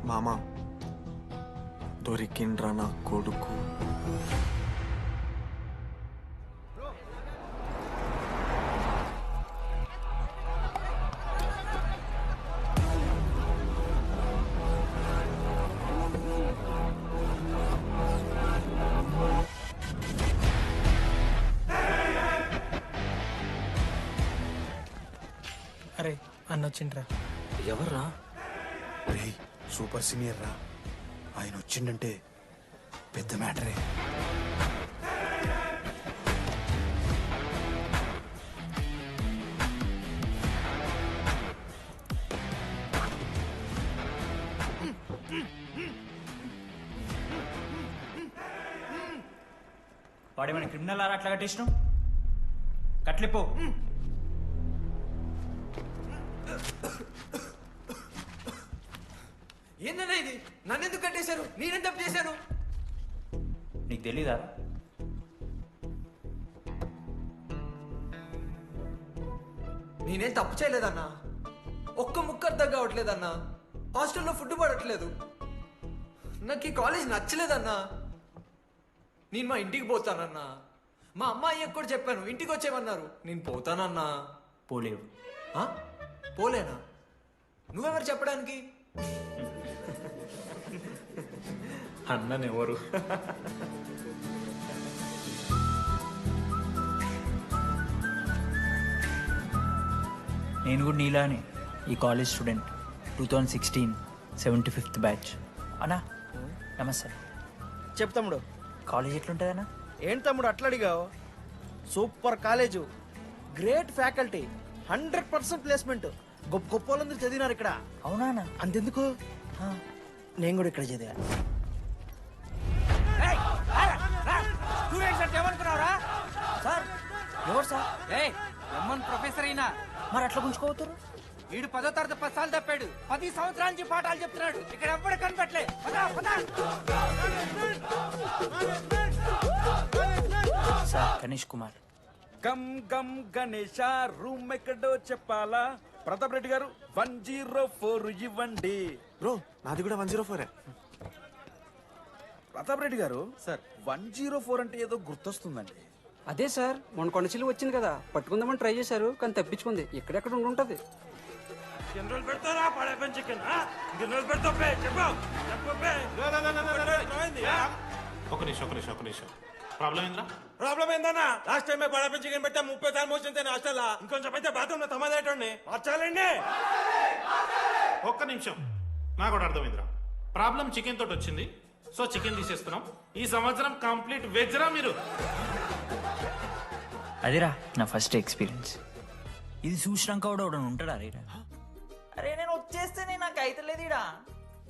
మామ దొరికిండ్రా నా కొడుకు. అరే అన్న వచ్చిండ్రా. ఎవర్రా? రే సూపర్ సీనియర్ రా, ఆయన వచ్చిండంటే పెద్ద మ్యాటరే. వాడేమైనా క్రిమినల్ ఆరా అట్లా కట్టేసినావు? కట్లిపో. ఏందన్నా ఇది? నన్నెందుకు కట్టేశారు? నేనేం తప్పు చేశాను? నీకు తెలీదా? నేనేం తప్పు చేయలేదన్నా. ఒక్క ముక్క అర్థం కావట్లేదన్నా. హాస్టల్లో ఫుడ్ పడట్లేదు. నాకు ఈ కాలేజ్ నచ్చలేదన్నా. నేను మా ఇంటికి పోతానన్నా. మా అమ్మాయికి కూడా చెప్పాను, ఇంటికి వచ్చేమన్నారు. నేను పోతానన్నా. పోలేవు. ఆ? పోలేనా? నువ్వెవరు చెప్పడానికి? అన్ననెవరు? నేను కూడా నీలానే ఈ కాలేజ్ స్టూడెంట్, 2016 75th బ్యాచ్. అన్నా నమస్తే. చెప్పు తమ్ముడు. కాలేజ్ ఎట్లుంటుంది అన్న? ఏంటి తమ్ముడు అట్లా అడిగావు? Super college, great faculty, 100% placement. గొప్ప గొప్ప వాళ్ళందరూ చదివినారు ఇక్కడ. అవునా అన్న? అంతెందుకు, నేను కూడా ఇక్కడ చదివా. సార్ ఎవరు సార్? ప్రొఫెసర్ అయినా మరి అట్లా గుంజుకోవతారు? వీడు 10వ తరగతి 10 సార్లు తప్పాడు. 10 సంవత్సరాల నుంచి పాఠాలు చెప్తున్నాడు. ఇక్కడ ఎవ్వడు కనిపెట్టలే. సార్ గణేష్ కుమార్. గమ్ గమ్ గణేష రూమ్ ఎక్కడో చెప్పాలా? ప్రతాప్ రెడ్డి గారు 104 ఇవ్వండి. బ్రో నాది కూడా 104. ప్రతాప్ రెడ్డి గారు సార్ 104 అంటే ఏదో గుర్తొస్తుందండి. అదే సార్, మొన్న కొండచిల్లు వచ్చింది కదా, పట్టుకుందామని ట్రై చేశారు కానీ తప్పించుకుంది. ఎక్కడెక్కడ ఉంటుంటది. ఒక నిమిషం ప్రాబ్లం ఏంద్రా? ప్రాబ్లం ఏందన్నా? లాస్ట్ టైం పడపి చికెన్ పెట్టా 30 సార్లు మోసింది హాస్టల్. ఇంకొంచెం అయితే బాత్రూమ్ లో తమాదేటండి మార్చాలండి. ఒక్క నిమిషం, నాకు కూడా అర్థమైందిరా. ప్రాబ్లం చికెన్ తోటి వచ్చింది, సో చికెన్ తీసేస్తున్నాం. ఈ సంవత్సరం కంప్లీట్ వెజ్ రా మీరు. అదేరా నా ఫస్ట్ ఎక్స్పీరియన్స్. ఇది చూసినాక కూడా ఉంటాడా రే? అరే నేను వచ్చేస్తేనే నాకు అయితలేదు ఇడా.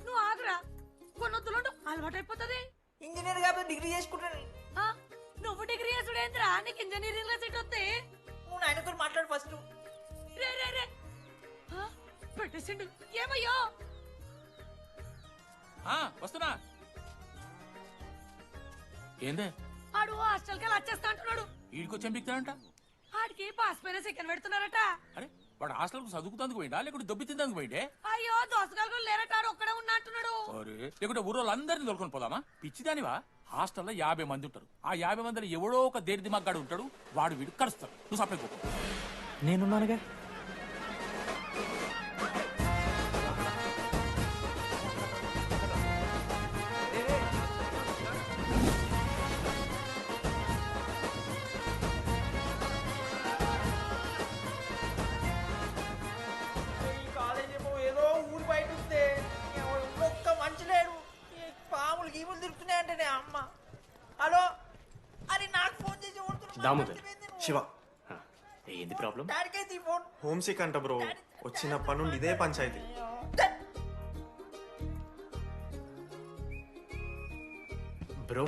నువ్వు ఆగరా, కొన్నొద్దులు అలవాటు అయిపోతుంది. ఇంజనీర్ కాబట్టి డిగ్రీ చేసుకుంటాను. నువ్వు డిగ్రీ చేసుడేంద్రా, నీకు ఇంజనీరింగ్ లో సీట్ వస్తే. నువ్వు నాయనతో మాట్లాడు ఫస్ట్. రే రే రే పెట్టేసిండు. ఏమయ్యో వస్తున్నా. ఏందే ఆడు హాస్టల్ కి వచ్చేస్తా అంటున్నాడు. వీడికొచ్చి ఎంపిక్తాడంట. ఆడికి పాస్ పైన సెకండ్ పెడుతున్నారట. అరే వాడు హాస్టల్ కు చదువుకుతానికి పోయిండా లేకుంటే దొబ్బి తిందానికి పోయిండే? అయ్యో దోసగాలు లేరట, ఆడు ఒక్కడే ఉన్నా అంటున్నాడు. అరే లేకుంటే ఊరోళ్ళందరినీ దొరుకుని పోదామా? పిచ్చిదానివా? హాస్టల్లో 50 మంది ఉంటారు. ఆ 50 మందిలో ఎవడో ఒక దేడి దిమాగ్గాడు ఉంటాడు. వాడు వీడు కలుస్తాడు. నువ్వు సపరేట్ పో. నేనున్నానుగా. దామోదర్ శివ, ఏంది ప్రాబ్లం? హోమ్ సిక్ అంట బ్రో. వచ్చినప్పటి నుండి ఇదే పంచాయతీ. బ్రో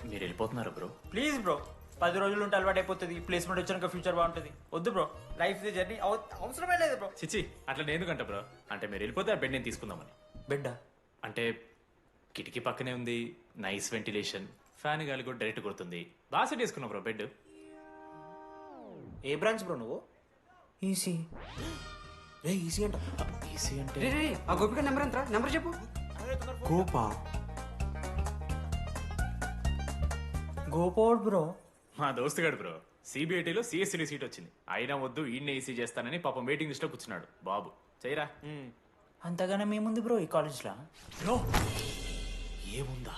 మీరు వెళ్ళిపోతున్నారా బ్రో? ప్లీజ్ బ్రో, 10 రోజులు ఉంటే అలవాటు అయిపోతుంది. ప్లేస్మెంట్ వచ్చాక ఫ్యూచర్ బాగుంటుంది. వద్దు బ్రో, లైఫ్ జర్నీ అవసరమే లేదు బ్రో. చిచ్చి అట్లా నేను కంట బ్రో. అంటే మీరు వెళ్ళిపోతే ఆ బెడ్ నేను తీసుకుందామని. బెడ్డా? అంటే కిటికీ పక్కనే ఉంది, నైస్ వెంటిలేషన్, ఫ్యాన్ గాలి కూడా డైరెక్ట్ కొడుతుంది. బాగా సెట్ చేసుకున్నా బ్రో బెడ్. ఏ బ్రాంచ్ బ్రో నువ్వు? ఈసీ. రే ఈసీ అంట. ఈసీ అంటే రే రే ఆ గోపిక నెంబర్ ఎంత నెంబర్ చెప్పు. గోపా. గోపోడ్ బ్రో. మా దోస్తుగాడు బ్రో సిబిఐటీలో సిఎస్సీలో సీట్ వచ్చింది. అయినా వద్దు ఈయన్నే ఈసీ చేస్తానని పాపం వెయిటింగ్ లిస్ట్ లో కూర్చున్నాడు. బాబు చేయరా. అంతగానే మేముంది బ్రో ఈ కాలేజ్లో. బ్రో ఏముందా?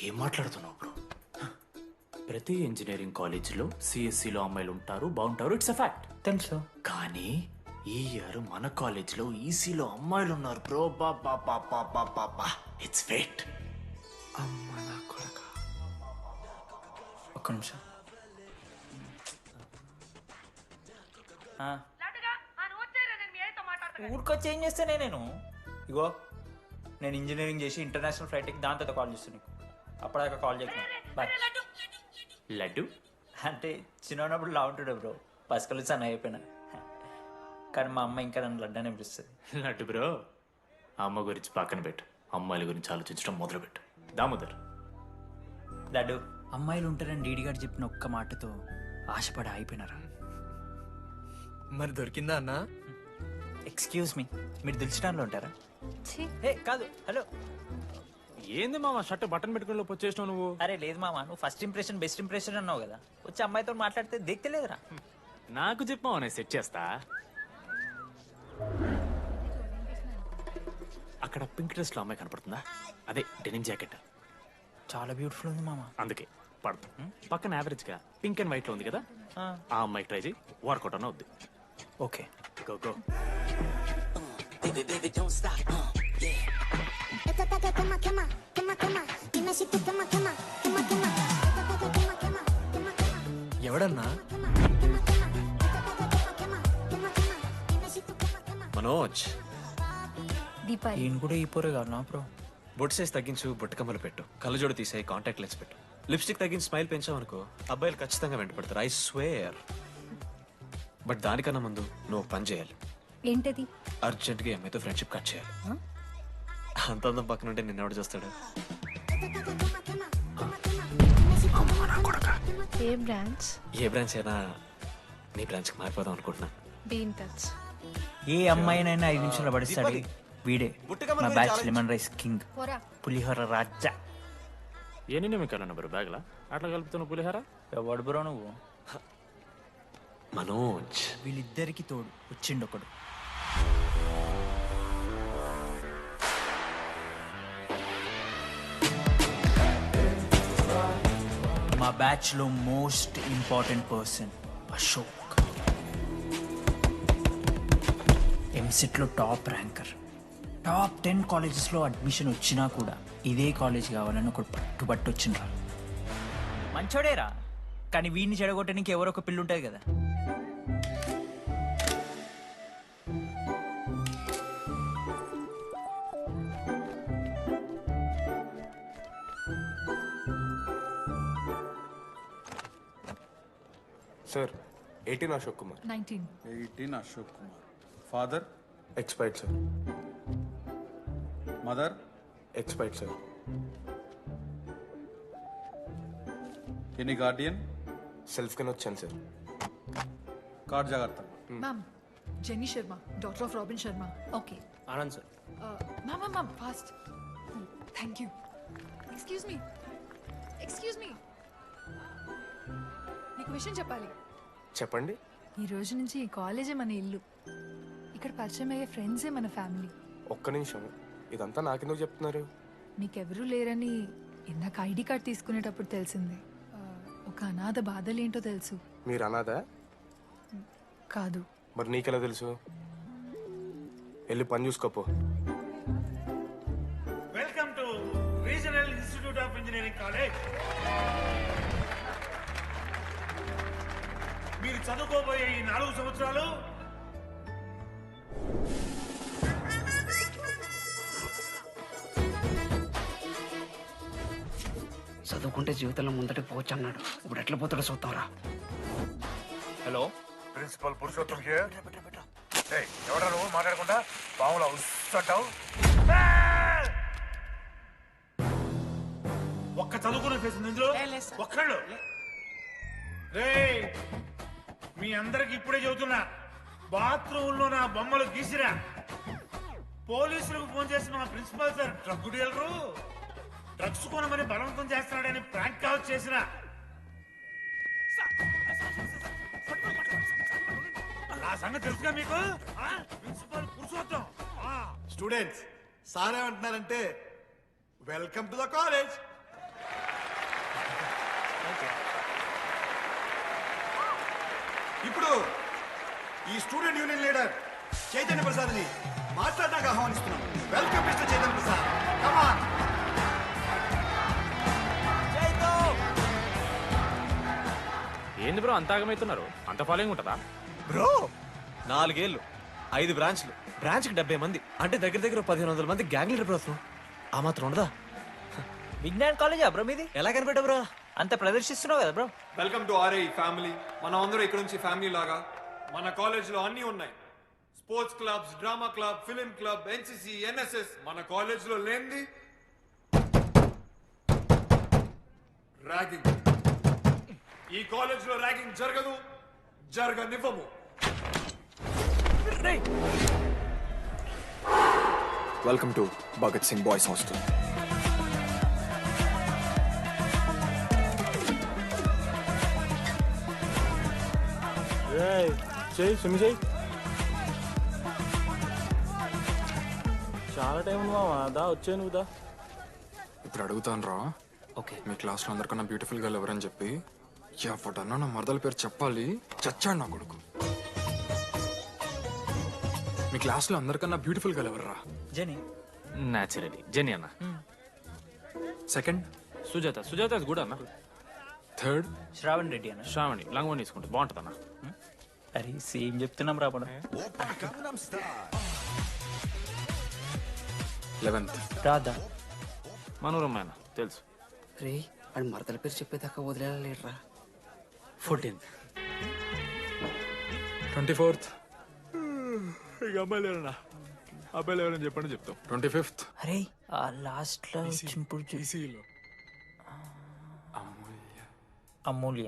ఏం మాట్లాడుతున్నావు బ్రో? ప్రతి ఇంజనీరింగ్ కాలేజీలో సిఎస్సిలో అమ్మాయిలు ఉంటారు, బాగుంటారు, ఇట్స్ అ ఫ్యాక్ట్. తెలుసు. కానీ ఈ ఇయర్ మన కాలేజీలో ఈసీలో అమ్మాయిలు ఉన్నారు bro. Baba Baba Baba it's fate. అమ్మ నా కొడక. ఒక్క నిమిషం. ఊరికొచ్చి ఏం చేస్తానే నేను? ఇగో నేను ఇంజనీరింగ్ చేసి ఇంటర్నేషనల్ ఫ్లైట్కి దాని తర్వాత కాల్ చేస్తాను నీకు. అప్పటిదాకా కాల్ చేయకు. బాయ్. లడ్డు అంటే చిన్నప్పుడు లా ఉంటాడు బ్రో, పసుకలు సన్న అయిపోయినా. కానీ మా అమ్మ ఇంకా నన్ను లడ్డు అని అనిపిస్తుంది. లడ్డు బ్రో అమ్మ గురించి పక్కన పెట్టు, అమ్మాయిల గురించి ఆలోచించడం మొదలుపెట్టు. దామోదర్ లడ్డు, అమ్మాయిలు ఉంటారని డీడీ గారు చెప్పిన ఒక్క మాటతో ఆశపడి అయిపోయినారా? మరి దొరికిందా అన్నా? ఎక్స్క్యూజ్ మీ, మీరు దిల్చడంలో ఉంటారా? ఏ కాదు, హలో. ఏంది మామ షర్ట్ బటన్ పెట్టుకుని లోపు వచ్చేసినావు నువ్వు? అరే లేదు మామ, నువ్వు ఫస్ట్ ఇంప్రెషన్ బెస్ట్ ఇంప్రెషన్ అన్నావు కదా, వచ్చి అమ్మాయితో మాట్లాడితే దిక్కలేదురా. నాకు చెప్పావు నేను సెట్ చేస్తా. అక్కడ పింక్ డ్రెస్ లో అమ్మాయి కనపడుతుందా? అదే డెనిమ్ జాకెట్. చాలా బ్యూటిఫుల్ ఉంది మామ. అందుకే పడతా. పక్కన యావరేజ్ గా పింక్ అండ్ వైట్ లో ఉంది కదా, ఆ అమ్మాయి ట్రై చేయి, వర్కౌట్ అన్న వద్దు. Okay go go. ఎవడన్నా? మనోజ్, దీపాలి ఈయన కూడా ఈ పోరే కాదు నా బ్రో. బొట్టు సైజ్ తగ్గించు, బుట్ట కమ్మలు పెట్టు, కళ్ళజోడు తీసేయి, కాంటాక్ట్ లెన్స్ పెట్టు, లిప్స్టిక్ తగ్గించి స్మైల్ పెంచావనుకో అబ్బాయిలు ఖచ్చితంగా వెంటపడతారు. I swear. బట్ దానికన్నా ముందు నువ్వు ఒక పని చేయాలి. ఏంటది? అర్జెంట్గా ఈ అమ్మాయితో ఫ్రెండ్షిప్ కట్ చేయాలి. అంత అందం పక్కన ఉంటే నిన్నెవడు చూస్తాడు? ఏ బ్రాంచ్? ఏ బ్రాంచ్ అయినా నీ బ్రాంచ్కి మారిపోదాం అనుకుంటున్నా. Be in touch. ఏ అమ్మాయినైనా 5 నిమిషాలు పడిస్తాడు వీడే. మా బ్యాచ్ లెమన్ రైస్ కింగ్, పోరా. పులిహోర రాజా. ఎన్ని నిమిషాలు బ్రో బ్యాగ్ లా అట్లా కలుపుతున్న పులిహార? ఎవడు బ్రో నువ్వు? మనోజ్, వీళ్ళిద్దరికి తోడు వచ్చిండు ఒకడు. మా బ్యాచ్ లో most important person Ashok. EAMCET లో టాప్ ర్యాంకర్. టాప్ 10 కాలేజెస్ లో అడ్మిషన్ వచ్చినా కూడా ఇదే కాలేజ్ కావాలని ఒకటి పట్టుబట్టు వచ్చిండ్రా. మంచోడేరా, కానీ వీడిని చెడగొట్టడానికి ఎవరో ఒక పిల్లు ఉంటుంది కదా. Sir 18 Ashok Kumar. 19. 18 Ashok Kumar. Father? Expired sir. Mother? Expired sir. Any Guardian? Self కింద వచ్చాను సార్. కార్డ్ జాగ్రత్త. Ma'am, Jenny Sharma, daughter of Robin Sharma. Okay. Anand sir. Ma'am, fast. Thank you. Excuse me. నీకు విషయం చెప్పాలి. చెప్పండి. ఈ రోజు నుంచి ఈ కాలేజే మన ఇల్లు. ఇక్కడ పరిచయం అయ్యే ఫ్రెండ్సే మన ఫ్యామిలీ. ఒక్క నిమిషం, ఇదంతా నాకెందుకు చెప్తున్నారు? మీకెవరూ లేరని ఇందాక ఐడి కార్డ్ తీసుకునేటప్పుడు తెలిసింది. ఒక అనాథ బాధలేంటో తెలుసు. మీరు అనాదా? కాదు. మరి నీకెలా తెలుసు? వెళ్ళి పని చూసుకోపో. Welcome to regional institute of engineering college. మీరు చదువుకోబోయే ఈ 4 సంవత్సరాలు చదువుకుంటే జీవితంలో ముందటికి పోవచ్చు అన్నాడు. ఇప్పుడు ఎట్లా పోతాడో చూద్దాంరా. Hello, principal Purushottam here. ఎవడా నువ్వు మాట్లాడకుండా పాములా ఉస్సంటావు? ఒక్క చదువుకునే ఫేస్ ఇందులో ఒక్కళ్ళు. రేయ్, మీ అందరికి ఇప్పుడే చెబుతున్నా, బాత్రూంలో నా బొమ్మలు గీసిరా. పోలీసులకు ఫోన్ చేసి మా principal sir drug dealer drugs కొనమని బలవంతం చేస్తున్నాడని ప్రాంక్ కాల్ చేసిన. ఆ సంగతి తెలుసుగా మీకు? ప్రిన్సిపల్ పురుషోత్తం. స్టూడెంట్స్ సార్ ఏమంటున్నారంటే వెల్కమ్ టు ద కాలేజ్. ఇప్పుడు ఈ స్టూడెంట్ యూనియన్ లీడర్ చైతన్య ప్రసాద్ని మాట్లాడడానికి ఆహ్వానిస్తున్నాం. Welcome mister Chaitanya Prasad, come on. ఏంది బ్రో అంత ఆగమవుతున్నారు? అంత ఫాలోయింగ్ ఉంటుందా బ్రో? 4 ఏళ్ళు 5 బ్రాంచ్లు, బ్రాంచ్కి 70 మంది, అంటే దగ్గర దగ్గర 1500 మంది గ్యాంగ్ లీడర్ బ్రో. అసలు ఆ మాత్రం ఉండదా? విజ్ఞాన్ కాలేజా బ్రో మీది? ఎలా కనిపెట్టా బ్రో? అంత ప్రదర్శిస్తున్నావు కదా bro. Welcome to RI family. మనం అందరూ ఇక్కడ నుంచి ఫ్యామిలీ లాగా. మన కాలేజ్లో అన్నీ ఉన్నాయి. Sports clubs, drama club, film club, NCC, NSS. మన కాలేజ్లో లేనిది ర్యాగింగ్. ఈ కాలేజ్లో ర్యాగింగ్ జరగదు, జరగనివ్వము. Welcome to Bhagat Singh boys hostel. చాలా టైం ఉంది మావా, దా వచ్చే నువ్వు దా. ఇప్పుడు అడుగుతాను రా. ఓకే. మీ క్లాస్లో అందరికన్నా బ్యూటిఫుల్ గర్ల్ ఎవరని చెప్పి ఎవడన్నా నా మరదల పేరు చెప్పాలి. చచ్చాడు నా కొడుకు. మీ క్లాస్లో అందరికన్నా బ్యూటిఫుల్ గర్ల్ ఎవర్రా? జని. న్యాచురలీ జెనీ అన్న. సెకండ్ సుజాత. సుజాత గుడ్ అన్న. థర్డ్ శ్రావణ్ రెడ్డి అన్న. శ్రావణి లంగోని తీసుకుంటే బాగుంటుంది అన్న. అరే సేమ్ చెప్తున్నాం రాపడం. 11th రాధా. మనోరమ్మాయన తెలుసు. రే అని మరదల పేరు చెప్పేదాకా వదిలేరా. 14th 24th ఇక అమ్మాయిలు ఎవరన్నా, అబ్బాయిలు ఎవరని చెప్పండి చెప్తాం. 25th అరే ఆ లాస్ట్ లో వచ్చినప్పుడు అమూల్య.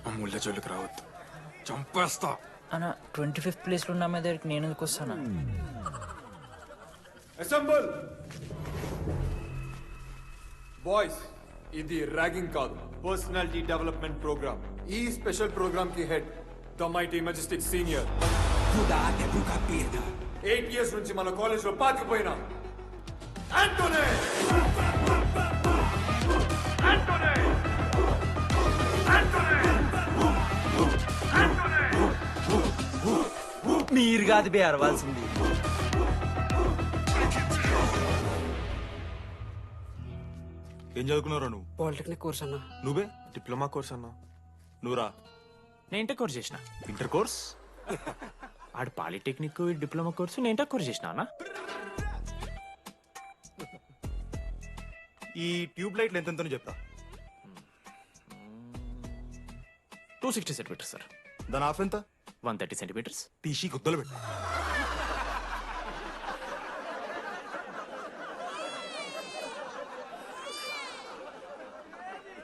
అమూల్య జోలికి రావద్దు, చంపేస్తా. అన్న 25th ప్లేస్ లో ఉన్న అమ్మాయి దగ్గరికి నేను ఎందుకు వస్తానా? Assemble boys. ఇది ర్యాగింగ్ కాదు, పర్సనాలిటీ డెవలప్మెంట్ ప్రోగ్రామ్. ఈ స్పెషల్ ప్రోగ్రామ్ కి head the mighty Majestic senior. 8 years నుంచి మన కాలేజ్ లో పాతిపోయిన ఆంటోనీ. మీరు కాదు బే అరవాల్సింది. ఏం చదువుకున్నారా నువ్వు? పాలిటెక్నిక్ కోర్స్ అన్న. నువ్వే డిప్లొమా కోర్స్ అన్నా. నువ్వురా? నేను ఇంటర్ కోర్స్ చేసిన. Inter course? ఆడు పాలిటెక్నిక్ డిప్లొమా కోర్సు, నేను ఇంటర్ కోర్స్ చేసిన అన్న. ఈ ట్యూబ్ లైట్లు ఎంతెంతనో చెప్తా. 260 సెంటీమీటర్స్ సార్. దాని ఆఫ్ ఎంత? 130 సెంటీమీటర్స్. తీసి గుద్దలు పెట్టు.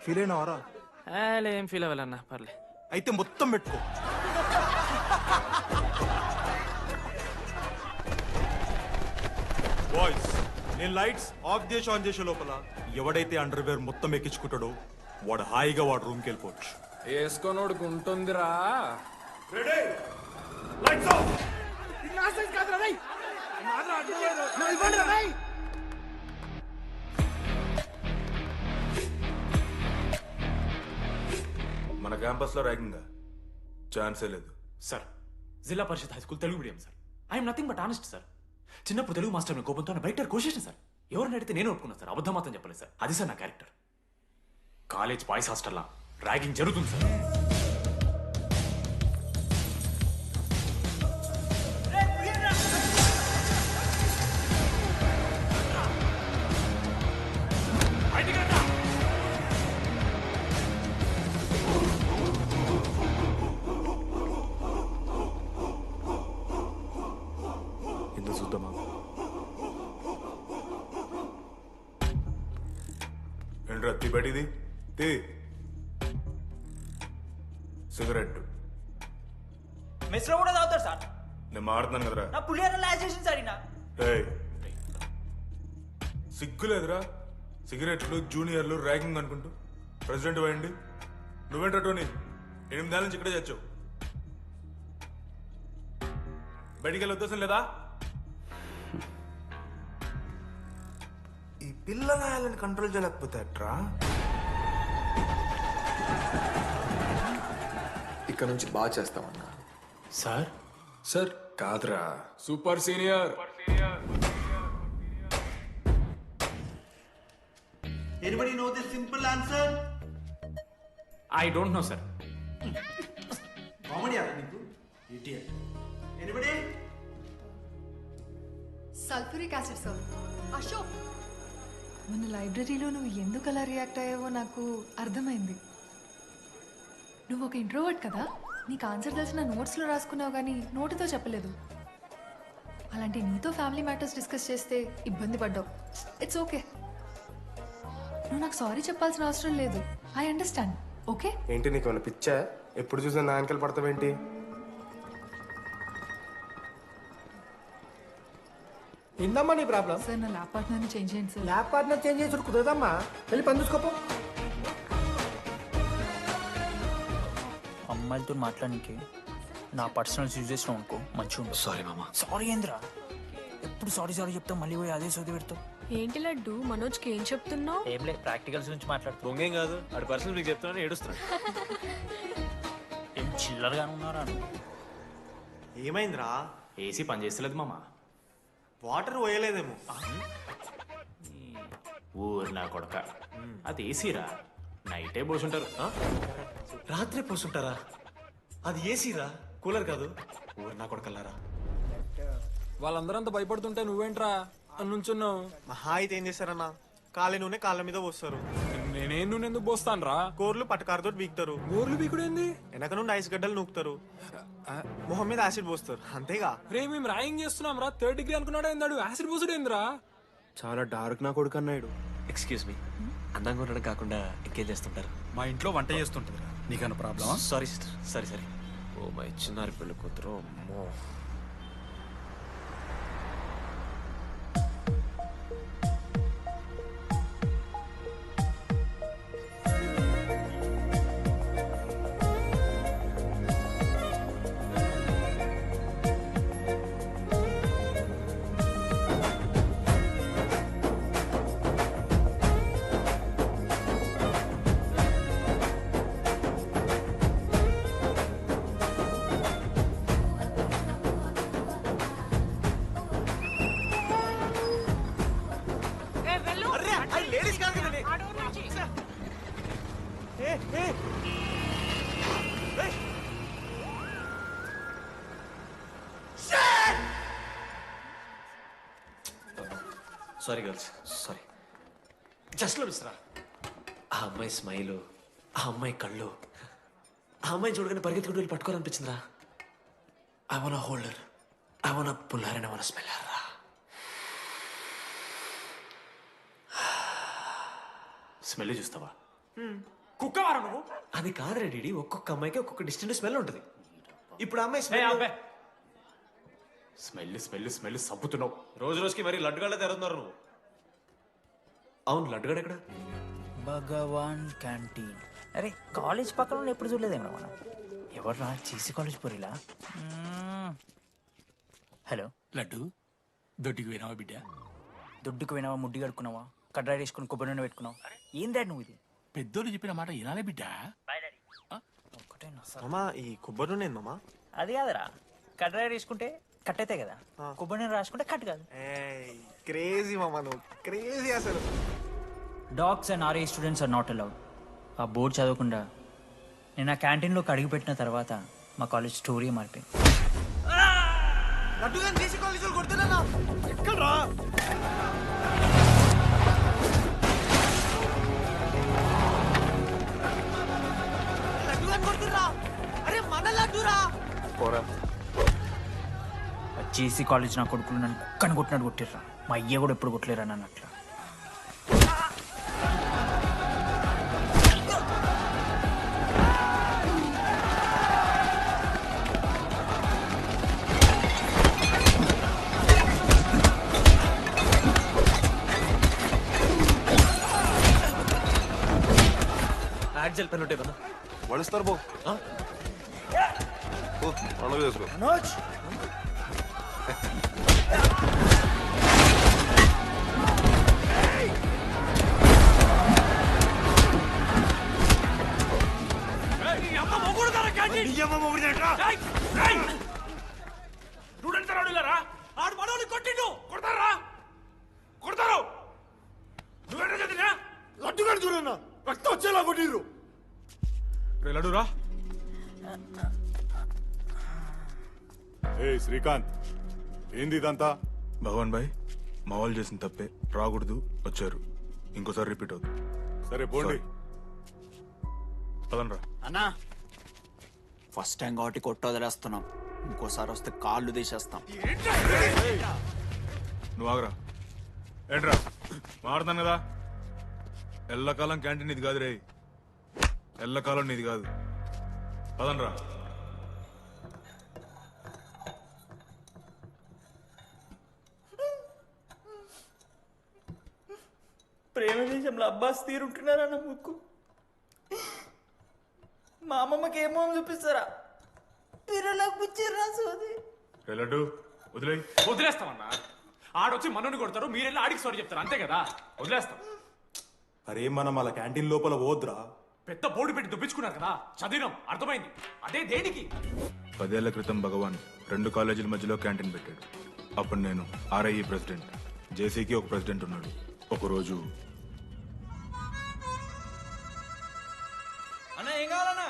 ఫీల్ అయినావారా? ఏం ఫీల్ అవ్వాలన్నా, పర్లే. అయితే మొత్తం పెట్టుకో. బాయ్స్, నేను లైట్స్ ఆఫ్ చేసి ఆన్ చేసే లోపల ఎవడైతే అండర్వేర్ మొత్తం ఎక్కించుకుంటాడో వాడు హాయిగా వాడు రూమ్కి వెళ్ళిపోవచ్చు. వేసుకోనోడుకు ఉంటుందిరా. Ready, lights off. మన క్యాంపస్ లో ర్యాగింగ్ ఛాన్సే లేదు sir. Zilla Parishad high school Telugu medium sir. I'm nothing but honest sir. చిన్నప్పుడు తెలుగు మాస్టర్ కోపంతో బయట కోసేసిన సార్. ఎవరిని అడిగితే నేను ఒప్పుకున్నాను సార్. అబద్ధం మాత్రం చెప్పలేదు సార్. అది సార్ నా క్యారెక్టర్. కాలేజ్ బాయ్స్ హాస్టల్లా ర్యాగింగ్ జరుగుతుంది సార్. ఎందుకు చూద్దామా? ఏంట్రా తీ బయటిది తీ. సిగరెట్ మెస్లో కూడా తాగుతారు సార్. నేను మాడుతున్నాను కదరా. నా పులిహోర లాస్ట్ చేసింది సార్ ఈయన. ఏయ్, సిగ్గులేదురా? సిగరెట్లు జూనియర్లు ర్యాగింగ్ అనుకుంటూ ప్రెసిడెంట్ అయ్యండి. నువ్వేంటో టోనీ 8 నెలల నుంచి ఇక్కడే చచ్చావు. బయటికి వెళ్ళే ఉద్దేశం లేదా? ఈ పిల్లగాయలను కంట్రోల్ చేయలేకపోతే అట్రా. ఇక్కడ నుంచి బాగా చేస్తామన్నా. సార్ సార్ కాదురా, super senior. Anybody know the simple answer? I don't know sir. Comedy నీకు idiot. Anybody? Sulphuric acid sir. Ashok, మన లైబ్రరీలో నువ్వు ఎందుకు అలా రియాక్ట్ అయ్యావో నాకు అర్థమైంది. నువ్వు ఒక ఇంట్రోవర్ట్ కదా, నీకు ఆన్సర్ తెలిసిన నోట్స్లో రాసుకున్నావు కానీ నోటితో చెప్పలేదు. అలాంటి నీతో ఫ్యామిలీ మ్యాటర్స్ డిస్కస్ చేస్తే ఇబ్బంది పడ్డావు. ఇట్స్ ఓకే, నువ్వు నాకు సారీ చెప్పాల్సిన అవసరం లేదు. I understand. ఓకే? ఏంటి నీకు ఏమైనా పిచ్చా? ఎప్పుడు చూసినా నా వెనకాల పడతావేంటి? ఏందమ్మా నీ ప్రాబ్లం? సార్ నా ల్యాబ్ పార్ట్నర్ని చేంజ్ చేయండి సార్. ల్యాబ్ పార్ట్నర్ చేంజ్ చేసి కుదరదమ్మా. వెళ్ళి పని చూసుకోపో. అమ్మాయిలతో మాట్లాడడానికి నా పర్సనల్స్ యూజ్ చేసినావు అనుకో మంచిగా ఉంటుంది. సారీ మామా. సారీ ఏంద్రా, ఎప్పుడు సారీ సారీ చెప్తావు, మళ్ళీ పోయి అదే సోది పెడతావు. ఏంటి లడ్డు మనోజ్కి ఏం చెప్తున్నావు? ఏం లేదు, ప్రాక్టికల్స్ గురించి మాట్లాడుతావు. దొంగేం కాదు, ఆడి పర్సనల్ మీకు చెప్తున్నాను ఏడుస్తున్నాడు. ఏం చిల్లరగా ఉన్నారా? ఏమైందిరా? ఏసీ పని చేస్తలేదు మామ. వాటర్ పోయలేదేమో. ఊరు నా కొడక, అది ఏసీరా, నైటే పోసుంటారు. రాత్రే పోసుంటారా? అది ఏసీరా, కూలర్ కాదు. ఊరు నా కొడకల్లారా. వాళ్ళందరూ అంత భయపడుతుంటే నువ్వేంట్రా నుంచున్నావు? మహా అయితే ఏం చేస్తారన్నా, కాళ్ళ నూనె కాళ్ళ మీద పోస్తారు. నేనేం నువ్వు ఎందుకు పోస్తాను రా? కోర్లు పట్టకారుతో బీకుతారు. గోర్లు బీకుడేంది? వెనక నుండి ఐస్ గడ్డలు నూకుతారు. మొహం మీద యాసిడ్ పోస్తారు, అంతేగా. రే మేము ర్యాగింగ్ చేస్తున్నాం రా. 3rd డిగ్రీ అనుకున్నాడు ఏందాడు? యాసిడ్ పోసుడేంద్రా? చాలా డార్క్ నా కొడుకు అన్నాడు. ఎక్స్క్యూజ్ మీ, అందంగా ఉండడం కాకుండా ఇంకేం చేస్తుంటారు? మా ఇంట్లో వంట చేస్తుంటారా? నీకన్నా ప్రాబ్లమా? Sorry sister, sorry sorry. Oh my చిన్నారి పెళ్ళి కూతురు, అమ్మో. Sorry girls, sorry. జస్ట్ లో మిస్రా. ఆ అమ్మాయి స్మైలు, ఆ అమ్మాయి కళ్ళు, ఆ అమ్మాయి చూడగానే పరిగెత్తుకుంటూ వెళ్ళి పట్టుకోవాలనిపించిందిరా. I want hold her, I want pull her and I want smell her రా. స్మెల్ చూస్తావా? కుక్కవారా నువ్వు? అది కాదురా డీడీ, ఒక్కొక్క అమ్మాయికి ఒక్కొక్క డిస్టెంట్ స్మెల్ ఉంటుంది. ఇప్పుడు ఆ అమ్మాయి స్మెల్ స్మెల్ స్మెల్ స్మెల్ సబ్బుతున్నావు. రోజు రోజుకి మరి లడ్డుగాళ్ళ తెరుతున్నారు నువ్వు. అవును, లడ్డుగాడు ఎక్కడ? భగవాన్ క్యాంటీన్. అరే కాలేజ్ పక్కన ఎప్పుడు చూడలేదేమో మనం. ఎవర్రా చేసి కాలేజ్ పోరిలా? హలో లడ్డు, దొడ్డికి పోయినావా బిడ్డ? దొడ్డుకు పోయినావా, ముడ్డి కడుక్కున్నావా, కడ్రాయి వేసుకుని కొబ్బరి నూనె పెట్టుకున్నావు? ఏం డాడ్ నువ్వు ఇది? పెద్దోళ్ళు చెప్పిన మాట వినాలే బిడ్డ. మామా ఈ కొబ్బరి నూనె మామా? అది కాదురా, కడ్రాయి వేసుకుంటే కట్ అవుతాయి కదా, కొబ్బరి నూనె రాసుకుంటే కట్ కాదు. క్రేజీ మామా, నువ్వు క్రేజీ అసలు. Dogs and RA students are not allowed. ఆ బోర్డు చదవకుండా నేను ఆ క్యాంటీన్లోకి అడుగు పెట్టిన తర్వాత మా కాలేజ్ స్టోరీ మారిపోయింది. ఎక్కడ్రా? అరే మన లడ్డురా. జేసీ కాలేజ్ నా కొడుకులు నన్ను కుక్కని కొట్టినట్టు కొట్టిర్రా. మా అయ్య కూడా ఎప్పుడు కొట్టలేరా నన్ను అట్లా. బ్లాక్ జెల్ పెన్ ఉంటే కదా వడిస్తారు బో పండుగ చేసుకో మనోజ్ స్టూడెంట్స్ రాడులారా ఆడు మనోని కొట్టిండు కొడతారా కొడతారు నువ్వేంటో చదివినా లడ్డుగా చూడన్నా రక్తం వచ్చేలా కొట్టిర్రు లడ్డురా ఏ శ్రీకాంత్ ఏంది ఇదంతా భగవాన్ భాయ్ మా వాళ్ళు చేసిన తప్పే రాకూడదు వచ్చారు ఇంకోసారి రిపీట్ అవుతుంది సరే పోండి పదనరా అన్నా ఫస్ట్ టైం కాబట్టి కొట్టు వదిలేస్తున్నాం ఇంకోసారి వస్తే కాళ్ళు తీసేస్తాం నువ్వు ఆగరా ఏంట్రా మారుతాను కదా ఎల్లకాలం క్యాంటీన్ ఇది కాదు రే ఎల్లకాలం నీది కాదు పదనరా ప్రేమ దేశంలో అబ్బాస్ తీరుంటున్నారా నా ముక్కు మా అమ్మమ్మకి ఏమో చూపిస్తారా పిల్లలకు పిచ్చిర్రా సోది రే లడ్డు వదిలే వదిలేస్తామన్నా ఆడొచ్చి మనోని కొడతారు మీరెళ్ళి ఆడికి సారీ చెప్తారు అంతే కదా వదిలేస్తాం అరే మనం అలా క్యాంటీన్ లోపల పోద్రా పెద్ద బోర్డు పెట్టి దుబ్బించుకున్నారు కదా చదివినాం అర్థమైంది అదే దేనికి 10 ఏళ్ల క్రితం భగవాన్ 2 కాలేజీల మధ్యలో క్యాంటీన్ పెట్టాడు అప్పుడు నేను ఆర్ఐఈ ప్రెసిడెంట్ జేసీకి ఒక ప్రెసిడెంట్ ఉన్నాడు ఒకరోజు అన్న ఏం కావాలన్నా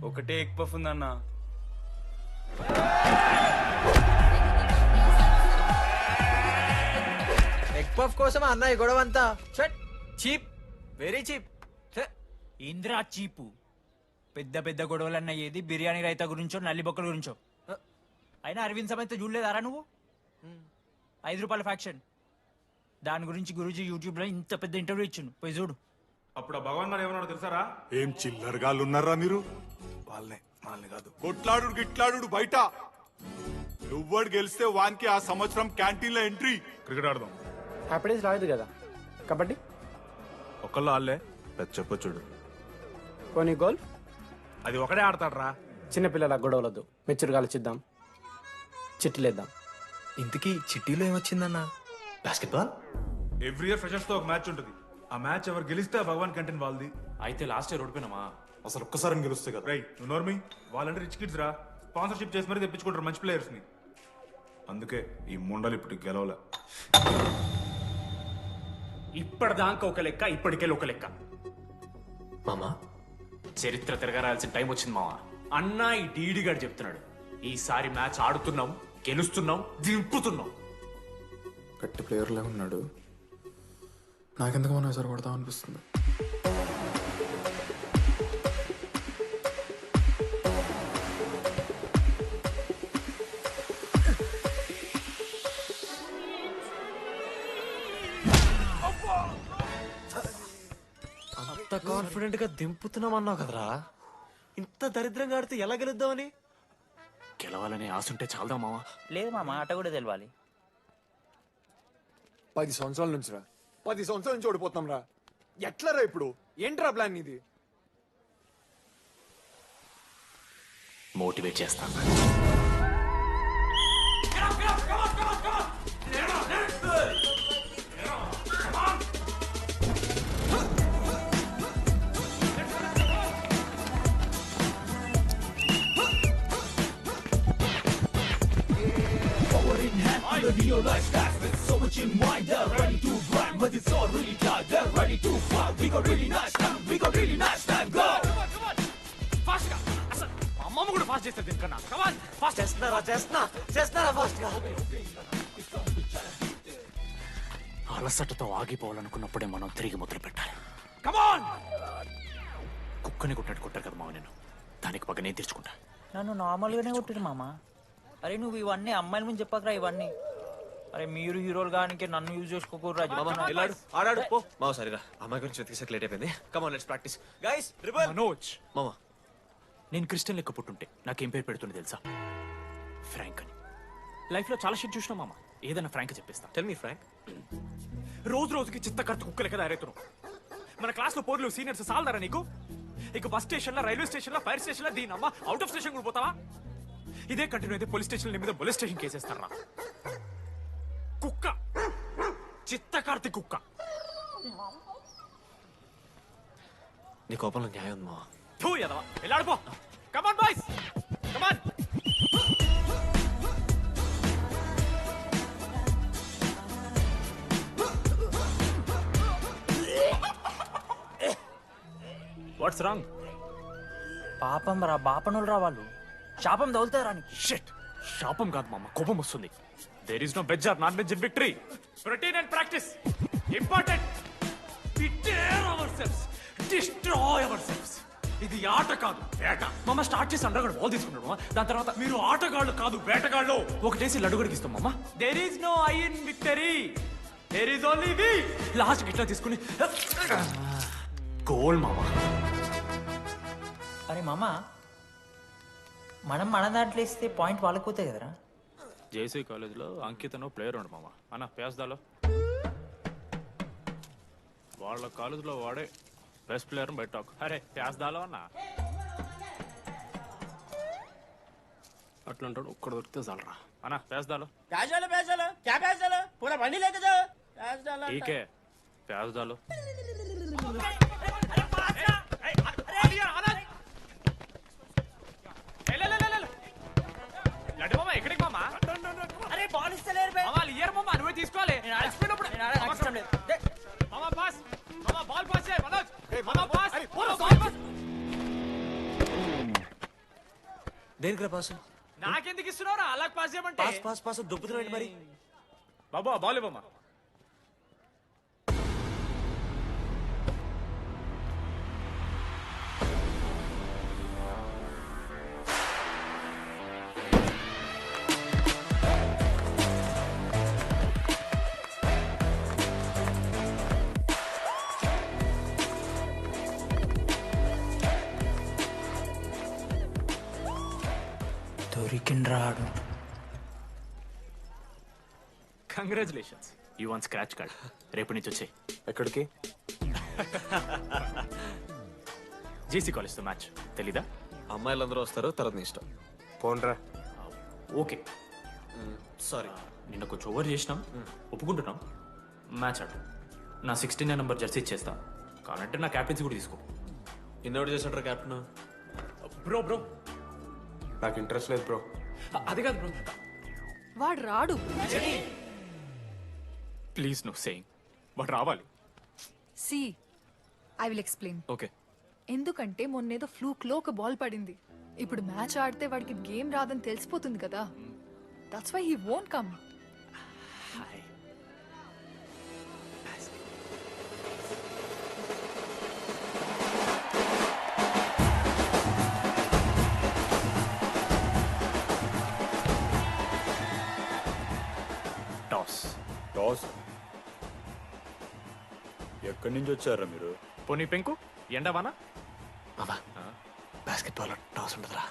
ఒకటే ఎగ్ పఫ్ ఉందన్నా ఎగ్ పఫ్ కోసం అన్న ఈ గొడవ అంతా చీప్ వెరీ చీప్ ఇంద్రా చీపు పెద్ద పెద్ద గొడవలన్న ఏది బిర్యానీ రైతా గురించో నల్లి బొక్కల గురించో అయినా అరవింద్ సమేత చూడలేదారా నువ్వు 5 రూపాయల ఫ్యాక్షన్ దాని గురించి గురూజీ యూట్యూబ్ లో ఇంత పెద్ద ఇంటర్వ్యూ ఇచ్చిండు పోయి చూడు అప్పుడు ఆ భగవాన్ గారు ఏమన్నాడు తెలుసారా ఏం చిల్లరగాళ్ళు ఉన్నారా మీరు వాళ్ళని కాదు కొట్లాడు గిట్లాడు బయట ఎవ్వడు గెలిస్తే వానికి ఆ సంవత్సరం క్యాంటీన్ లో ఎంట్రీ క్రికెట్ ఆడదాం హ్యాపీ డేస్ రాలేదు కదా కబడ్డీ ఒకళ్ళు ఆడలే పెద్ద చెప్పొచ్చుడు పోనీ గోల్ అది ఒకడే ఆడతాడు రా చిన్నపిల్లల గొడవలొద్దు మెచ్యూర్గా ఆలోచిద్దాం చిట్టిలేద్దాం ఇంతకీ చిట్టీలో ఏమొచ్చిందన్న బాస్కెట్బాల్ ఎవ్రీ ఇయర్ ఫ్రెషర్స్ తో ఒక మ్యాచ్ ఉంటుంది ఆ మ్యాచ్ ఎవరు గెలిస్తే ఆ భగవాన్ కంటెంట్ వాళ్ళది అయితే లాస్ట్ ఇయర్ ఓడిపోయినామా అసలు ఒక్కసారి గెలుస్తే కదా రై నువ్వు నోర్మి వాళ్ళంటే రిచ్ కిడ్స్ రా స్పాన్సర్షిప్ చేసి మరీ తెప్పించుకుంటారు మంచి ప్లేయర్స్ ని అందుకే ఈ ముండలు ఇప్పుడు గెలవలే ఇప్పటిదాకా ఒక లెక్క ఇప్పటికెళ్ళి ఒక లెక్క మామా చరిత్ర తిరగరాల్సిన టైం వచ్చింది మామ అన్నా ఈ డీడీ గారు చెప్తున్నాడు ఈసారి మ్యాచ్ ఆడుతున్నాం గెలుస్తున్నాం దింపుతున్నాం గట్టి ప్లేయర్లే ఉన్నాడు నాకెందుకు మనం ఎసరు కొడతాం అనిపిస్తుంది అంత కాన్ఫిడెంట్ గా దింపుతున్నాం అన్నావు కదరా ఇంత దరిద్రంగా ఆడితే ఎలా గెలుద్దామని గెలవాలనే ఆశ ఉంటే చాలదా మామ లేదు మామ ఆట కూడా తెలవాలి 10 సంవత్సరాల నుంచి రా 10 సంవత్సరాల నుంచి ఓడిపోతాం రా ఎట్లా రా ఇప్పుడు ఏంట్రా ప్లాన్ ఇది మోటివేట్ చేస్తాను అమ్మమ్మ కూడా ఫాస్ట్ చేస్తారు దీనికన్నా ఫాస్ట్ చేస్తున్నారా ఫాస్ట్ గా అలసటతో ఆగిపోవాలనుకున్నప్పుడే మనం తిరిగి మొదలు పెట్టాలి కమాన్ కుక్కని కొట్టాడు కొట్టారు కదా మామ నేను దానికి పక్క నేను తెచ్చుకుంటా నన్ను నార్మల్గానే కొట్టిరు మామ అరే నువ్వు ఇవన్నీ అమ్మాయిల ముందు చెప్పకరా ఇవన్నీ అరే మీరు హీరోలు కానీ నన్ను యూజ్ చేసుకోకూడరా ఆడాడు పో మామ సరిగా అమ్మాయి గురించి వెతికేసాక లేట్ అయిపోయింది come on let's practice guys ribbon Manoj మామ నేను క్రిస్టియన్ లెక్క పుట్టుంటే నాకేం పేరు పెడుతుంది తెలుసా ఫ్రాంక్ అని లైఫ్లో చాలా షిట్ చూసినా మామ ఏదైనా ఫ్రాంక్ చెప్పేస్తా టెల్ మీ ఫ్రాంక్ రోజు రోజుకి చిత్తకర్త కుక్కలకి తయారవుతున్నావు. మన క్లాస్లో పోర్లు సీనియర్స్ సాలదారా నీకు? ఇక బస్ స్టేషన్లో, రైల్వే స్టేషన్లో, ఫైర్ స్టేషన్లో దీని అమ్మ అవుట్ ఆఫ్ స్టేషన్ కూడా పోతావా? ఇదే కంటిన్యూ అయితే పోలీస్ స్టేషన్ మీద పోలీస్ స్టేషన్ కేసేస్తారా? కుక్క, చిత్తకార్తి కుక్క. నీ కోపంలో న్యాయం ఉంది మావా. థూ ఎదవా, వెళ్ళాడిపో. Come on boys, come on. What's wrong? పాపం రా, బాపనులు రా వాళ్ళు. శాపం తగులుతారా నీకు? షిట్, శాపం కాదు మామ, కోపం వస్తుంది. There is no veg or non veg in victory. Protein and practice important. We dare ourselves, destroy ourselves. ఇది ఆట కాదు, వేట. మామ స్టార్ట్ చేసి అండర్గాడు బాల్ తీసుకున్నాడు. దాని తర్వాత మీరు ఆటగాళ్ళు కాదు, వేటగాళ్ళు. ఒకటేసి లడ్డుగడికి ఇస్తాం మామ. There is no I in victory, there is only we. Last ఇట్లా తీసుకుని గోల్ మామ. అరే మామ, మనం మన దాంట్లో ఇస్తే పాయింట్ వాళ్ళకి పోతాయి కదరా. జేసీ కాలేజ్లో అంకితను ప్లేయర్ ఉండు మామ. అన్న ప్యాస్దాలో వాళ్ళ కాలేజ్లో వాడే బెస్ట్ ప్లేయర్ బయట టాక్. అరే ప్యాస్దాలో అన్న అట్లా అంటాడు. ఒక్కడ దొరికితే చాలరా అన్న. ప్యాస్దాలో ఠీకే ప్యాస్దాలో. ఎక్కడికి మామా? అరే బాల్ ఇస్తలేరు వాళ్ళు ఇయర్ మామా, నువ్వే తీసుకోవాలి. మామా పాస్, మామా బాల్ పాస్ చేయి మనోజ్. మామా పాస్, బాల్ పాస్. దేనికి పాస్? నాకెందుకు ఇస్తున్నావురా? అలా పాస్ చేయమంటే. పాస్ పాస్ పాస్ దుబ్బుతున్నాడు మరి. బాబా బాల్ ఇవ్వమ్మా. దొరికిండ్రాడు. Congratulations, you won scratch card. రేపు నుంచి వచ్చాయి. ఎక్కడికి? జేసీ కాలేజ్తో మ్యాచ్ తెలీదా? అమ్మాయిలందరూ వస్తారు, తర్వాత నీ ఇష్టం. పోన్రా. ఓకే సారీ, నిన్న కొంచెం ఓవర్ చేసినాం, ఒప్పుకుంటున్నాం. మ్యాచ్ ఆడు. నా 69 నెంబర్ జెర్సీ ఇచ్చేస్తా. కానంటే నా క్యాప్టెన్సీ కూడా తీసుకో. ఇన్నోటి చేసినట్టు క్యాప్టెన్. బ్రో బ్రో నాకు ఇంట్రెస్ట్ లేదు బ్రో. అది కాదు బ్రో, వాడు రాడు. ప్లీజ్ నో సేయింగ్, బట్ రావాలి. See I will explain. Okay. ఎందుకంటే మొన్నేదో ఫ్లూక్ లో ఒక బాల్ పడింది. ఇప్పుడు మ్యాచ్ ఆడితే వాడికి గేమ్ రాదని తెలిసిపోతుంది కదా. That's why he won't come. Toss. Toss? ఎక్కడి నుంచి వచ్చారా మీరు? పోనీ పెంకు ఎండవానా? బాబా బాస్కెట్ బాల్ టాస్ ఉంటుందిరా.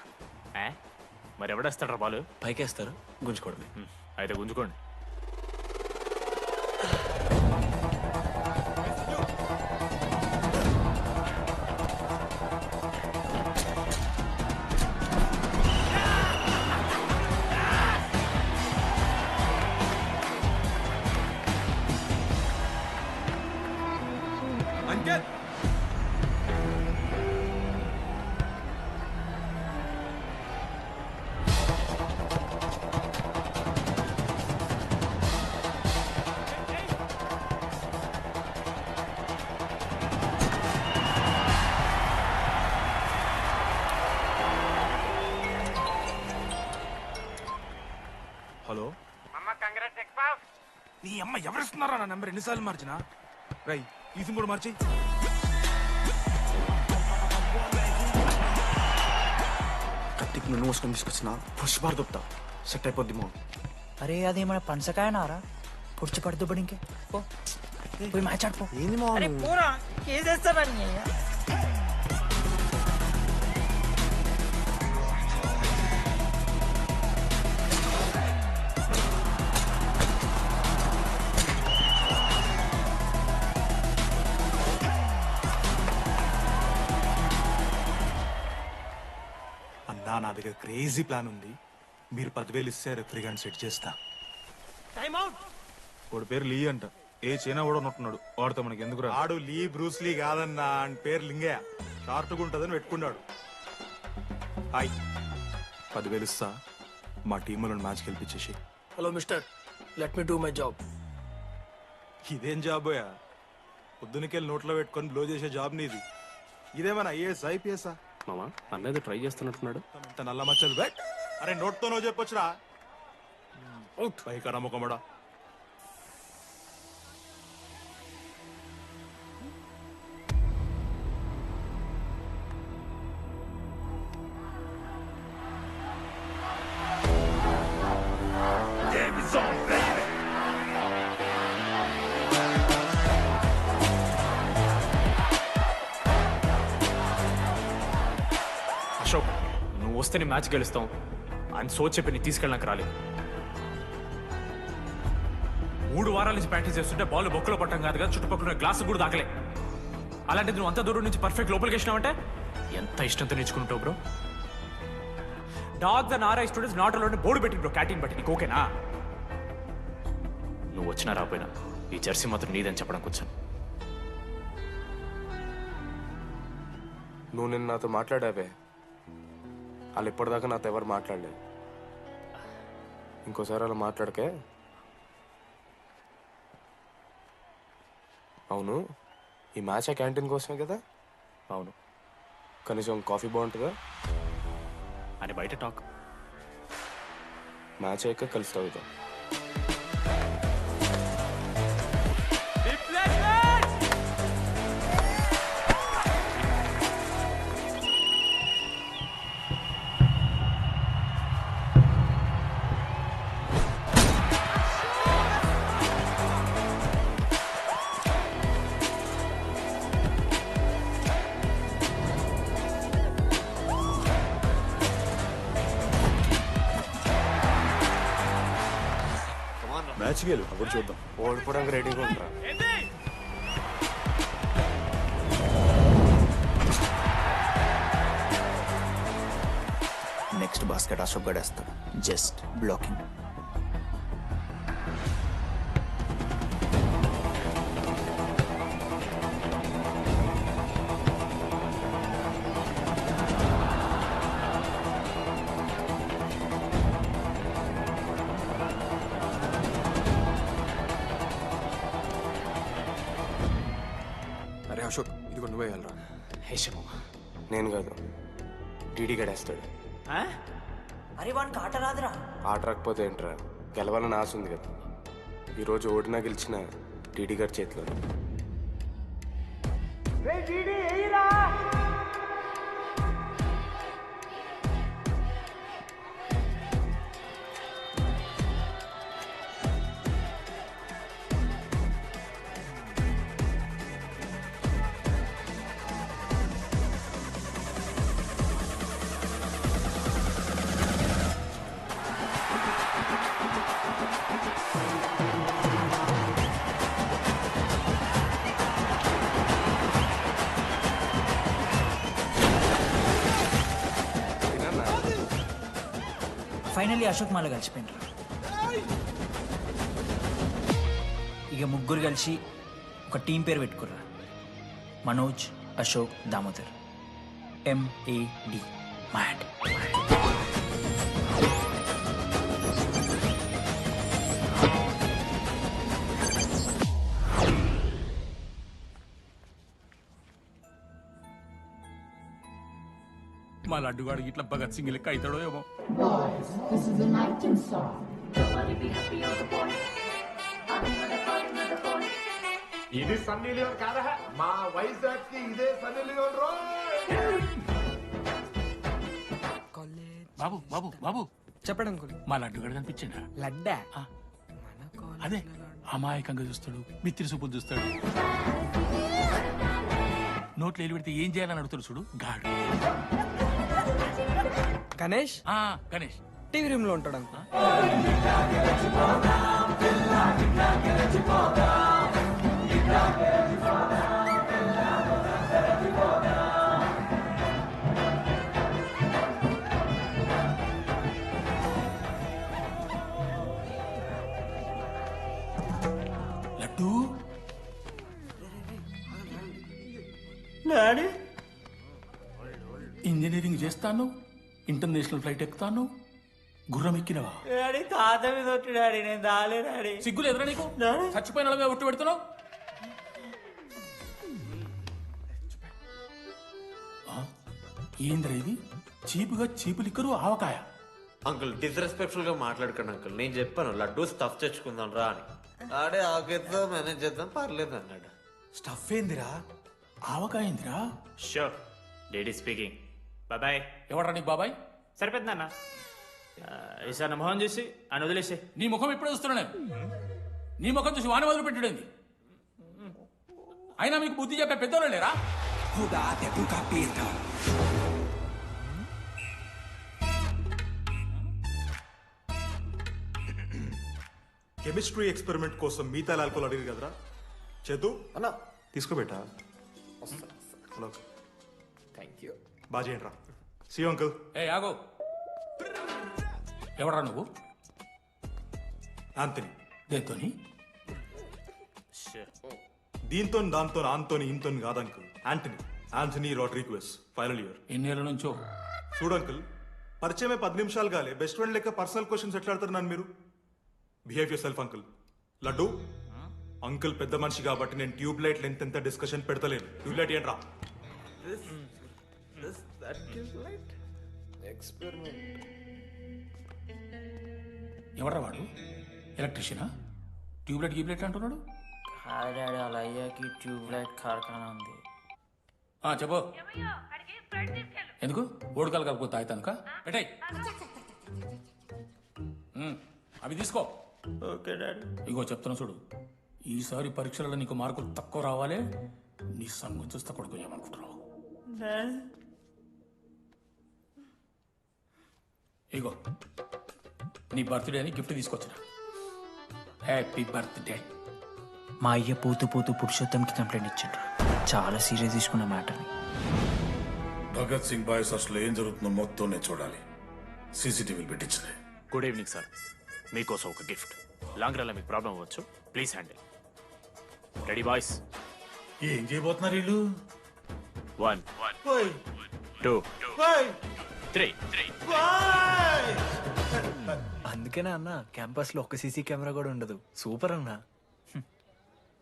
మరి ఎవడేస్తాడ్రా బాల్? పైకేస్తారు, గుంజుకోవడమే. అయితే గుంజుకోండి. అంకిత్, హలో. నీ అమ్మ ఎవరిస్తున్నారా నా నెంబర్? ఎన్నిసార్లు మార్చినా? రై ఈ సిమ్ కూడా మార్చి. కత్తికి నువ్వు మోసుకొని తీసుకొచ్చిన పుష్ బార్ దొప్తా సెట్ అయిపోద్ది మో. అరే అదేమైనా పనసకాయ నారా? పుడిచి పడుతూ పడి ఇంకే పోయి మ్యాచ్ ఆడిపో. ఏంది మా పూరా ఏదేస్తారని. దగ్గర క్రేజీ ప్లాన్ ఉంది. మీరు 10,000 ఇస్తే రెఫరీ గారిని సెట్ చేస్తా. వాడి పేరు లీ అంట. ఏ చైనా కూడా ఉన్నట్టున్నాడు. వాడితో మనకి ఎందుకు రా? ఆడు లీ బ్రూస్ లీ కాదన్నా, అని పేరు లింగయ్య. షార్ట్గా ఉంటుందని పెట్టుకున్నాడు. హాయ్, 10,000 ఇస్తా. మా టీంలో మ్యాచ్ గెలిపించేసి. Hello mister, let me do my job. ఇదేం జాబోయా? పొద్దునకెళ్ళి నోట్లో పెట్టుకొని బ్లో చేసే జాబ్ నీది. ఇదేమన్నా ఐఏఎస్ ఐపీఎస్? మామా అన్నది ట్రై చేస్తున్నట్టున్నాడు. నల్ల మచ్చలు బెట్. అరే నోట్తో నువ్వు చెప్పొచ్చురా. పైకరా ముఖమడా. అశోక్, నువ్వు వస్తే నీ మ్యాచ్ గెలుస్తాం అని సో చెప్పి నీ తీసుకెళ్ళడానికి రాలేదు. 3 వారాల నుంచి ప్రాక్టీస్ చేస్తుంటే బాల్ బొక్కలో పట్టం కాదు కదా, చుట్టుపక్కల గ్లాస్ కూడా దాకలే. అలాంటిది నువ్వు అంత దూరం నుంచి పర్ఫెక్ట్ లోపలికి వేసినావంటే ఎంత ఇష్టంతో నేర్చుకుంటావు bro. Dogs and RI students not allowed board పెట్టి బ్రో, క్యాటింగ్ బట్టి. నీకు ఓకేనా? నువ్వు వచ్చినా రాపోయినా ఈ జెర్సీ మాత్రం నీదని చెప్పడానికి వచ్చాను. నువ్వు నిన్న నాతో మాట్లాడావే, వాళ్ళు ఇప్పటిదాకా నాతో ఎవరు మాట్లాడలేదు. ఇంకోసారి అలా మాట్లాడకే. అవును, ఈ మ్యాచ్ ఆ క్యాంటీన్ కోసమే కదా? అవును. కనీసం కాఫీ బాగుంటుందా అని బయట టాక్. మ్యాచ్ అయ్యాక కలిసి తాగుతాం. మ్యాచ్ గెలు అప్పుడు చూద్దాం. ఓడిపోవడానికి రెడీగా ఉంటారా? నెక్స్ట్ బాస్కెట్ అశోక్ గడేస్తాడు. Just blocking. అరే అశోక్, ఇది కూడా నువ్వే వెళ్ళరా. హేషము, నేను కాదు, టీడీ గడేస్తాడు. అరే వానికి ఆట రాదురా. ఆట రాకపోతే ఏంట్రా, గెలవాలని ఆశ ఉంది కదా. ఈరోజు ఓడినా గెలిచిన టీడీ గారి చేతిలో. ఫైనల్లీ అశోక్ మాల కలిసిపోయినరా. ఇక ముగ్గురు కలిసి ఒక టీం పేరు పెట్టుకుర్రా. మనోజ్, అశోక్, దామోదర్. MAD. మ్యాడ్. మా లడ్డుగాడు ఇట్లా భగత్ సింగ్ లెక్క అవుతాడో ఏమో. ఇది సన్నీ లియోన్ కాదా? మా వైజాగ్ కి ఇదే సన్నీ లియోన్ రో. బాబు బాబు బాబు చెప్పండి అంకుల్. మా లడ్డుగాడు కనిపించిందా? లడ్డా? అదే అమాయకంగా చూస్తాడు, మిత్రి చూపులు చూస్తాడు, నోట్లో ఎల్లు పెడితే ఏం చేయాలని అడుగుతాడు చూడు గాడు. గణేష్? గణేష్ టీవీ రూమ్ లో ఉంటాడు అంకుల్. డాడీ ఇంజనీరింగ్ చేస్తాను, ఇంటర్నేషనల్ ఫ్లైట్ ఎక్కుతాను, గుర్రం ఎక్కినవా? డాడీ తాత మీద ఒట్టు డాడీ, నేను దాలే డాడీ. సిగ్గులు ఎదురా నీకు? చచ్చిపోయిన వాళ్ళ మీద ఒట్టు పెడుతున్నావు. ఏంద్రా ఇది? చీపుగా చీపు లిక్కరు ఆవకాయ. అంకుల్ డిస్రెస్పెక్ట్ఫుల్ గా మాట్లాడకండి అంకుల్. నేను చెప్పాను లడ్డూ స్టఫ్ తెచ్చుకుందాం రా అని. ఆడే ఆకేతో మేనేజ్ చేద్దాం పర్లేదు అన్నాడు. స్టఫ్ ఏందిరా? ఆవకాయ ఏందిరా? Sure daddy speaking. బాబాయ్. ఎవడ్రా నీకు బాబాయ్? సరిపోతుంది అన్న. ఈసారి నా మొహం చూసి అని వదిలేసే. నీ ముఖం ఎప్పుడు చూస్తున్నా నేను? నీ ముఖం చూసి వాన వదిలి పెట్టడండి. అయినా మీకు బుద్ధి చెప్పే పెద్దోళ్ళు లేరా? కెమిస్ట్రీ ఎక్స్పెరిమెంట్ కోసం మిగతా ఆల్కోల్ అడిగారు కదరా చేతు అన్న తీసుకోబెట్టా. Hello thank you. బాగా చేయండి రా. See uncle. ఏ ఆగో, ఎవడరా నువ్వు? ఆంథనీ. దేంతోని? దీంతో దాంతో ఆంతోని ఇంతో కాదు uncle. Anthony Rodrigues, final year. ఎన్నేళ్ళ నుంచో? చూడు అంకుల్, పరిచయమే 10 నిమిషాలు కాలే బెస్ట్ ఫ్రెండ్ లెక్క పర్సనల్ క్వశ్చన్స్ ఎట్లా ఆడతారు నన్ను మీరు? Behave yourself uncle. Laddu uncle పెద్ద మనిషి కాబట్టి నేను ట్యూబ్ లైట్ లెంత్ ఎంత డిస్కషన్ పెడతలేను. ట్యూబ్ లైట్ ఏంట్రా? ఎవడ్రా వాడు? ఎలక్ట్రీషియనా? ట్యూబ్లైట్ గీబ్లైట్ అంటున్నాడు. డాడీ అలా అయ్యాకి ట్యూబ్ లైట్ కార్ఖానా ఉంది. చెప్పు. ఎందుకు ఓడికాలు కలుపుతా అవుతానుక పెట్టాయి. అవి తీసుకో. Okay daddy. ఇగో చెప్తున్నా చూడు, ఈసారి పరీక్షలలో నీకు మార్కులు తక్కువ రావాలి. నీ సంగతి చూస్తా కొడుకు ఏమనుకుంటున్నావు? ఇగో నీ బర్త్డే అని గిఫ్ట్ తీసుకొచ్చిన. Happy birthday. మా అయ్య పోతూ పోతూ పురుషోత్తంకి కంప్లైంట్ ఇచ్చిండ్రు. చాలా సీరియస్ తీసుకున్న మ్యాటర్ని. భగత్ సింగ్ బాయ్స్ అసలు ఏం జరుగుతుందో మొత్తం నేను చూడాలి. సీసీటీవీలు పెట్టించలే. Good evening sir. మీకోసం ఒక గిఫ్ట్. లాంగ్ రన్లో మీకు ప్రాబ్లం అవ్వచ్చు, ప్లీజ్ హ్యాండిల్. Ready boys? ఏం చేయబోతున్నారు వీళ్ళు? 1 2 3. అందుకేనా అన్న క్యాంపస్ లో ఒక సీసీ కెమెరా కూడా ఉండదు. సూపర్ అన్న.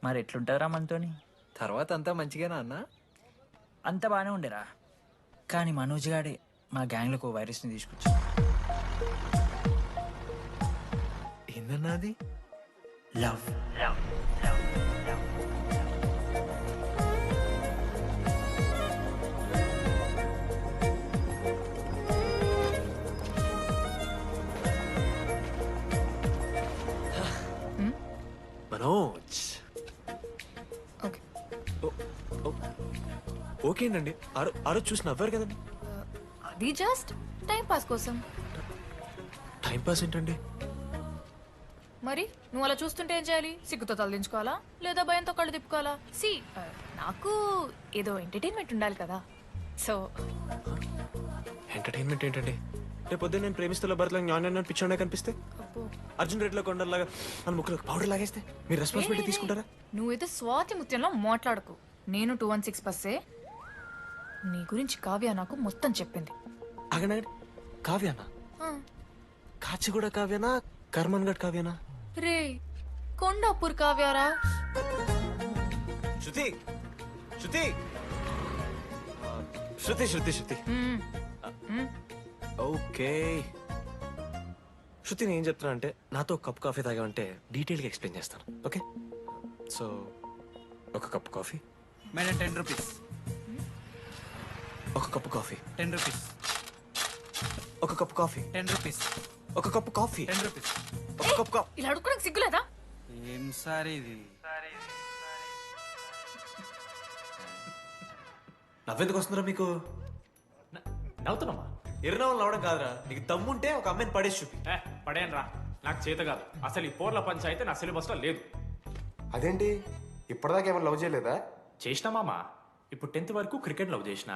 మరి ఎట్లుంటారా మనతోని? తర్వాత అంతా మంచిగానా అన్న? అంత బాగానే ఉండేరా, కానీ మనోజ్ గాడే మా గ్యాంగ్లోకి ఓ వైరస్ని తీసుకొచ్చి. ఏందన్నా అది? లవ్. మనోజ్. ఓకే అండి. ఆ రోజు చూసి నవ్వారు కదండి. అది జస్ట్ టైం పాస్ కోసం. టైం పాస్ ఏంటండి? మరి నువ్వు అలా చూస్తుంటే ఏం చేయాలి? సిగ్గుతో తలదించుకోవాలా లేదా భయంతో కళ్ళు తిప్పుకోవాలా? నాకు ఏదో ఎంటర్టైన్మెంట్ ఉండాలి కదా. సో ఎంటర్టైన్మెంట్ ఏంటండి? రేపొద్దు నేను ప్రేమిస్తున్న భర్తలో జ్ఞానం పిచ్చోడే కనిపిస్తే, అర్జున్ రెడ్డిలో కొండలాగా మన ముక్కలు పౌడర్ లాగేస్తే మీరు రెస్పాన్సిబిలిటీ తీసుకుంటారా? నువ్వైతే స్వాతి ముత్యంలో మాట్లాడకు. నేను 216 బస్సే. నీ గురించి కావ్య నాకు మొత్తం చెప్పింది. అగండి, కావ్యానా? కాచిగూడ కావ్యానా? కర్మన్ గడ్ కావ్యానా? రే కొండాపూర్ కావ్యారా? శృతి శృతి శృతి శృతి శృతి ఓకే. శృతి నేను ఏం చెప్తున్నా అంటే, నాతో కప్ కాఫీ తాగామంటే డీటెయిల్గా ఎక్స్ప్లెయిన్ చేస్తాను. ఓకే? సో ఒక కప్ కాఫీ. Madam 10 rupees. ఒక కప్పు కాఫీ. 10 రూపీస్. ఒక కప్పు కాఫీ. 10 రూపీస్. ఒక కప్పు కాఫీ. 10 రూపీస్. ఒక కప్పు కాఫీ. ఇలా అడుక్కోడానికి సిగ్గులేదా? ఏం సార్ ఇది? నవ్వెందుకు వస్తున్నారా మీకు? నవ్వుతున్నామా? ఎర్రనవ్వులు నవ్వడం కాదురా, నీకు దమ్ముంటే ఒక అమ్మాయిని పడేసి చూపి. పడేయను రా, నాకు చేత కాదు. అసలు ఈ పోర్ల పంచాయితీ నా సిలబస్లో లేదు. అదేంటి ఇప్పటిదాకా ఏమైనా లవ్ చేయలేదా? చేసినా మామా. ఇప్పుడు 10th వరకు క్రికెట్ లవ్ చేసిన,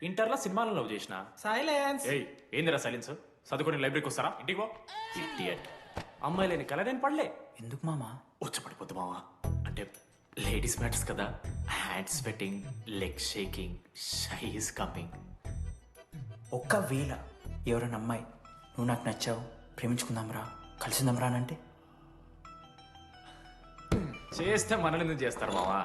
ఇంటర్లో సినిమాలో లవ్ చేసిన. సైలెన్స్. ఏయ్ ఏందిరా సైలెన్స్? చదువుకొని లైబ్రరీకి వస్తారా? ఇంటికి పో. ఇడియట్. అమ్మాయి లేని కల నేను పడలే. ఎందుకు మామా? వచ్చపడిపోద్దు మావా. అంటే లేడీస్ మ్యాటర్స్ కదా, hand sweating, leg shaking, shy is coming. ఒక్కవేళ ఎవరైనా అమ్మాయి నువ్వు నాకు నచ్చావు, ప్రేమించుకుందాంరా, కలిసిందాంరా అని అంటే చేస్తే మనల్ని ఎందుకు చేస్తారు మావా?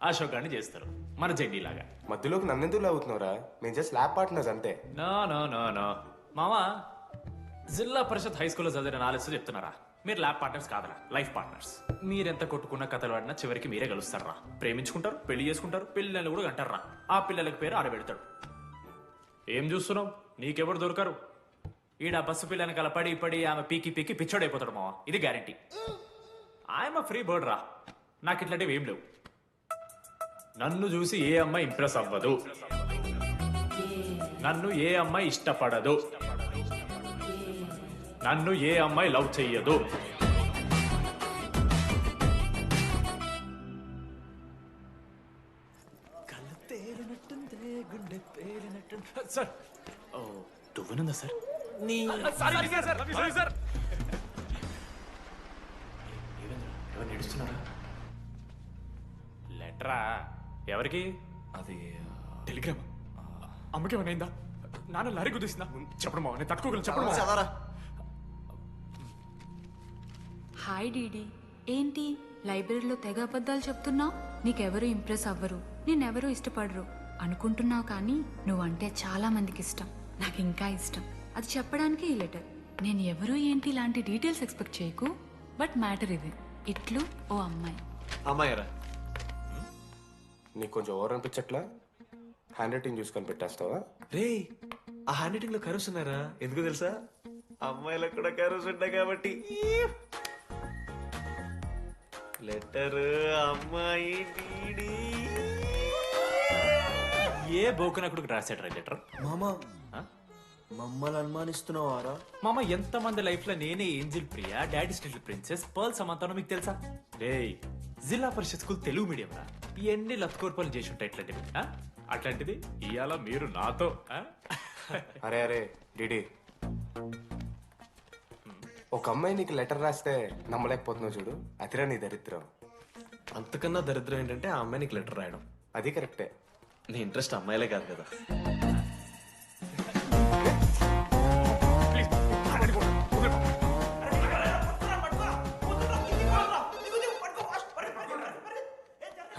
అశోక్ గారిని చేస్తారు, మన జెండీ లాగా. మధ్యలోకి నన్నెందుకు లాగుతున్నావురా? మేము జస్ట్ ల్యాబ్ పార్ట్నర్స్ అంతే. నో నో నో నో మావా, జిల్లా పరిషత్ హై స్కూల్లో చదివిన నాలెడ్జ్ చెప్తున్నారా? మీరు ల్యాబ్ పార్ట్నర్స్ కాదరా, లైఫ్ పార్ట్నర్స్. మీరెంత కొట్టుకున్న కథలు పడినా చివరికి మీరే కలుస్తారా, ప్రేమించుకుంటారు, పెళ్లి చేసుకుంటారు, పిల్లలు కూడా అంటారా. ఆ పిల్లలకి పేరు ఆడబెడతాడు. ఏం చూస్తున్నావు? నీకెవరు దొరకరు. ఈడ బస్సు పిల్లని కల పడి పడి ఆమె పీకి పీకి పిచ్చోడైపోతాడు మావా, ఇది గ్యారంటీ. ఆయమ ఫ్రీ బర్డ్ రా, నాకు ఇట్లాంటివి ఏం లేవు. నన్ను చూసి ఏ అమ్మాయి ఇంప్రెస్ అవ్వదు, నన్ను ఏ అమ్మాయి ఇష్టపడదు, నన్ను ఏ అమ్మాయి లవ్ చెయ్యదు. సార్ దువ్వనుందా సార్? ఎవరు నడుస్తున్నారా? లెటరా ఎవరికి? అది టెలిగ్రామ్. అమ్మకి ఏమైనా నాన్న లారీ కుదిస్తుందా? చెప్పడం మావా, నేను తట్టుకోగలను. చెప్పడం చదవరా. హాయ్ డీడీ, ఏంటి లైబ్రరీలో తెగ అబద్ధాలు చెప్తున్నావు? నీకెవరూ ఇంప్రెస్ అవ్వరు, నేనెవరూ ఇష్టపడరు అనుకుంటున్నావు, కానీ నువ్వంటే చాలా మందికి ఇష్టం, నాకు ఇంకా ఇష్టం. అది చెప్పడానికి ఈ లెటర్. నేను ఎవరు ఏంటి ఇలాంటి డీటెయిల్స్ ఎక్స్పెక్ట్ చేయకు, బట్ మ్యాటర్ ఇది. ఇట్లు ఓ అమ్మాయి. అమ్మాయిరా? నీకు కొంచెం ఓవర్ అనిపించట్లా? హ్యాండ్ రైటింగ్ చూసుకొని పెట్టేస్తావా? రే, ఆ హ్యాండ్ రైటింగ్ లో కర్వ్స్ ఉన్నారా? ఎందుకు తెలుసా? అమ్మాయిలకు కూడా కర్వ్స్ ఉంటాయి కాబట్టి. లెటర్ అమ్మాయి డీడీ. ఏ బోకనకుడికి రాశాడు లెటర్? మామా మమ్మల్ని అనుమానిస్తున్నావారా? మామ, ఎంతమంది లైఫ్ లో నేనే angel Priya, daddy still princess, pearl సమంతానో మీకు తెలుసా? రే, జిల్లా పరిషత్ స్కూల్ తెలుగు మీడియం రా, ఎన్ని లత్కోర్పాలు చేసి ఉంటాయి ఇట్లాంటివి. అట్లాంటిది ఇవాళ మీరు నాతో. అరే అరే డిడి, ఒక అమ్మాయి నీకు లెటర్ రాస్తే నమ్మలేకపోతున్నావు చూడు, అతిరా నీ దరిద్రం. అంతకన్నా దరిద్రం ఏంటంటే ఆ అమ్మాయి నీకు లెటర్ రాయడం. అది కరెక్టే. నీ ఇంట్రెస్ట్ అమ్మాయిలే కాదు కదా.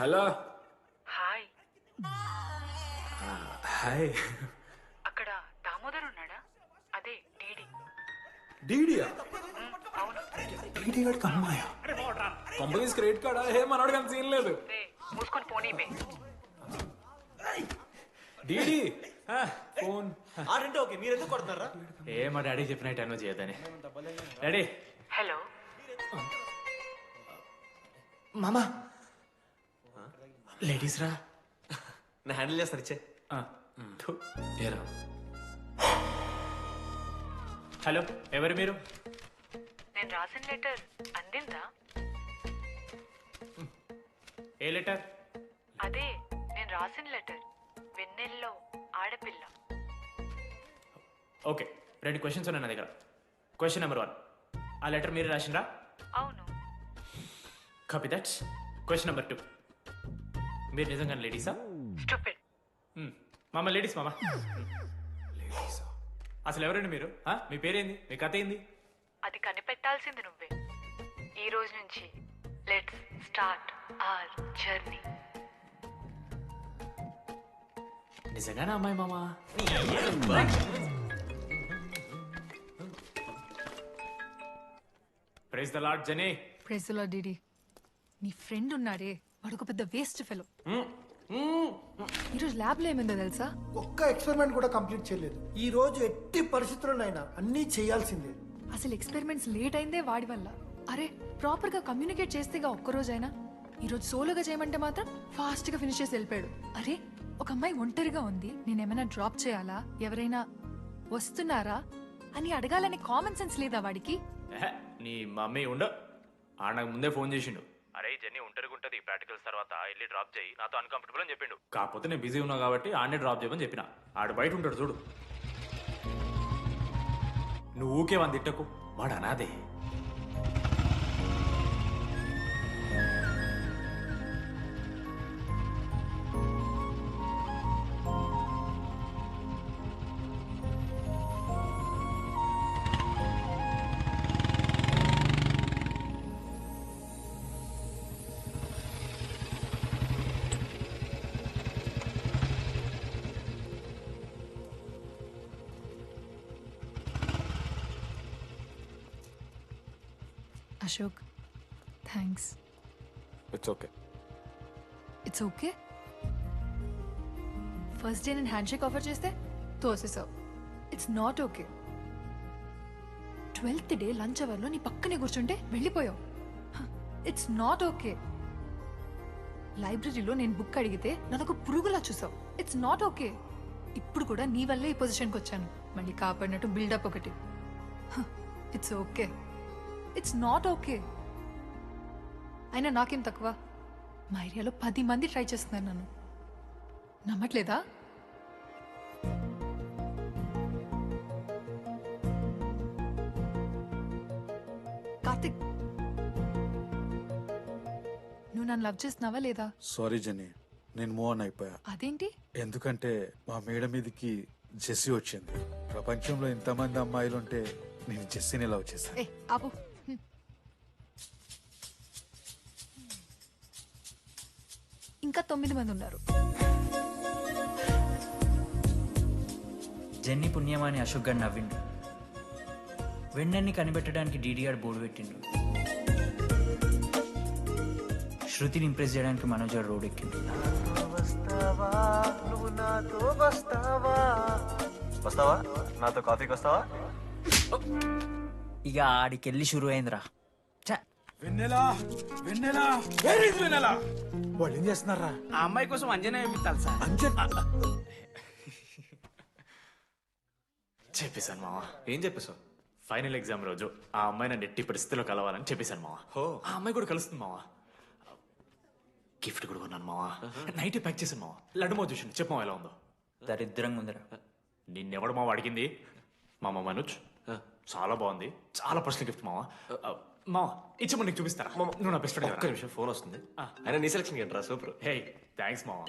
హలో. హాయ్. హాయ్. అక్కడ దామోదర్ ఉన్నాడా? అదే డీడీ. డీడీయా? అవును. డీడీ గడికి అమ్మాయా? Companies credit కార్డా? ఏ మనోడు కానీ సీన్ లేదు. మూసుకొని పోనీవే. DD phone. ఆడంటే ఓకే, మీరు ఎందుకు కొడుతున్నారా? ఏ మా డాడీ చెప్పిన టైం చేయదని. డాడీ. హలో. మామా, లేడీస్ రా. నా హ్యాండిల్ చేస్తారు, ఇచ్చే. ఏరా. హలో, ఎవరు మీరు? నేను రాసిన లెటర్ అందిందా? ఏ లెటర్? అదే నేను రాసిన లెటర్, వెన్నెల్లో ఆడపిల్ల. ఓకే, 2 క్వశ్చన్స్ ఉన్నాయి నా దగ్గర. క్వశ్చన్ నెంబర్ 1, ఆ లెటర్ మీరు రాసిండ్రా? అవును. Copy that. క్వశ్చన్ నెంబర్ 2, మీరు నిజంగా లేడీసా? స్టూపిడ్. మామ లేడీస్ మామ. అసలు ఎవరండి మీరు? మీ పేరేంది? మీ కథ ఏంది? అది కనిపెట్టాల్సింది నువ్వే. ఈ రోజు నుంచి లెట్స్ స్టార్ట్ అవర్ జర్నీ. నిజంగానే అమ్మాయి మామా? ప్రైజ్ ద లార్డ్ జనీ. Praise the lord DD. నీ ఫ్రెండ్ ఉన్నాడే, వాడు ఒక పెద్ద వేస్ట్ ఫెలో. ఈరోజు ల్యాబ్లో ఏమైందో తెలుసా? ఒక్క ఎక్స్పెరిమెంట్ కూడా కంప్లీట్ చేయలేదు. ఈ రోజు ఎట్టి పరిస్థితుల్లోనైనా అన్నీ చేయాల్సిందే. అసలు ఎక్స్పెరిమెంట్స్ లేట్ అయిందే వాడి వల్ల. అరే, ప్రాపర్ గా కమ్యూనికేట్ చేస్తేగా ఒక్కరోజైనా. ఈరోజు సోలోగా చేయమంటే మాత్రం ఫాస్ట్ గా ఫినిష్ చేసి వెళ్ళిపోయాడు. అరే, ఒక అమ్మాయి ఒంటరిగా ఉంది, నేనేమైనా డ్రాప్ చేయాలా, ఎవరైనా వస్తున్నారా అని అడగాలనే కామన్ సెన్స్ లేదా వాడికి? నీ మమ్మీ ఉండ నాకు ముందే ఫోన్ చేసిండు. అరే జర్నీ ఒంటరిగా ఉంటుంది, ప్రాక్టికల్స్ తర్వాత వెళ్ళి డ్రాప్ చేయి, నాతో అన్కంఫర్టబుల్ అని చెప్పిండు. కాకపోతే నేను బిజీ ఉన్నా కాబట్టి ఆడనే డ్రాప్ చేయమని చెప్పిన. ఆడు బయట ఉంటాడు చూడు. నువ్వు ఊకే వాని తిట్టకు, వాడు అనాదే. Ashok thanks. It's okay. It's okay. First day నేను హ్యాండ్ షేక్ ఆఫర్ చేస్తే తోసేసావు. It's not okay. 12th day lunch అవర్లో నీ పక్కనే కూర్చుంటే వెళ్ళిపోయావు. It's not okay. లైబ్రరీలో నేను బుక్ అడిగితే నన్ను పురుగులా చూసావు. It's not okay. ఇప్పుడు కూడా నీ వల్లే ఈ పొజిషన్కి వచ్చాను. మళ్ళీ కాపాడినట్టు బిల్డప్ ఒకటి. It's okay. It's not okay. అయినా నాకేం తక్కువ? మా ఏరియాలో 10 మంది ట్రై చేస్తున్నారు నన్ను. నమ్మట్లేదా? కార్తిక్, నువ్వు నన్ను లవ్ చేస్తున్నావా లేదా? సారీ జెన్నీ, నేను మూవ్ ఆన్ అయిపోయా. అదేంటి? ఎందుకంటే మా మేడ మీదకి జెస్సీ వచ్చింది. ప్రపంచంలో ఇంతమంది అమ్మాయిలు ఉంటే నేను జెస్సీని లవ్ చేశాను. ఏ ఆపు. ఇంకా 9 మంది ఉన్నారు. జెన్నీ పుణ్యమాని అశోక్ గారు నవ్విండు. వెన్నెన్ని కనిపెట్టడానికి డీడీఆర్ బోర్డు పెట్టిండు. శృతిని ఇంప్రెస్ చేయడానికి మనోజ్ గారు రోడ్ ఎక్కిండు. వస్తావా నాతో కాఫీకి వస్తావా? ఇక ఆడికెళ్ళి షురు అయిందిరా. వెన్నెలా వెన్నెలా వెన్నెలా వాళ్ళు ఏం చేస్తున్నారా? ఆ అమ్మాయి కోసం అంజనా ఏమిట్టాలి సార్? చెప్పేశాను మావా. ఏం చెప్పేశావు? ఫైనల్ ఎగ్జామ్ రోజు ఆ అమ్మాయి నన్ను ఎట్టి పరిస్థితిలో కలవాలని చెప్పేశాను మావా. ఆ అమ్మాయి కూడా కలుస్తుంది మావా. గిఫ్ట్ కూడా కొన్నాను మావా. నైట్ ప్యాక్ చేశాను మావా. లడ్డు మావ చూసిండు. చెప్పు మావా ఎలా ఉందో. దరిద్రంగా ఉందిరా. నిన్నెవడు మావ అడిగింది? మామ మనోజ్. చాలా బాగుంది. చాలా పర్సనల్ గిఫ్ట్ మావా. మావా ఇచ్చమ్మ నీకు చూపిస్తారా? నువ్వు నా బెస్ట్ ఫ్రెండ్. ఒక్క నిమిషం ఫోన్ వస్తుంది. అయినా నీ సెలక్షన్ ఏంట్రా? సూపర్. హే థ్యాంక్స్ మావా.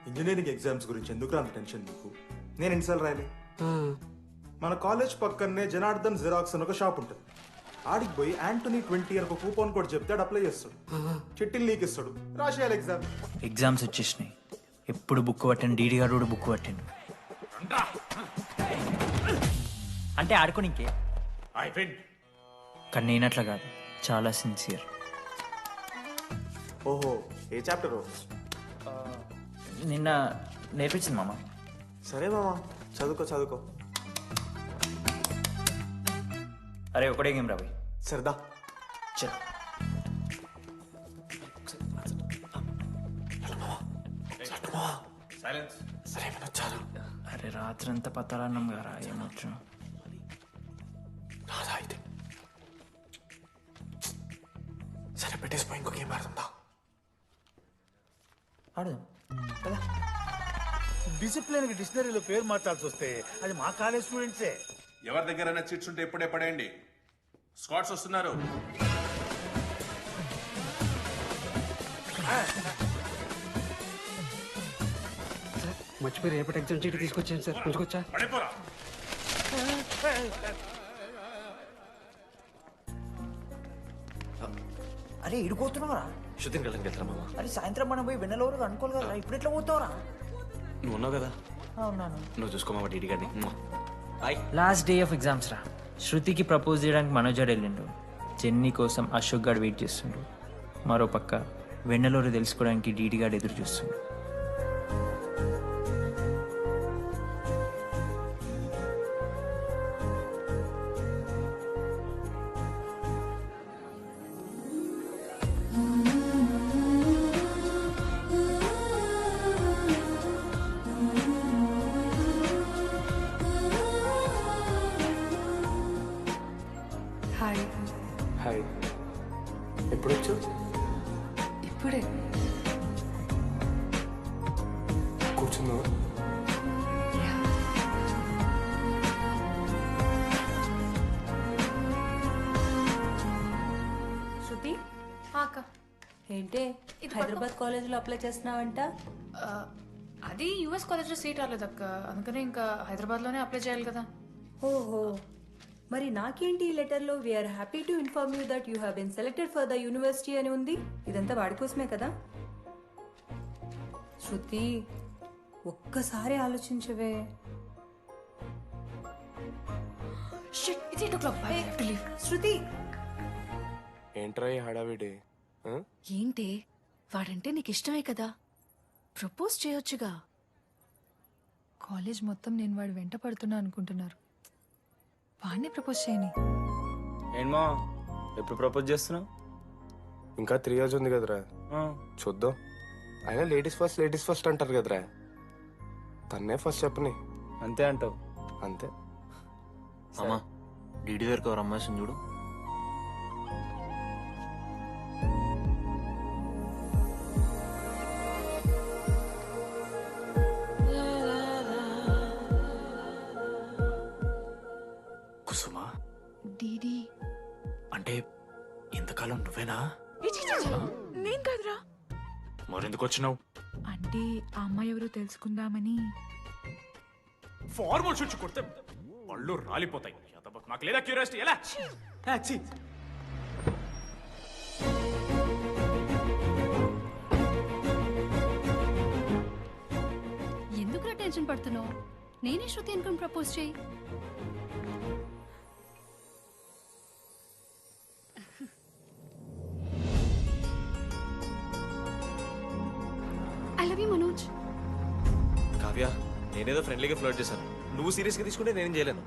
ఇంజనీరింగ్ ఎగ్జామ్స్ గురించి ఎందుకు అంత టెన్షన్ నీకు? నేను ఎన్నిసార్లు రాయలే? మన కాలేజ్ పక్కనే జనార్దన్ జిరాక్స్ అని ఒక షాప్ ఉంటుంది. ఆడికి పోయి యాంటనీ 20 అని ఒక కూపన్ కోడ్ చెప్తే ఆడు అప్లై చేస్తాడు. చిట్టిల్ నీకు ఇస్తాడు. రాసేయాలి ఎగ్జామ్. ఎగ్జామ్స్ వచ్చేసినాయి. ఎప్పుడు బుక్ పట్టాను. డీడీ గారు కూడా బుక్ పట్టాను. అంటే ఆడుకోనికే. కానీ నేనట్లా కాదు, చాలా సిన్సియర్. ఓహో, ఏ చాప్టర్? నిన్న నేర్పించింది మామ. సరే మామా, చదువుకో చదువుకో. అరే ఒకటే గేమ్ రాబోయ్. సరదా చల్. అరే రాత్రంతా పత్తాలన్నం గారా ఏమొచ్చు. సరే పెట్టేసిపో. ఇంకో గేమ్ ఆడుతుందా? ఆడదాం. డిసిప్లిన్ డిక్షనరీలో పేరు మార్చాల్సి వస్తే అది మా కాలేజ్ స్టూడెంట్సే. ఎవరి దగ్గరైనా చిట్స్ ఉంటే ఇప్పుడే పడేయండి. స్క్వాడ్స్ వస్తున్నారు. మర్చిపోయి రేపటి ఎగ్జామ్ చీటీ తీసుకొచ్చాను సార్. ఉంచుకొచ్చా? అరే ఇడిపోతున్నావురా? శృతిని కళ్ళకి వెళ్తారా మామా? అరే సాయంత్రం మనం పోయి వెన్నెలవరకు అనుకోవాలి కదా. ఇప్పుడు ఎట్లా పోతావురా? నువ్వు ఉన్నావు కదా. ఉన్నాను. నువ్వు చూసుకోమా డీడీ గారిని. లాస్ట్ డే ఆఫ్ ఎగ్జామ్స్ రా. శృతికి ప్రపోజ్ చేయడానికి మనోజ్ గారు వెళ్ళిండు. జెన్నీ కోసం అశోక్ గారు వెయిట్ చేస్తుండు. మరో పక్క వెన్నెలూరు తెలుసుకోవడానికి డీడీ గారు ఎదురు చూస్తుండు. హాయ్. హాయ్. ఎప్పుడు వచ్చు? ఇప్పుడే. కూర్చున్నావా? శృతి అక్క ఏంటే హైదరాబాద్ కాలేజ్లో అప్లై చేస్తున్నావంట? అది యుఎస్ కాలేజ్లో సీట్ రాలేదు అక్క. అందుకనే ఇంకా హైదరాబాద్లోనే అప్లై చేయాలి కదా. ఓహో, మరి నాకేంటి ఈ లెటర్లో we are happy to inform you that you have been selected for the university అని ఉంది. ఇదంతా వాడి కోసమే కదా? శృతి ఒక్కసారి ఆలోచించవే. Shit, It's 8 o'clock. I have to leave. Shruti ఏంట్రా ఈ హడావిడి ఆ? ఏంటి వాడంటే నీకు ఇష్టమే కదా ప్రపోజ్ చేయొచ్చుగా కాలేజ్ మొత్తం నేను వాడు వెంట పడుతున్నా అనుకుంటున్నారు వాడిని ప్రపోజ్ చేయని ఏంటమ్మా ఎప్పుడు ప్రపోజ్ చేస్తున్నావు ఇంకా 3 years ఉంది కదరా చూద్దాం అయినా లేడీస్ ఫస్ట్ అంటారు కదరా తన్నే ఫస్ట్ చెప్పని అంతే అంటావు అంతే అమ్మా డీడీ దగ్గరకు ఎవరు అమ్మాయిని చూడు. కుసుమా డీడీ అంటే ఇంతకాలం నువ్వేనా? నేను కాదురా మరెందుకు వచ్చినావు? అంటే ఆ అమ్మాయి ఎవరో తెలుసుకుందామని ఫార్మల్ షూట్ కొడితే పళ్ళు రాలిపోతాయి. మాకు లేదా క్యూరియాసిటీ? ఎలా ఎందుకు టెన్షన్ పడుతున్నావు? నేనే శృతి అనుకుని ప్రపోజ్ చేయి. I love you Manoj. Kavya, నేనేదో ఫ్రెండ్లీగా ఫ్లర్ట్ చేశాను. నువ్వు సీరియస్గా తీసుకుంటే నేనేం చేయలేను.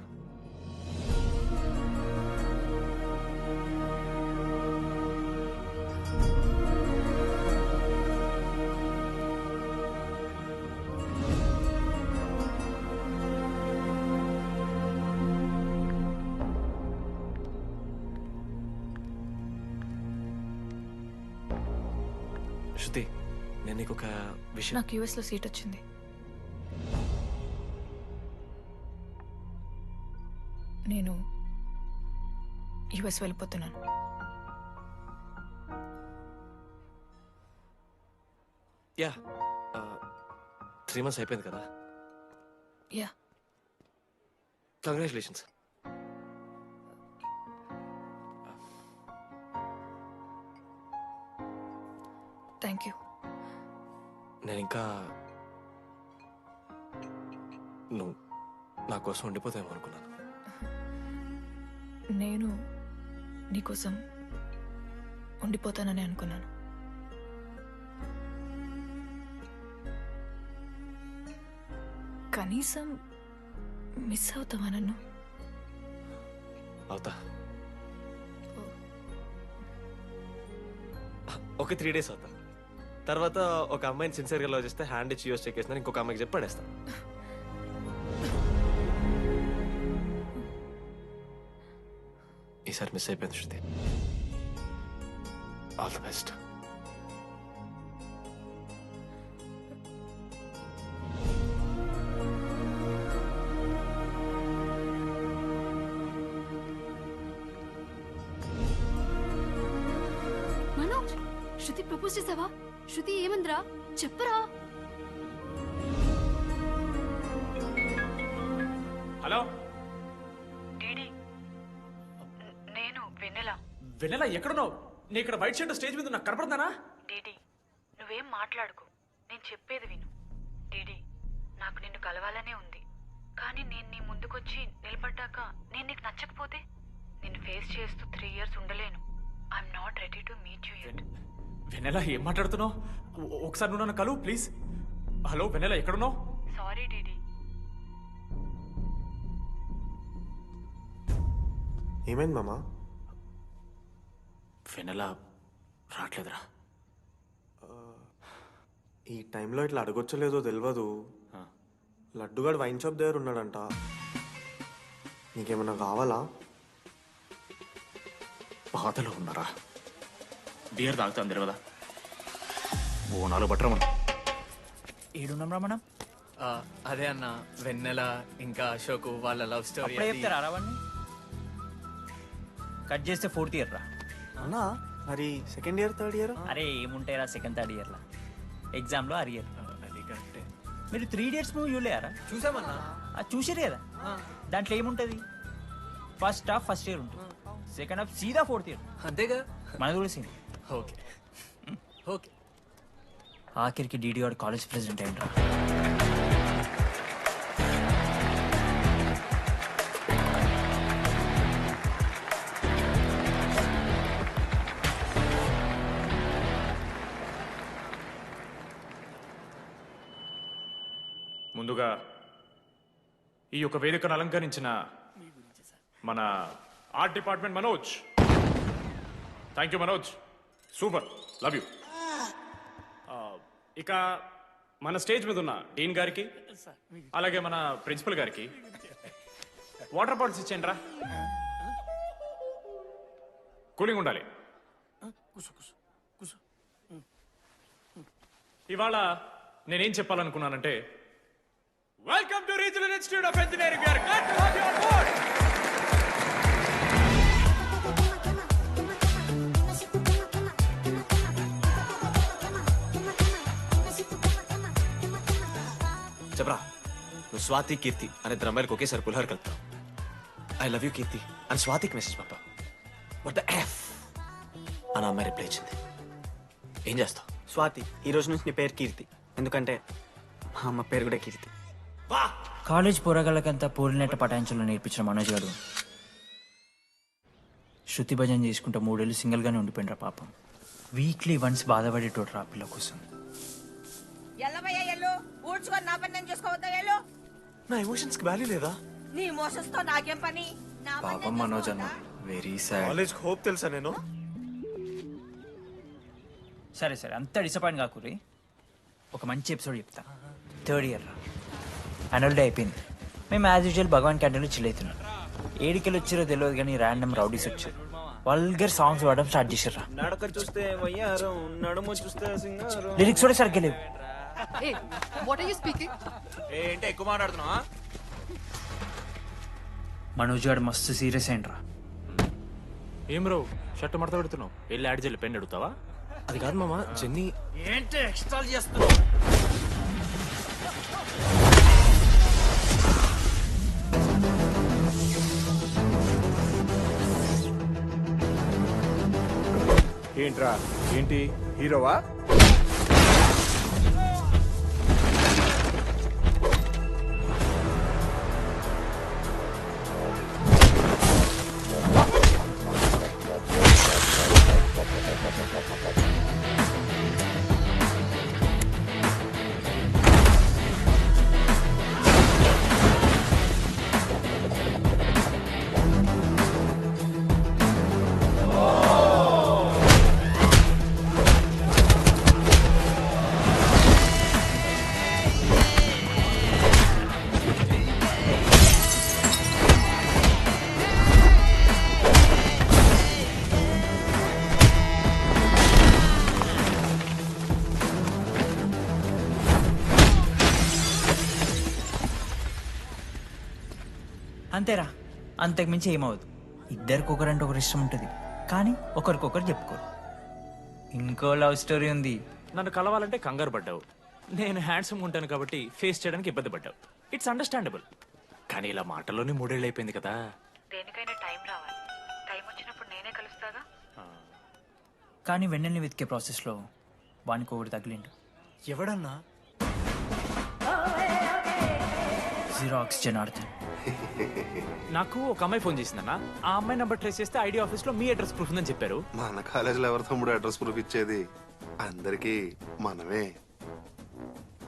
శృతి, నేను నీకు ఒక విషయం. నాకు యూఎస్ లో సీట్ వచ్చింది. నేను యుఎస్ వెళ్ళిపోతున్నాను. యా 3 months అయిపోయింది కదా. Yeah congratulations. Thank you. నేను ఇంకా నువ్వు నా కోసం ఉండిపోతాయేమో అనుకున్నాను. నేను నీకోసం ఉండిపోతానని అనుకున్నాను. కనీసం మిస్ అవుతావా నన్ను? అవుతా. ఒక 3 days అవుతా. తర్వాత ఒక అమ్మాయిని సిన్సియర్గా లవ్ చేస్తే హ్యాండ్ ఇచ్చి యూస్ చెక్ చేసిన ఇంకొక అమ్మాయికి చెప్పి పడేస్తా. ఈసారి మిస్ అయిపోయింది Shruti. All the best. Manoj, Shruti propose చేసావా? శృతి ఏమందిరా చెప్పరా? హలో నేను వెన్నెల. వెన్నెల ఎక్కడున్నావు? నీ ఇక్కడ వైట్ షర్ట్ స్టేజ్ మీద నాకు కనపడతానా? డీడీ నువ్వేం మాట్లాడుకో, నేను చెప్పేది విను. డీడీ నాకు నిన్ను కలవాలనే ఉంది, కానీ నేను నీ ముందుకొచ్చి నిలబడ్డాక నేను నీకు నచ్చకపోతే నిన్ను ఫేస్ చేస్తూ 3 years ఉండలేను. I'm not ready to meet you yet. Vennela ఏం మాట్లాడుతున్నావు? ఒకసారి నువ్వు నన్ను కలువు ప్లీజ్. హలో వెన్నెల ఎక్కడున్నావు? Sorry DD. ఏమైంది మామా? వెన్నెల రావట్లేదురా. ఈ టైంలో ఇట్లా అడగొచ్చలేదో తెలియదు. లడ్డుగాడు వైన్ షాప్ దగ్గర ఉన్నాడంట. నీకేమన్నా కావాలా? బాధలో ఉన్నారా? బియర్ తాగుతాం తెలియదా? ఓ 4 బట్టరమణ. ఏడున్నాం రా మనం? అదే అన్న, వెన్నెల ఇంకా అశోక్ వాళ్ళ లవ్ స్టోరీ. అప్పుడే చెప్తారా రావణ్ణి? కట్ చేస్తే 4th year రా. అన్నా మరి 2nd year 3rd year? అరే ఏముంటాయిరా 2nd 3rd year లా? ఎగ్జామ్లో అరియర్. మీరు 3 Idiots మూవీ చూడలేరా? చూసామన్నా. చూసారు కదా. దాంట్లో ఏముంటుంది? ఫస్ట్ హాఫ్ ఫస్ట్ ఇయర్ ఉంటుంది, సెకండ్ హాఫ్ సీదా 4th year. అంతేగా. మనది కూడా సేమ్. Okay okay. ఆఖరికి డీడీ వాడు కాలేజ్ ప్రెసిడెంట్ అయిండ్రా. ముందుగా ఈ యొక్క వేదికను అలంకరించిన మన art department Manoj, thank you Manoj, super, love you. ఇక మన స్టేజ్ మీద ఉన్న డీన్ గారికి అలాగే మన ప్రిన్సిపల్ గారికి వాటర్ బాటిల్స్ ఇచ్చేయండి రా, కూలింగ్ ఉండాలి. ఇవాళ నేనేం చెప్పాలనుకున్నానంటే, welcome to regional institute of engineering. We are glad to have you on board. చెప్పరా, నువ్వు స్వాతి కీర్తి అనే ఇద్దరు అమ్మాయిలకు ఒకేసారి పులిహోర కలుపుతావు. ఐ లవ్ యూ కీర్తి అని స్వాతికి మెసేజ్ పంపా. వాట్ ద ఎఫ్ అని అమ్మాయి రిప్లై ఇచ్చింది. ఏం చేస్తావు? స్వాతి, ఈ రోజు నుంచి నీ పేరు కీర్తి, ఎందుకంటే మా అమ్మ పేరు కూడా కీర్తి. కాలేజ్ పోరగాళ్ళకంతా పూలినట్ట పటాయించలో నేర్పించిన మనోజ్ గారు శృతి భజన చేసుకుంటూ 3 ఏళ్ళు సింగిల్గానే ఉండిపోయినరా పాపం. వీక్లీ వన్స్ బాధపడేటోడు రా పిల్ల కోసం. నా ఎమోషన్స్ కి వాల్యూ లేదా? నీ ఎమోషన్స్ తో నాకేం పని? పాపం మనోజ్ అన్న, వెరీ సాడ్. కాలేజ్ హోప్ తెలుసా నేను? సరే సరే, అంత డిసప్పాయింట్ కాకూరి. ఒక మంచి ఎపిసోడ్ చెప్తా. 3rd ఇయర్ రా, యాన్యువల్ డే అయిపోయింది. మేము యాజ్ యూజువల్ భగవాన్ క్యాంటీన్లో చిల్ అవుతున్నాం. ఏడికెళ్ళి వచ్చారో తెలియదు కానీ ర్యాండమ్ రౌడీస్ వచ్చారు. వల్గర్ సాంగ్స్ పాడడం స్టార్ట్ చేశారు. నడక చూస్తే వయ్యారం, నడుము చూస్తే సింగారం. లిరిక్స్ కూడా సరిగ్గా లేవు. ఏంటి ఎక్కువ మాట్లాడుతున్నావా? మనోజ్ గారు మస్తు సీరియస్ అయిండ్రా. ఏం రో షర్ట్ మడత పెడుతున్నావు? వెళ్ళి యాడ్ చేయాలి, పెన్ అడుగుతావా? అది కాదు మామ, జెన్నీ. ఏంటి ఎక్స్ట్రా చేస్తున్నావు? ఏంట్రా, ఏంటి హీరోవా? అంతేరా, అంతకుమించి ఏమవుదు. ఇద్దరికొకరంటే ఒకరు ఇష్టం ఉంటుంది, కానీ ఒకరికొకరు చెప్పుకోరు. ఇంకో లవ్ స్టోరీ ఉంది. నన్ను కలవాలంటే కంగారు పడ్డావు. నేను హ్యాండ్సమ్ ఉంటాను కాబట్టి ఫేస్ చేయడానికి ఇబ్బంది పడ్డావు. It's understandable. కానీ ఇలా మాటల్లోనే 3 ఏళ్ళు అయిపోయింది కదా. దేనికైనా టైం రావాలి. టైం వచ్చినప్పుడు నేనే కలుస్తాగా. కానీ వెన్నెల్ని వెతికే ప్రాసెస్లో వానికి ఒకటి తగిలిండు. ఎవడన్నా? జిరాక్స్ జనార్దన్. నాకు ఒక అమ్మాయి ఫోన్ చేసిందన్న. ఆ అమ్మాయి నంబర్ ట్రేస్ చేస్తే ఐడి ఆఫీస్ లో మీ అడ్రస్ ప్రూఫ్ ఉందని చెప్పారు. మన కాలేజీలో ఎవరి తమ్ముడు అడ్రస్ ప్రూఫ్ ఇచ్చేది? అందరికి మనమే.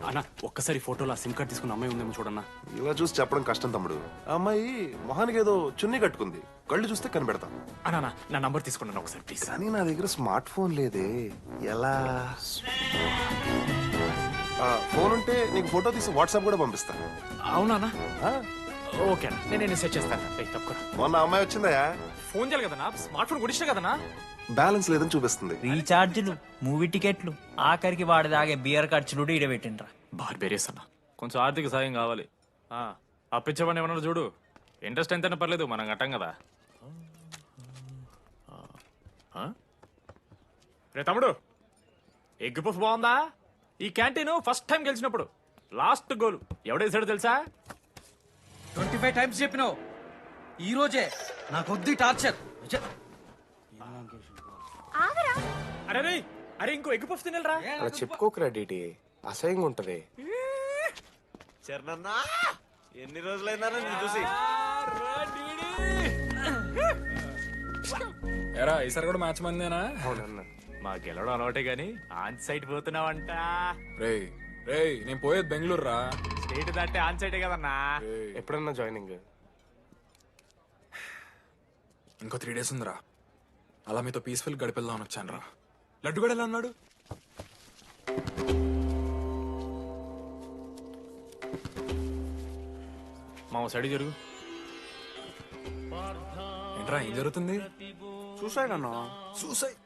అన్న ఒక్కసారి ఫోటోలో ఆ సిమ్ కార్డ్ తీసుకున్న అమ్మాయి ఉందేమో చూడన్నా. ఇలా చూసి చెప్పడం కష్టం తమ్ముడు. ఆ అమ్మాయి మొహానికి ఏదో చున్నీ కట్టుకుంది, కళ్ళు చూస్తే కనిపెడతాం. అన్నా నా నంబర్ తీసుకున్నాను ఒకసారి ప్లీజ్. కానీ నా దగ్గర స్మార్ట్ ఫోన్ లేదే, ఎలా? ఫోన్ ఉంటే నీకు ఫోటో తీసి వాట్సాప్ కూడా పంపిస్తాను. అవునా? ఓకే అన్న, నేను సెట్ చేస్తాను. తప్పకుండా. మొన్న అమ్మాయి వచ్చిందా? ఫోన్ చేయాలి కదన్నా, స్మార్ట్ ఫోన్ కూడా కదన్నా. బ్యాలెన్స్ లేదని చూపిస్తుంది. రీఛార్జ్లు, మూవీ టికెట్లు, ఆఖరికి వాడి దాగే బియర్ ఖర్చులు ఈడబెట్టిండ్రా. బార్బేరియస్ అన్న, కొంచెం ఆర్థిక సాయం కావాలి. అప్పించమని ఏమన్నా చూడు. ఇంట్రెస్ట్ ఎంతైనా పర్లేదు, మనం కట్టాం కదా. రే తమ్ముడు, ఎగ్ పఫ్ బాగుందా? ఈ క్యాంటీన్ ఫస్ట్ టైం గెలిచినప్పుడు లాస్ట్ గోల్ ఎవడేసాడు తెలుసా? 25 టైమ్స్ చెప్పినావు. ఈ రోజే నాకు వద్దు టార్చర్. అరే అరే ఇంకో ఎగ్ పఫ్ తినరా. అలా చెప్పుకోకరా డీటీ, అసహ్యంగా ఉంటది. చరణన్నా, ఎన్ని రోజులైనా నేను చూసి. ఎరా ఈసారి కూడా మ్యాచ్ మందేనా? అవునన్నా. మా గెలవడం అలవాటే గానీ ఆన్ సైట్ పోతున్నావంట. రేయ్ రేయ్, నేను పోయేది బెంగళూరు రా. స్టేట్ దాటే ఆన్ సైడే కదన్నా. ఎప్పుడన్నా జాయినింగ్? ఇంకో 3 days ఉందిరా. అలా మీతో పీస్ఫుల్ గడిపెళ్దామని వచ్చాను రా. లడ్డు కూడా ఎలా ఉన్నాడు? మా సైడ్ జరుగు. ఏంట్రా ఏం జరుగుతుంది? సూసైడ్ అన్నా. సూసైడ్?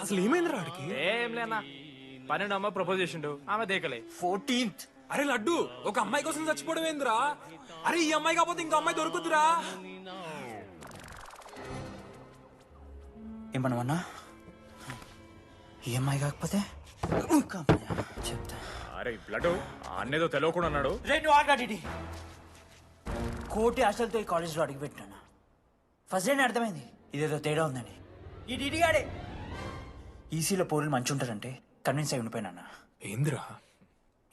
అసలు ఏమైందిరా ఆడికి? ఏం లేనా, 12 అమ్మ ప్రపోజ్ చేసిండు, ఆమె దేకలే. 14th. అరే లడ్డు, ఒక అమ్మాయి కోసం చచ్చిపోవడం ఏందిరా? అరే ఈ అమ్మాయి కాకపోతే ఇంకో అమ్మాయి దొరుకుతురా? ఏమన్నా ఈఎంఐ కాకపోతే చెప్తా. అరే బ్లడ్ అన్నేదో తెలియకుండా అన్నాడు. రెండు ఆగాడి కోటి ఆశలతో ఈ కాలేజ్లో అడుగుపెట్టాను. ఫస్ట్ డే అర్థమైంది ఇదేదో తేడా ఉందని. ఈ డిడిగాడే ఈసీలో పోరులు మంచి ఉంటారంటే కన్విన్స్ అయి ఉండిపోయినా. ఏందిరా?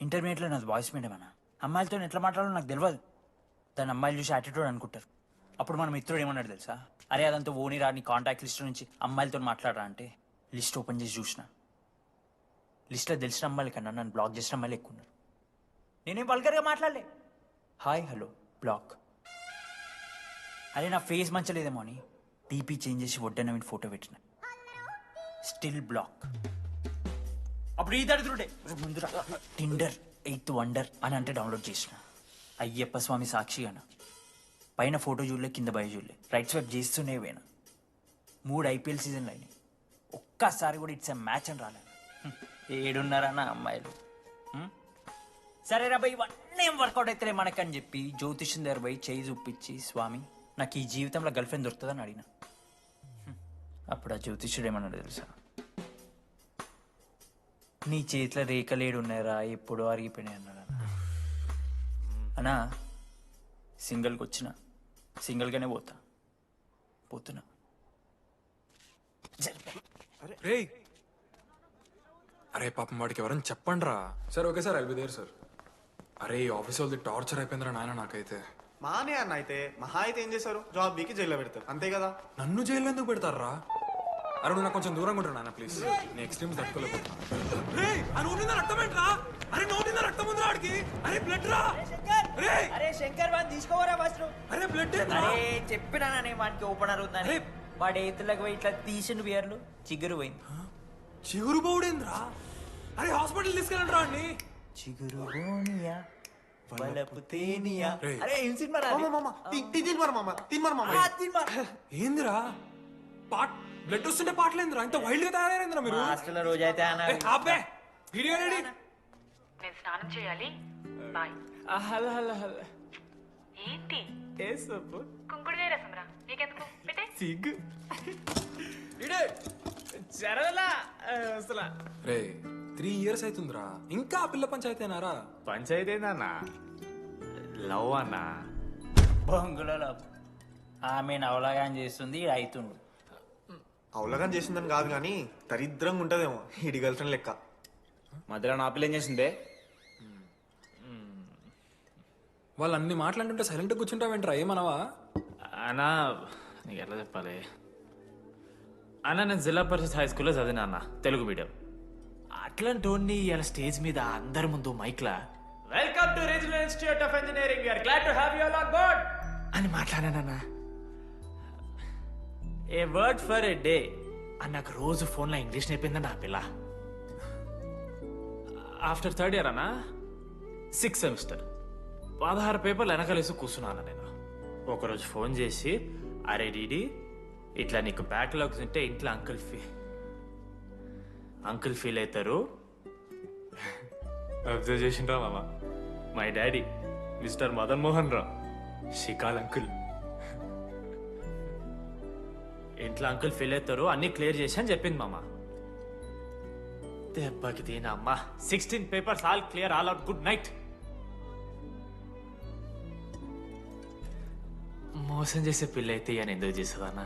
ఇంటర్మీడియట్లో నాది బాయ్స్ మీడియం అన్న. అమ్మాయిలతో ఎట్లా మాట్లాడాలో నాకు తెలియదు. దాని అమ్మాయిలు చూసి యాటిట్యూడ్ అనుకుంటారు. అప్పుడు మన మిత్రుడు ఏమన్నాడు తెలుసా? అరే అదంతా ఓని రా, నీ కాంటాక్ట్ లిస్ట్ నుంచి అమ్మాయిలతో మాట్లాడరా అంటే లిస్ట్ ఓపెన్ చేసి చూసిన. లిస్ట్లో తెలిసిన అమ్మాయిల కన్నా నన్ను బ్లాక్ చేసిన అమ్మాయిలు ఎక్కువ ఉన్నారు. నేనేం వల్గర్గా మాట్లాడలే. Hi hello block. అరే నా ఫేస్ మంచలేదేమో అని డీపీ చేంజ్ చేసి వడ్డన మీ ఫోటో పెట్టిన. Still block. అప్పుడు ఈ దరిద్రుడే ముందురా టిండర్ 8th వండర్ అని అంటే డౌన్లోడ్ చేసిన. అయ్యప్ప స్వామి సాక్షి అన్న. పైన ఫోటో చూడలే, కింద బయ చూడలే, రైట్ స్వైప్ చేస్తూనే పోయినా. 3 IPL సీజన్లు అయినాయి, ఒక్కసారి కూడా ఇట్స్ ఎ మ్యాచ్ అని రాలేదు. 7 అమ్మాయిలు. సరే రా భయ్, ఇవన్నీ ఏం వర్కౌట్ అవుతారే మనకని చెప్పి జ్యోతిష్యం దగ్గర పోయి చేయి చూపించి, స్వామి నాకు ఈ జీవితంలో గర్ల్ ఫ్రెండ్ దొరుకుతుందని అడిగిన. అప్పుడు ఆ జ్యోతిష్యుడు ఏమన్నాడు తెలుసా? నీ చేతిలో రేఖలేడు ఉన్నాయరా, ఎప్పుడో అరిగిపోయినాయి అన్నాడు. అన్నా సింగిల్కి వచ్చిన సింగిల్గానే పోతున్నా. రేయ్ అరే పాపం వాడికి ఎవరైనా చెప్పండి రా. Sir okay sir, I'll be there sir. అరే ఈ ఆఫీస్ వాళ్ళది టార్చర్ అయిపోయిందిరా నాయన నాకైతే. మానే అన్న అయితే మహా అయితే ఏం చేశారు? జాబ్ బీకి జైల్లో పెడతారు అంతే కదా. నన్ను జైల్లో ఎందుకు పెడతారా? అరే నువ్వు నాకు కొంచెం దూరంగా ఉంటాను నాన్న ప్లీజ్. నేను ఎక్స్ట్రీమ్స్ తట్టుకోలేకపోతున్నా. అరే శంకర్ వాడిని తీసుకోవరా ఫస్ట్. అరే బ్లడ్ అరే చెప్పినా వాడికి ఓపెనర్ ఉందని. వాడు ఎత్తులకు పోయి ఇట్లా తీసిన బియర్లు చిగురు పోయింది. చిగురు బౌడేంద్రా? అరే హాస్పిటల్ తీసుకెళ్ళండి రా అండి. చిగురు బోనియా వలపు తేనియా. అరే ఏం సినిమా ఏందిరా బ్లడ్ వస్తుంటే పాటలేందిరా? ఇంత వైల్డ్ గా తయారైందిరా మీరు. హాస్టల్ రోజైతే అబ్బే వీడియో రెడీ. నేను స్నానం చేయాలి, బాయ్. Hello hello hello. ఏంటి ఏ సోపు? కుంకుడుకాయ రసం రా, నీకెందుకు పెట్టే. సిగ్గు జరగలా అసలు. రే 3 years అవుతుందిరా, ఇంకా ఆ పిల్ల పంచాయతీనారా? పంచాయతీ ఏందన్నా? లవ్ అన్నా. బొంగులో లవ్. ఆమె అవలాగాని చేస్తుంది, అవుతుండు. అవలగం చేసిందని కాదు కానీ దరిద్రంగా ఉంటదేమో ఇడి గర్ల్ ఫ్రెండ్ లెక్క. మధ్యలో నా పిల్ల ఏం చేసిందే? వాళ్ళు అన్ని మాట్లాడుతుంటే సైలెంట్గా కూర్చుంటావేంట్రా? ఏమనవా? అన్నా నీకు ఎట్లా చెప్పాలి అన్న, నేను జిల్లా పరిషత్ హై స్కూల్లో చదివినా అన్న, తెలుగు మీడియం. అట్లాంటి ఇలా స్టేజ్ మీద అందరి ముందు మైక్లా welcome to regional institute of engineering, we are glad to have you all on board అని మాట్లాడానన్నా. A word for a day అని నాకు రోజు ఫోన్లో ఇంగ్లీష్ నేర్పిందన్న ఆ పిల్ల. ఆఫ్టర్ 3rd year అన్నా 6th semester 16 పేపర్లు వెనకలేసి కూర్చున్నాను నేను. ఒకరోజు ఫోన్ చేసి, అరే డీడీ ఇట్లా నీకు బ్యాక్లాగ్స్ ఉంటే ఇంట్లో అంకుల్ ఫీల్ అవుతారు. అబ్జర్వ్ చేసిండ్రా మామ, my daddy mister Madan Mohan Rao షికాల్ అంకుల్. ఇంట్లో అంకుల్ ఫీల్ అవుతారు, అన్ని క్లియర్ చేసి అని చెప్పింది మామ. దెబ్బకి దీనమ్మ 16 papers all clear, all out, good night. మోసం చేసే పిల్ల అయితే అని ఎందుకు చేసేదన్నా?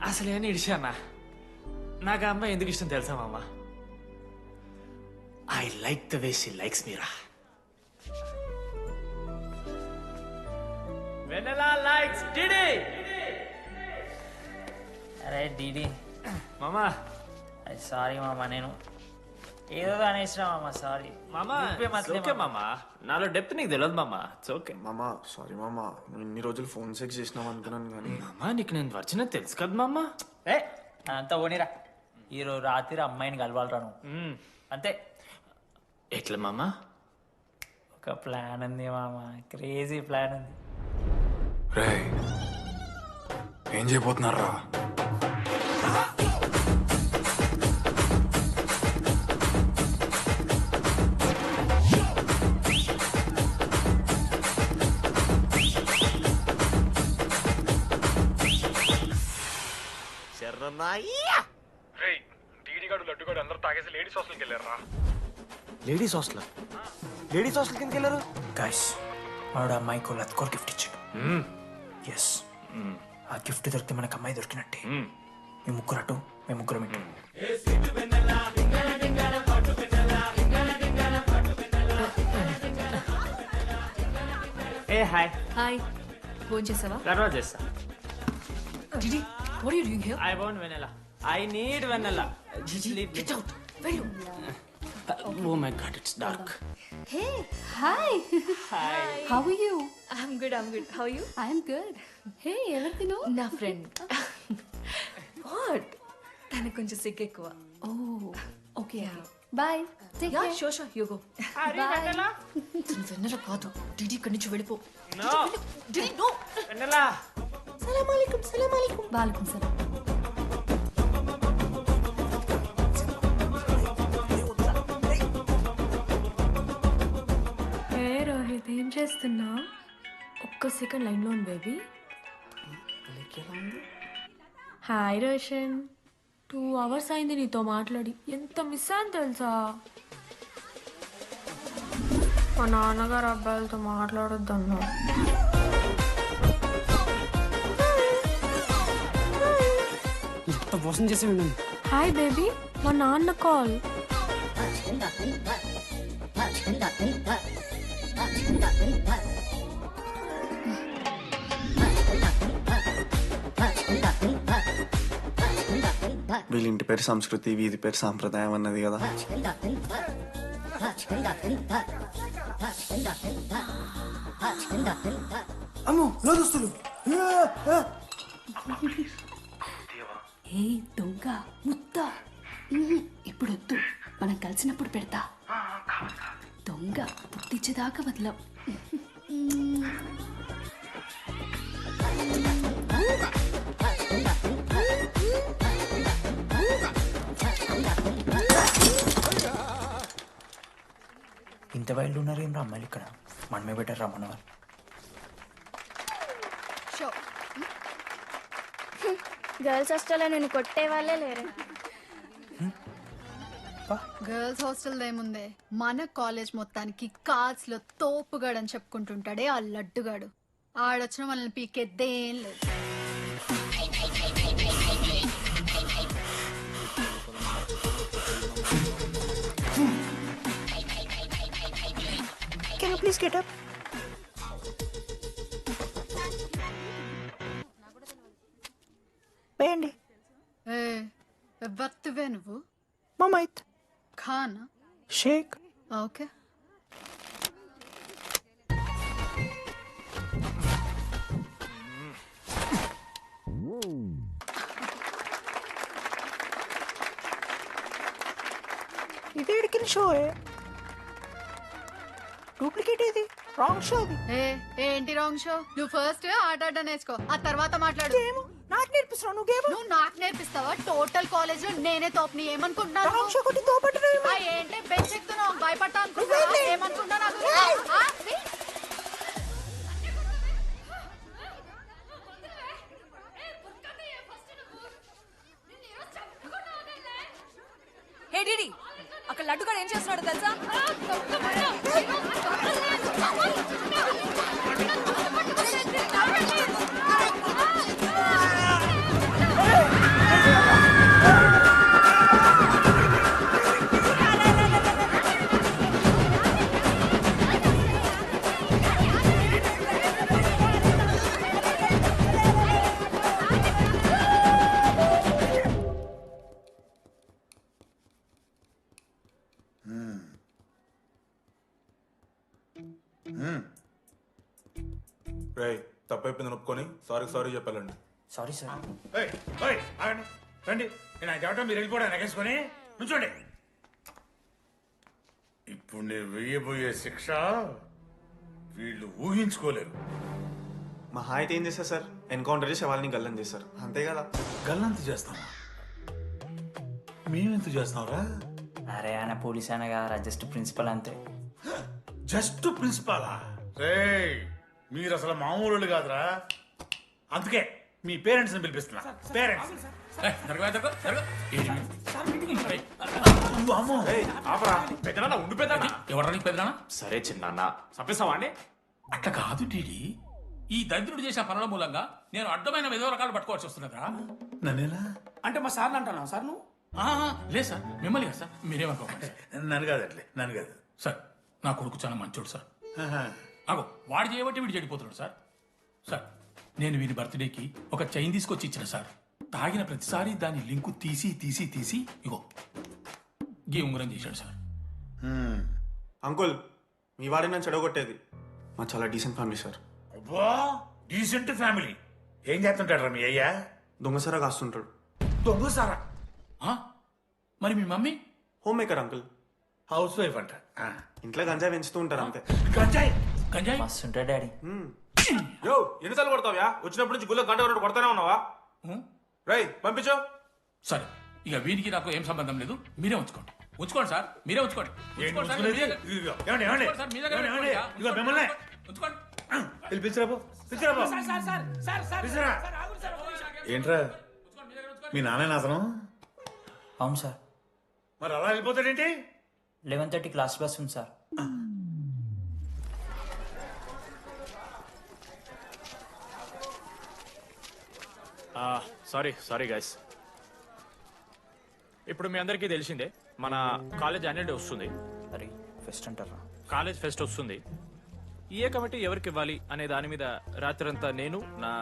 అసలు ఏమని ఇడిచానా? నాకు ఆ అమ్మాయి ఎందుకు ఇష్టం తెలుసా మామ? I like the way she likes మీరా. Vanilla likes DD. అరే డిడి మామా సారీ మామ, నేను ఏదో అనేసినా మామ సారీ మామా ఓకే మామా నాలో డెప్త్ నీకు తెలియదు మామా ఇట్స్ ఓకే మామా సారీ మామా నువ్వు ఇన్ని రోజులు ఫోన్ సెక్స్ చేసినావు అనుకున్నాను కానీ మామా నీకు నేను వచ్చిన తెలుసు కదా మామా ఏ అంతా ఓనిరా ఈరోజు రాత్రి అమ్మాయిని కలవాలరా నువ్వు అంతే ఎట్లా మామా ఒక ప్లాన్ ఉంది మామ క్రేజీ ప్లాన్ ఉంది రే ఏం చేయబోతున్నారా లడ్డుగాడు అందరూ తాగేసి లేడీస్ హాస్టల్కి వెళ్ళారా లేడీస్ హాస్టల్ లేడీస్ హాస్టల్ కిందకి వెళ్ళారు గైస్ వాడు అమ్మాయికి లత్కోర్ గిఫ్ట్ ఇచ్చాడు ఎస్ ఆ గిఫ్ట్ దొరికితే మనకు అమ్మాయి దొరికినట్టే మీ ముగ్గురు అటు మేము ముగ్గురం ఇటు ఏ హాయ్ హాయ్ ఫోన్ చేసావా తర్వాత చేస్తా DD what are you doing here I want Vennela I need Vennela get out వెళ్ళు oh my god it's dark hey hi hi how are you I'm good how you I am good hey ఎవరిది నువ్వు నా friend what తనకు కొంచెం సిగ్గు ఎక్కువ oh okay bye take ya care sure you go Vennela తను వెన్నెల కాదు డిడి ఇక్కడి నుంచి వెళ్ళిపో నో డిడి నో వెనెలా సలాం అలైకుం వాలేకుం సలాం ఏ రోహిత్ ఏం చేస్తున్నా ఒక్క సెకండ్ లైన్లో ఉంది బేబీ హాయ్ రోషన్ 2 hours అయింది నీతో మాట్లాడి ఎంత మిస్ అని తెలుసా మా నాన్నగారు అబ్బాయిలతో మాట్లాడొద్దన్నా ఎంత మోసం చేసి ఉండండి హాయ్ బేబీ మా నాన్న కాల్ వీళ్ళ ఇంటి పేరు సంస్కృతి వీధి పేరు సాంప్రదాయం అన్నది కదా అమ్మో లోదుస్తులు ఏ దొంగ ముత్త ఇప్పుడు వద్దు మనం కలిసినప్పుడు పెడతా దొంగ పుట్టించేదాకా వదలం ఇంత వైల్డ్ ఉన్నారు ఏం రా అమ్మాయిలు ఇక్కడ మనమే బెటర్ రా మనవాళ్ళు గర్ల్స్ హాస్టల్లో నేను కొట్టే వాళ్ళే లేరు గర్ల్స్ హాస్టల్ ఏముందే మన కాలేజ్ మొత్తానికి కార్స్ లో తోపుగాడని చెప్పుకుంటుంటాడే ఆ లడ్డుగాడు ఆడొచ్చిన మనల్ని పీకెద్దేం లేదు Can you please get up? వేయండి ఏ ఎవత్తువే నువ్వు మమైత్ ఖానా షేక్ ఓకే ఇది ఎడికిన షో డూప్లికేట్ ఇది రాంగ్ షో అది ఏంటి రాంగ్ షో నువ్వు ఫస్ట్ ఆట ఆట నేర్చుకో ఆ తర్వాత మాట్లాడు నాకు నేర్పిస్తావు నువ్వు గేమ్ నువ్వు నాకు నేర్పిస్తావా టోటల్ కాలేజ్ లో నేనే తోపుని ఏమనుకుంటున్నాను రాంగ్ షో కొట్టి తోపట్టున్నావు ఏంటి బెంచ్ ఎక్కుతున్నావు భయపడతా అనుకుంటున్నా ఏమనుకుంటా నాకు హే డిడి అక్కడ లడ్డుగాడు ఏం చేస్తున్నాడు తెలుసా రే తప్పైపోయిందని ఒప్పుకొని సారీ చెప్పాలండి. Sorry sir. రండి నేను ఆయన చెప్పడం మీరు వెళ్ళిపోవడం ఎగేసుకొని నుంచోండి. ఇప్పుడు నేను వెయ్యబోయే శిక్ష వీళ్ళు ఊహించుకోలేరు. మహా అయితే ఏం చేస్తారు సార్? ఎన్కౌంటర్ చేసి వాళ్ళని గల్లం చేస్తారు అంతే కదా. గల్లంత చేస్తాం మేమెంత చేస్తాంరా? అరే ఆయన పోలీస్ ఆయన కారా, జస్ట్ ప్రిన్సిపల్ అంతే. జస్ట్ ప్రిన్సిపాలా? రే మీరు అసలు మామూలు కాదురా. అందుకే మీ పేరెంట్స్ ని పిలిపిస్తున్నా. పేరెంట్స్ ఎవరానికి పెద్దనా? సరే చిన్న చంపేస్తావా అండి? అట్లా కాదు టీడీ, ఈ దరిద్రుడు చేసిన పనుల మూలంగా నేను అడ్డమైన విధవ రకాలు పట్టుకోవాల్సి వస్తున్నదా? నన్నేనా అంటే మా సార్ని అంటున్నా సార్ నువ్వు? లేదు సార్, మిమ్మల్ని కదా సార్, మీరేమనుకోకండి. నన్ను కాదు అట్లే, నన్ను కాదు సార్. నా కొడుకు చాలా మంచోడు సార్. అగో వాడు చేయబట్టి వీడు చెడిపోతున్నాడు సార్. సార్ నేను వీరి బర్త్డేకి ఒక చైన్ తీసుకొచ్చి ఇచ్చిన సార్. తాగిన ప్రతిసారి దాని లింకు తీసి ఇగో గీ ఉంగరం చేశాడు సార్. అంకుల్ మీ వాడిని నన్ను చెడగొట్టేది. మా చాలా డీసెంట్ ఫ్యామిలీ సార్. అబ్బా డీసెంట్ ఫ్యామిలీ. ఏం చేస్తుంటాడు మీ అయ్యా? దొంగసారా కాస్తుంటాడు. దొంగసారా? మరి మీ mummy? Homemaker uncle. Housewife అంట. ఇంట్లో గంజాయి పెంచుతూ ఉంటారు అంతే. గంజాయి మస్తు ఉంటాడు డాడీ. యో ఎన్నిసార్లు కొడతావ్యా? వచ్చినప్పటి నుంచి గుళ్ళ గంట కొట్టు కొడతానే ఉన్నావా? రై పంపించు. సరే ఇక వీరికి నాకు ఏం సంబంధం లేదు, మీరే ఉంచుకోండి. ఉంచుకోండి సార్, మీరే ఉంచుకోండి. ఏంట్రా మీ నాన్న నాశనం? అవును సార్. మరి అలా వెళ్ళిపోతాడేంటి? 11:30 క్లాస్ బస్ ఉంది సార్. Sorry guys. ఇప్పుడు మీ అందరికీ తెలిసిందే మన కాలేజ్ యాన్యువల్ డే వస్తుంది. అరే ఫెస్ట్ అంటారా? కాలేజ్ ఫెస్ట్ వస్తుంది. ఏ కమిటీ ఎవరికి ఇవ్వాలి అనే దాని మీద రాత్రంతా నేను నా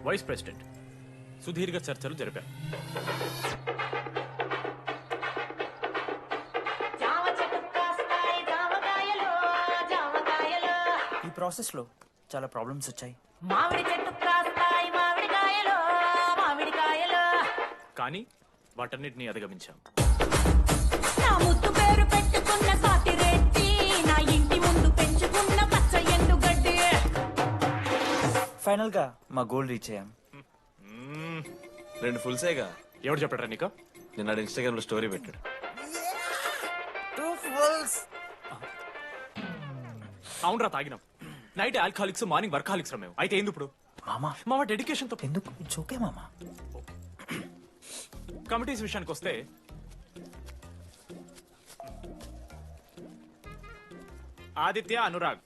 వైస్ ప్రెసిడెంట్ సుదీర్ఘ చర్చలు జరిపాను. ఈ ప్రాసెస్లో చాలా ప్రాబ్లమ్స్ వచ్చాయి. మామిడి చెట్టు కాస్తాయి మామిడికాయలు మామిడికాయలు. కానీ వాటన్నిటిని అధిగమించాం. నా ముద్దు పేరు పెట్టుకున్న సాటిరెడ్డి, నా ఇంటి ముందు పెంచుకున్న పచ్చ ఎండుగడ్డి. ఫైనల్ గా మా గోల్ రీచ్ అయ్యాం. 2 ఫుల్సేగా. ఎవరు చెప్పారా నీకు? నిన్న ఇన్స్టాగ్రామ్ లో స్టోరీ పెట్టాడు. 2 ఫుల్స్. అవునరా తాగినాం. నైట్ ఆల్కహాలిక్స్, మార్నింగ్ వర్కాలిక్స్ రా మేము. అయితే ఏంది ఇప్పుడు? మా డెడికేషన్ తో ఎందుకు ఓకే మామా. కమిటీస్ విషయానికి వస్తే ఆదిత్య, అనురాగ్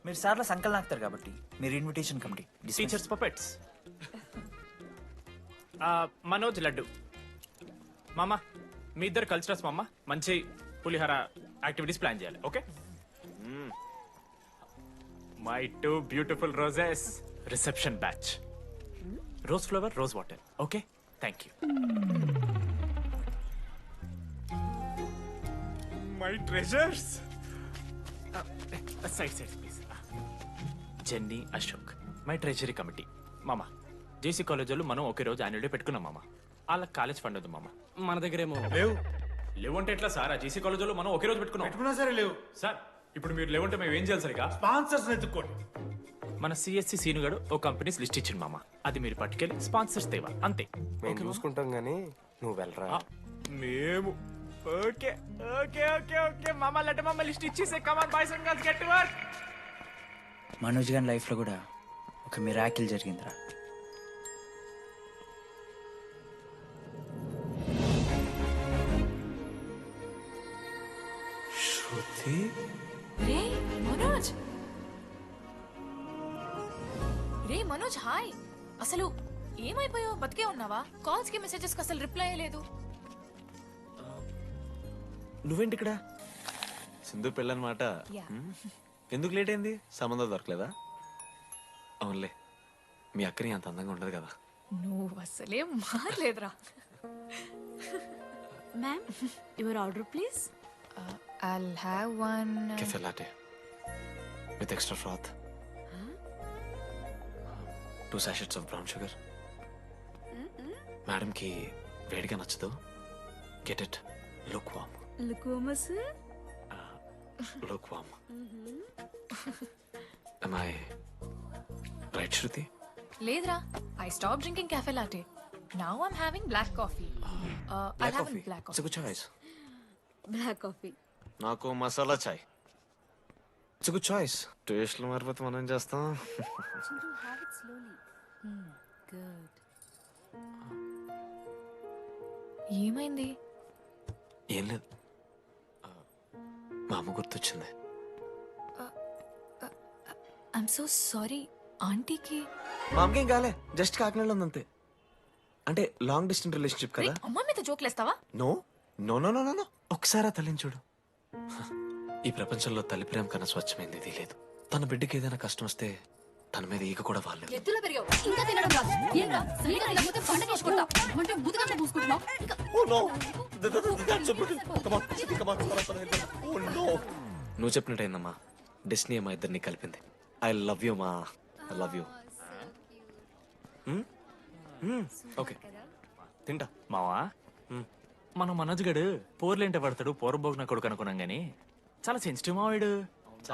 మీరు సార్ల సంకల్ నాకుతారు కాబట్టి మీరు invitation committee. Teachers puppets. Manoj, laddu. మామ మీ ఇద్దరు కల్చరల్స్ మామ. మంచి పులిహార యాక్టివిటీస్ ప్లాన్ చేయాలి. Okay? My 2 beautiful roses. Reception batch. Rose flower, rose water. Okay, thank you. My treasures. Side please. Jenny, Ashok my treasury committee. మామ జేసీ కాలేజ్ వాళ్ళు మనం ఒకే రోజు యాన్యువల్ డే పెట్టుకున్నాం మామ. వాళ్ళకి కాలేజ్ ఫండ్ ఉంది మామ. మన దగ్గర ఏమో లేవు అంటే ఎట్లా సార్? ఆ జేసీ కాలేజ్ వాళ్ళు మనం ఒకే రోజు పెట్టుకున్నా సరే లేవు సార్. ఇప్పుడు మీరు లేవంటే మేము ఏం చేయాలి సరిగా? స్పాన్సర్స్ ఎత్తుక్కోండి. మన సిఎస్సి సీనుగాడు ఓ కంపెనీస్ లిస్ట్ ఇచ్చింది మామ. అది మీరు పట్టుకెళ్ళి స్పాన్సర్స్ తేవాలి అంతే. మేము చూసుకుంటాం గానీ నువ్వు వెళ్ళరా. మేము ఓకే ఓకే ఓకే ఓకే మామ. లెట్ మామ లిస్ట్ ఇచ్చేసే. Come on boys and girls, get to work. Manoj గారి లైఫ్ లో కూడా ఒక మిరాకిల్ జరిగిందిరా. శృతి. రే మనోజ్. రే మనోజ్, హాయ్. అసలు ఏమైపోయావు? బతికే ఉన్నావా? కాల్స్ కి మెసేజెస్ కి అసలు రిప్లై అయ్యలేదు. నువ్వేంటి ఇక్కడ? సింధు పెళ్ళనమాట. ఎందుకు లేట్ అయింది? సంబంధం దొరకలేదా? అవునులే, మీ అక్కని అంత అందంగా ఉండదు కదా. నువ్వు అసలే మారలేదురా. Ma'am your order please. I'll have one Cafe latte with extra froth. 2 sachets of brown sugar. మేడంకి వేడిగా నచ్చదు. Get it look warm. లుకోమస్ look warm. am I right, Shruti? లేదురా, I stop drinking cafe latte. Now I'm having black coffee. I'll have a black It's a coffee. good choice. Black coffee. నాకు మసాలా చాయ్. It's good choice. టేస్ట్లు మారిపోతే మనం ఏం చేస్తాం? Have it slowly. గుడ్. ఏమైంది? ఏం లేదు, మా అమ్మ గుర్తొచ్చింది. I'm so sorry. ఆంటీకి మా అమ్మకి ఏం కాలే, జస్ట్ కాకినాడలో ఉంది అంతే. అంటే లాంగ్ డిస్టెన్స్ రిలేషన్షిప్ కదా. అమ్మ మీద జోక్లేస్తావా? No no no no no no ఒకసారి ఆ తల్లిని చూడు. ఈ ప్రపంచంలో తల్లి ప్రేమ కన్నా స్వచ్ఛమైంది ఇది లేదు. తన బిడ్డకి ఏదైనా కష్టం వస్తే తన మీద ఈగ కూడా వాళ్ళు. ఎత్తులో పెరిగావు ఇంకా తినడం రాదు. ఏంట్రా సరిగా తినకపోతే పంట చేసుకుంటా అంటే ముదుగంటే పూసుకుంటున్నావు. నువ్వు చెప్పినట్టయిందమ్మా, డెస్నీ మా ఇద్దరిని కలిపింది. ఐ లవ్ యూ మా, ఐ లవ్ యూ. ఓకే తింటా. మావా, మన మనోజ్ గడు పోర్లేంటే పడతాడు, పోరబోగు నా కొడుకు అనుకున్నాం గానీ చాలా సెన్సిటివ్ మావాడు.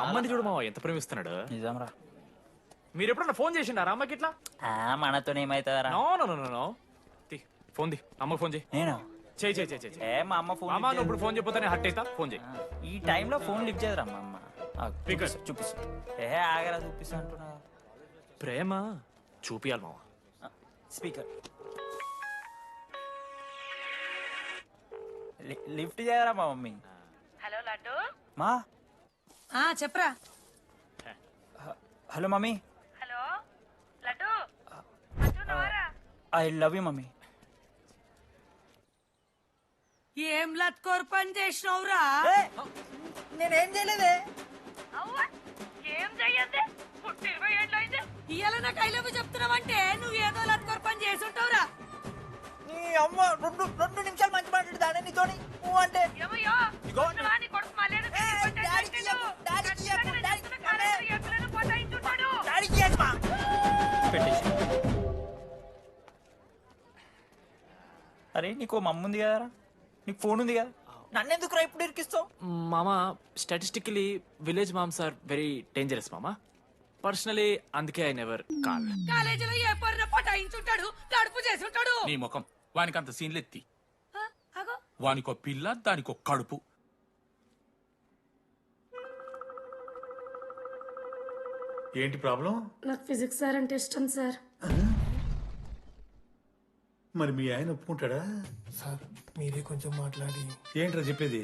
అమ్మని చూడు మావా ఎంత ప్రేమిస్తున్నాడు. నిజంరా. మీరు ఎప్పుడన్నా ఫోన్ చేసిండారా అమ్మకి ఇట్లా? మనతో ఏమైతుందరా? No no no no no. Phone ది, అమ్మకి ఫోన్ చేయి. నేను చేయి చేయి చేయి చేయి. ఏ మా అమ్మ ఫోన్ అమ్మ నువ్వు ఇప్పుడు ఫోన్ చెప్పితే హట్ అవుతా. ఫోన్ చేయి. ఈ టైంలో ఫోన్ లిఫ్ట్ చేయదురా మా అమ్మ. చూపిస్తా. ఏ ఆగరా చూపిస్తా అంటున్నా. ప్రేమ చూపియాలి మావా. స్పీకర్ లిఫ్ట్ చేయరా మా మమ్మీ. హలో లడ్డు. మా చెప్పరా. Hello mummy. Hello laddu. I love you mummy. ఏం లత్కోర్ పని చేసినవురా? నేనేం చేయలేదే. ఏం చెయ్యద్దే, పుట్టి 20 ఏళ్ళు అయితే ఇవాళ నాకు ఐ లవ్ యూ చెప్తున్నావంటే నువ్వు ఏదో లత్కోర్ పని చేసి ఉంటావురా. నీ అమ్మ రెండు నిమిషాలు మంచి మాట్లాడుతానే నీతోని. నువ్వు అంటే ఏమయ్యో నీ కొడుకు మళ్ళీ అరే నీకు మమ్మ ఉంది కదరా, నీకు ఫోన్ ఉంది కదా, నన్నెందుకు రా ఇప్పుడు ఇరికిస్తావు? మామా statistically village moms are very dangerous మామా. పర్సనలీ అందుకే ఐ నెవర్ కాల్. కాలేజీలో ఏ పొరిన పటాయించుంటాడు, కడుపు చేసి ఉంటాడు. నీ ముఖం వానికి అంత సీన్లెత్తి. వానికో పిల్ల, దానికో కడుపు. ఏంటి ప్రాబ్లం? నాకు ఫిజిక్స్ సార్ అంటే ఇష్టం సార్. మరి మీ ఆయన ఒప్పుకుంటాడా? సార్ మీరే కొంచెం మాట్లాడి. ఏంట్రా చెప్పేది?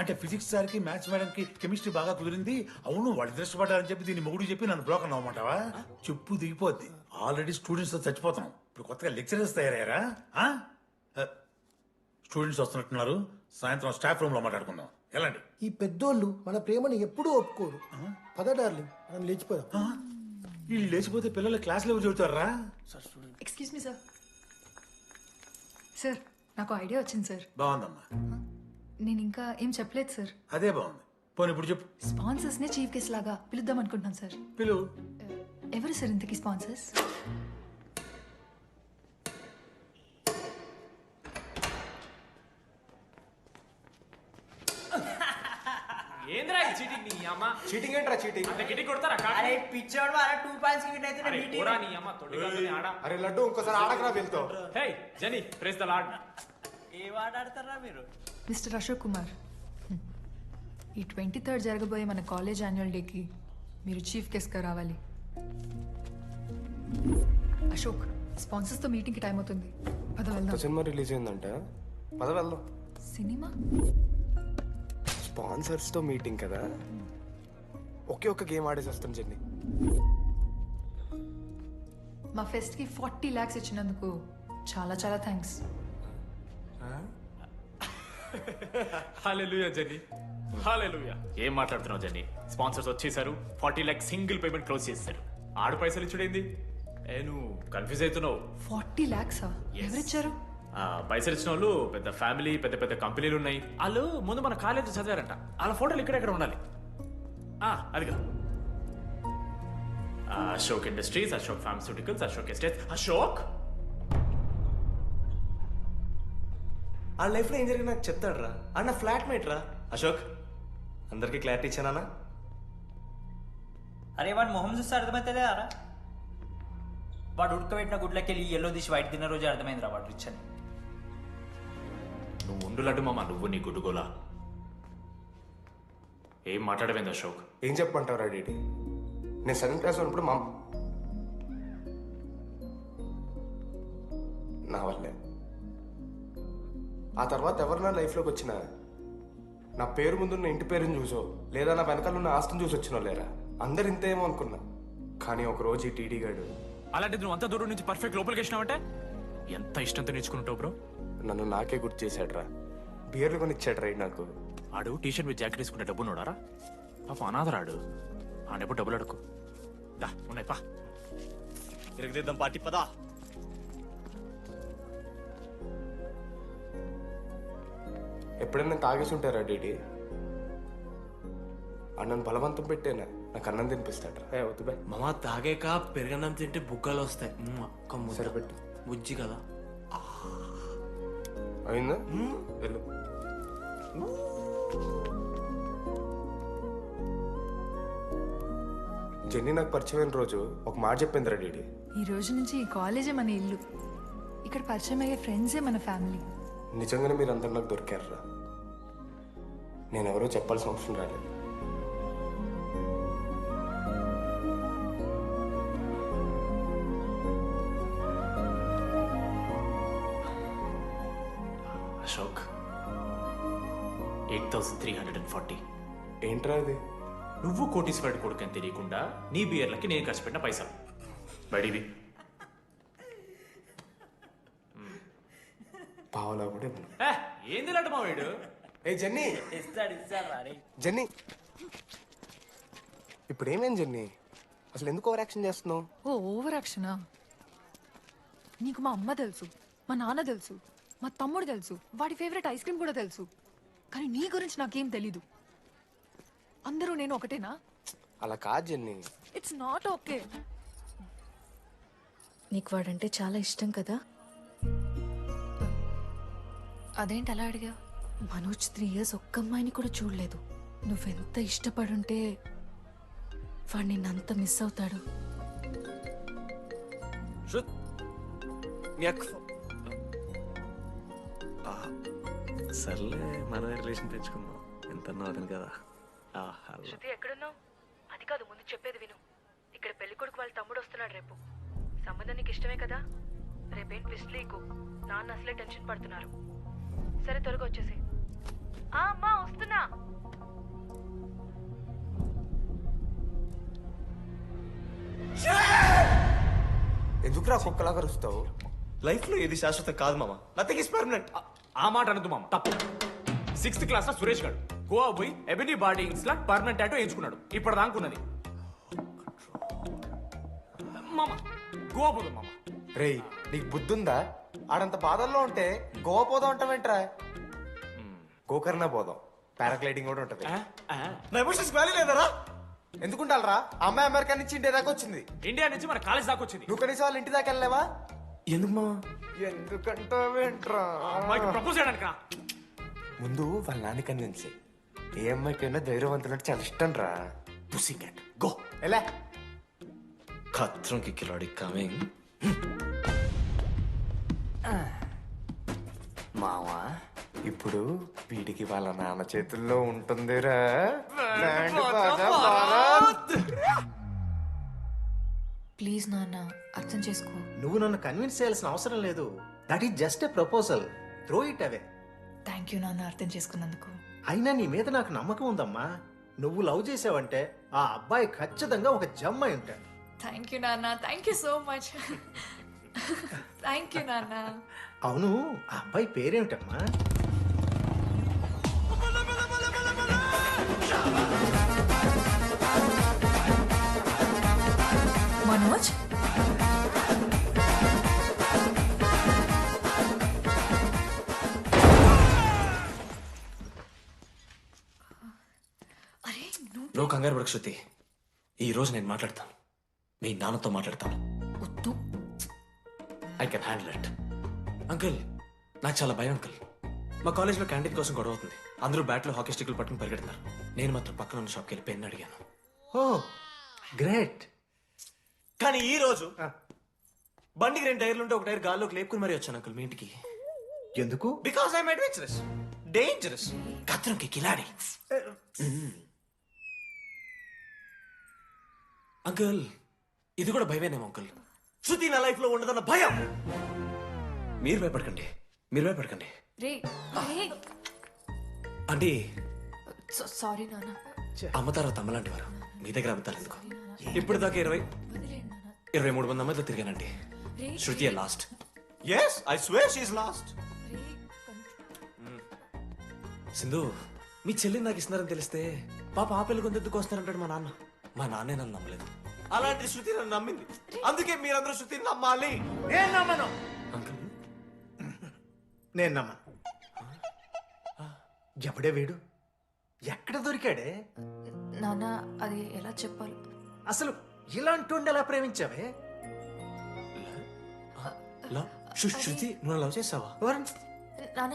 అంటే ఫిజిక్స్ సార్కి మ్యాథ్స్ మేడంకి కెమిస్ట్రీ బాగా కుదిరింది, అవును వాళ్ళు ఇష్టపడ్డారని చెప్పి దీన్ని మొగుడు చెప్పి నన్ను బ్రోకర్ అవ్వమంటావా? చెప్పు దిగిపోద్ది. ఆల్రెడీ స్టూడెంట్స్తో చచ్చిపోతాం, ఇప్పుడు కొత్తగా లెక్చరర్స్ తయారయ్యారా? స్టూడెంట్స్ వస్తున్నట్టున్నారు, సాయంత్రం స్టాఫ్ రూమ్ లో మాట్లాడుకుందాం. వెళ్ళండి. ఈ పెద్దోళ్ళు మన ప్రేమని ఎప్పుడూ ఒప్పుకోరు. పద డార్లింగ్ మనం లేచిపోదాం. వీళ్ళు లేచిపోతే పిల్లలు క్లాస్లో ఎవరు చెబుతారా? Excuse me sir. సార్ నాకు ఐడియా వచ్చింది సార్. బాగుందమ్మా. నేను ఇంకా ఏం చెప్పలేదు సార్. అదే బాగుంది. పోనీ ఇప్పుడు చెప్పు. స్పాన్సర్స్ నే చీఫ్ గెస్ట్ లాగా పిలుద్దాం అనుకుంటున్నాను సార్. పిలువు. ఎవరు సార్ ఇంతకీ స్పాన్సర్స్? ఏంద్రా ఈ చీటింగ్ నీ అమ్మ? చీటింగ్ ఏంట్రా చీటింగ్? అంత గిటి కొడతారా? అరే పిచ్చోడు వారా 2 పాయింట్స్ విన్ అయితే అరే మీటింగ్. పోరా నీ అమ్మ తొడిగాని ఆడ. అరే లడ్డు ఇంకోసారి ఆడకరా వెళ్తావు. హే జెనీ ప్రెస్ ద లార్డ్. ఏ వాడ ఆడతారా మీరు? మిస్టర్ అశోక్ కుమార్, ఈ 23rd జరగబోయే మన కాలేజ్ యాన్యువల్ డేకి మీరు చీఫ్ గెస్ట్గా రావాలి. అశోక్, స్పాన్సర్స్తో మీటింగ్కి టైం అవుతుంది, పద వెళ్దాం. సినిమా రిలీజ్ అయిందంట, పద వెళ్దాం. సినిమా? స్పాన్సర్స్ తో మీటింగ్ కదా, ఒకే ఒక్క గేమ్ ఆడేసి వస్తాం జెన్నీ. మా ఫెస్ట్కి 40 lakhs ఇచ్చినందుకు చాలా చాలా థ్యాంక్స్. హల్లెలూయా జెన్నీ, హల్లెలూయా. ఏం మాట్లాడుతున్నావు జెన్నీ? స్పాన్సర్స్ వచ్చేసారు, 40 lakhs సింగిల్ పేమెంట్ క్లోజ్ చేస్తారు. ఆడు పైసలు ఇచ్చుడేంది? ఏ నువ్వు కన్ఫ్యూజ్ అవుతున్నావు. 40 lakhs ఎవరిచ్చారు? పైసలు ఇచ్చిన వాళ్ళు పెద్ద ఫ్యామిలీ, పెద్ద పెద్ద కంపెనీలు ఉన్నాయి. వాళ్ళు ముందు మన కాలేజ్ చదివారంట, వాళ్ళ ఫోటోలు ఇక్కడెక్కడ ఉండాలి. అదిగా Ashok industries, Ashok pharmaceuticals, Ashok estates. Ashok ఆ లైఫ్లో ఏం జరిగింది నాకు చెప్తాడు రా. అన్న ఫ్లాట్ మేట్ రా అశోక్. అందరికీ క్లారిటీ ఇచ్చానా? అరే వాడు మొహం చూస్తే అర్థమవుతుందే అరా. వాడు ఉడకబెట్టిన గుడ్లకి వెళ్ళి ఎల్లో తీసి వైట్ తిన్న రోజే అర్థమైందిరా వాడు రిచ్ అని. నువ్వు ఉండులడ్డు మామ, నువ్వు నీ గుడ్డుగోలా. ఏం మాట్లాడవేంది అశోక్? ఏం చెప్పమంటారా డీడీ? నేను 7th క్లాస్ ఉన్నప్పుడు మా నా వల్లే. ఆ తర్వాత ఎవరు నా లైఫ్లోకి వచ్చినా నా పేరు ముందున్న ఇంటి పేరుని చూసో లేదా నా వెనకాల ఉన్న ఆస్తిని చూసి వచ్చినో లేరా, అందరు ఇంతేమో అనుకున్నా. కానీ ఒకరోజు ఈ టీడీ గాడు అలాంటిది నువ్వు అంత దూరం నుంచి పర్ఫెక్ట్ లోపలికి వచ్చినావంటే ఎంత ఇష్టంతో నేర్చుకుంటావు బ్రో. నన్ను నాకే గుర్తు చేశాడు రా. బియర్లు కొని ఇచ్చాడు రా నాకు. ఆడు టీషర్ట్ మీద జాకెట్ వేసుకుంటే డబ్బు నోడారా? పాప అనాథరాడు. ఆడెప్పుడు డబ్బులు అడుకు. దా ఉన్నాయి పా, తిరగదిద్దాం పార్టీ పదా. ఎప్పుడైనా తాగేసి ఉంటారా డీడీ? అన్నను బలవంతం పెట్టేనా నాకు అన్నం తినిపిస్తాడు రా. వద్దు బే మామ, తాగాక పెరగన్నం తింటే బుగ్గలు వస్తాయి. సరిపెట్టు. బుజ్జి కదా. అయిందా? వెళ్ళు. జెన్నీ నాకు పరిచయమైన రోజు ఒక మాట చెప్పింది రా డీడీ. ఈ రోజు నుంచి ఈ కాలేజే మన ఇల్లు. ఇక్కడ పరిచయం అయ్యే ఫ్రెండ్సే మన ఫ్యామిలీ. నిజంగానే మీరు అందరు నాకు దొరికారురా. నేను ఎవరో చెప్పాల్సిన అవసరం రాలేదు. అశోక్ 8,340. ఏంట్రా అది? నువ్వు కోటీశ్వరుడి కొడుకు అని తెలియకుండా నీ బియర్లకి నేను ఖర్చు పెట్టిన పైసలు బడివి. పావలా కూడా ఏంది లాంటి మా వీడు? ఏ జెన్నీ, ఇస్తాడు జెన్నీ ఇప్పుడు ఏమేం జెన్నీ? అసలు ఎందుకు ఓవర్ యాక్షన్ చేస్తున్నావు? ఓ ఓవర్ యాక్షనా? నీకు మా అమ్మ తెలుసు, మా నాన్న తెలుసు, మా తమ్ముడు తెలుసు, వాడి ఫేవరెట్ ఐస్ క్రీమ్ కూడా తెలుసు. కానీ నీ గురించి నాకేం తెలీదు. అందరూ నేను ఒకటేనా? అలా కాదు జెన్నీ. It's not okay. నీకు వాడంటే చాలా ఇష్టం కదా? అదేంటి అలా అడిగా? మనోజ్ 3 years ఒక్క అమ్మాయిని కూడా చూడలేదు. నువ్వెంత ఇష్టపడుంటే వాడు నిన్నంత మిస్ అవుతాడు. సర్లే, మనమే రిలేషన్ పెంచుకుందాం. ఎంత అతను కదా. శృతి ఎక్కడున్నావు? అది కాదు, ముందు చెప్పేది విను. ఇక్కడ పెళ్లి కొడుకు వాళ్ళ తమ్ముడు వస్తున్నాడు రేపు. సంబంధం నీకు ఇష్టమే కదా? రేపేం ట్విస్ట్ లీకు. నాన్న అసలే టెన్షన్ పడుతున్నారు. సరే త్వరగా వచ్చేసి. అమ్మా వస్తున్నా. ఎందుకురా కుక్కలా కరుస్తావు? లైఫ్ లో ఏది శాశ్వతం కాదు మామ. Nothing is permanent. ఆ మాట అనదు మామ, తప్పు. 6th క్లాస్ లో సురేష్ గారు గోవా పోయి ఎబినీ బార్డింగ్స్ లా పర్మనెంట్ టాటూ ఎంచుకున్నాడు. ఇప్పుడు దానుకున్నది మామ. గోవా పోదాం మామ. రేయ్, నీకు బుద్ధుందా? ఆడంత బాధల్లో ఉంటే గోవా పోదాం అంటావేంట్రా? గోకర్ణ పోదాం, పారాగ్లైడింగ్ కూడా ఉంటది. నా ఎమోషన్స్ వాల్యూ లేదరా? ఎందుకుంటారా? అమ్మాయి అమెరికా నుంచి ఇండియా దాకా వచ్చింది. ఇండియా నుంచి మన కాలేజ్ దాకా వచ్చింది. నువ్వు కనీసం వాళ్ళ ఇంటి దాకా వెళ్ళలేవా? ఎందుకు మామ? ఎందుకంటావేంట్రా? అమ్మాయికి ప్రపోజ్ చేయడానికి. ముందు వాళ్ళ నాన్న కన్విన్స్. ఏ అమ్మాయికైనా ధైర్యవంతులంటే చాలా ఇష్టం రా. పుస్సీ క్యాట్ గో. ఎలా? ఖత్రం కి కిలాడి కమింగ్. మావా, ఇప్పుడు వీడికి వాళ్ళ నాన్న చేతుల్లో ఉంటుందిరా. ప్లీజ్ నాన్న, అర్థం చేసుకో. నువ్వు నన్ను కన్విన్స్ చేయాల్సిన అవసరం లేదు. That is just a proposal. Throw it away. Thank you నాన్న, అర్థం చేసుకున్నందుకు. అయినా నీ మీద నాకు నమ్మకం ఉందమ్మా. నువ్వు లవ్ చేసావంటే ఆ అబ్బాయి ఖచ్చితంగా ఒక జమ్ అయి ఉంటాడు. థ్యాంక్ యూ నాన్న, thank you so much. Thank you నాన్న. అవును, ఆ అబ్బాయి పేరేమిటమ్మా? మనోజ్. నువ్వు కంగారు పడకు శృతి. ఈ రోజు నేను మాట్లాడతాను. మీ నాన్నతో మాట్లాడతాను. వద్దు. I can handle it. Uncle నాకు చాలా భయం అంకుల్. మా కాలేజ్లో క్యాంటీన్ కోసం గొడవ అవుతుంది. అందరూ బ్యాట్లో హాకీ స్టిక్లు పట్టుకుని పరిగెడుతున్నారు. నేను మాత్రం పక్కన ఉన్న షాప్కి వెళ్ళి పెన్ అడిగాను. ఓ గ్రేట్. కానీ ఈ రోజు బండికి 2 టైర్లు ఉంటే ఒక టైర్ గాల్లోకి లేపుకుని మరీ వచ్చాను అంకుల్ మీ ఇంటికి. ఎందుకు? బికాస్ ఐఎమ్ అడ్వెంచరస్, డేంజరస్, కత్రంకి కిలాడి. అంకుల్ ఇది కూడా భయమేనేమో అంకుల్. శృతి నా లైఫ్ లో ఉండదన్న భయం. మీరు భయపడకండి, మీరు భయపడకండి. రే అంటే సారీ నాన్న. అమ్మ తర్వాత అమ్మలాంటి వారు మీ దగ్గర అమ్ముతారు ఎందుకు? ఇప్పుడు దాకా 23 మంది అమ్మాయితో తిరిగానండి. Shruti last. Yes I swear she is last. Sindhu మీ చెల్లిని నాకు ఇస్తున్నారని తెలిస్తే పాప ఆ పెళ్లి కొందెందుకు వస్తున్నారంటాడు మా నాన్న. మా నాన్నే నన్ను నమ్మలేదు. అలాంటి శృతి నన్ను నమ్మింది. అందుకే మీరందరూ శృతిని నమ్మాలి. నేను నమ్మను. అంకుల్ నేను నమ్మను. ఎవడే వీడు? ఎక్కడ దొరికాడే? నాన్న అది ఎలా చెప్పాలి? అసలు ఇలాంటి ఎలా ప్రేమించావే? శృతి నువ్వు లవ్ చేసావా? నాన్న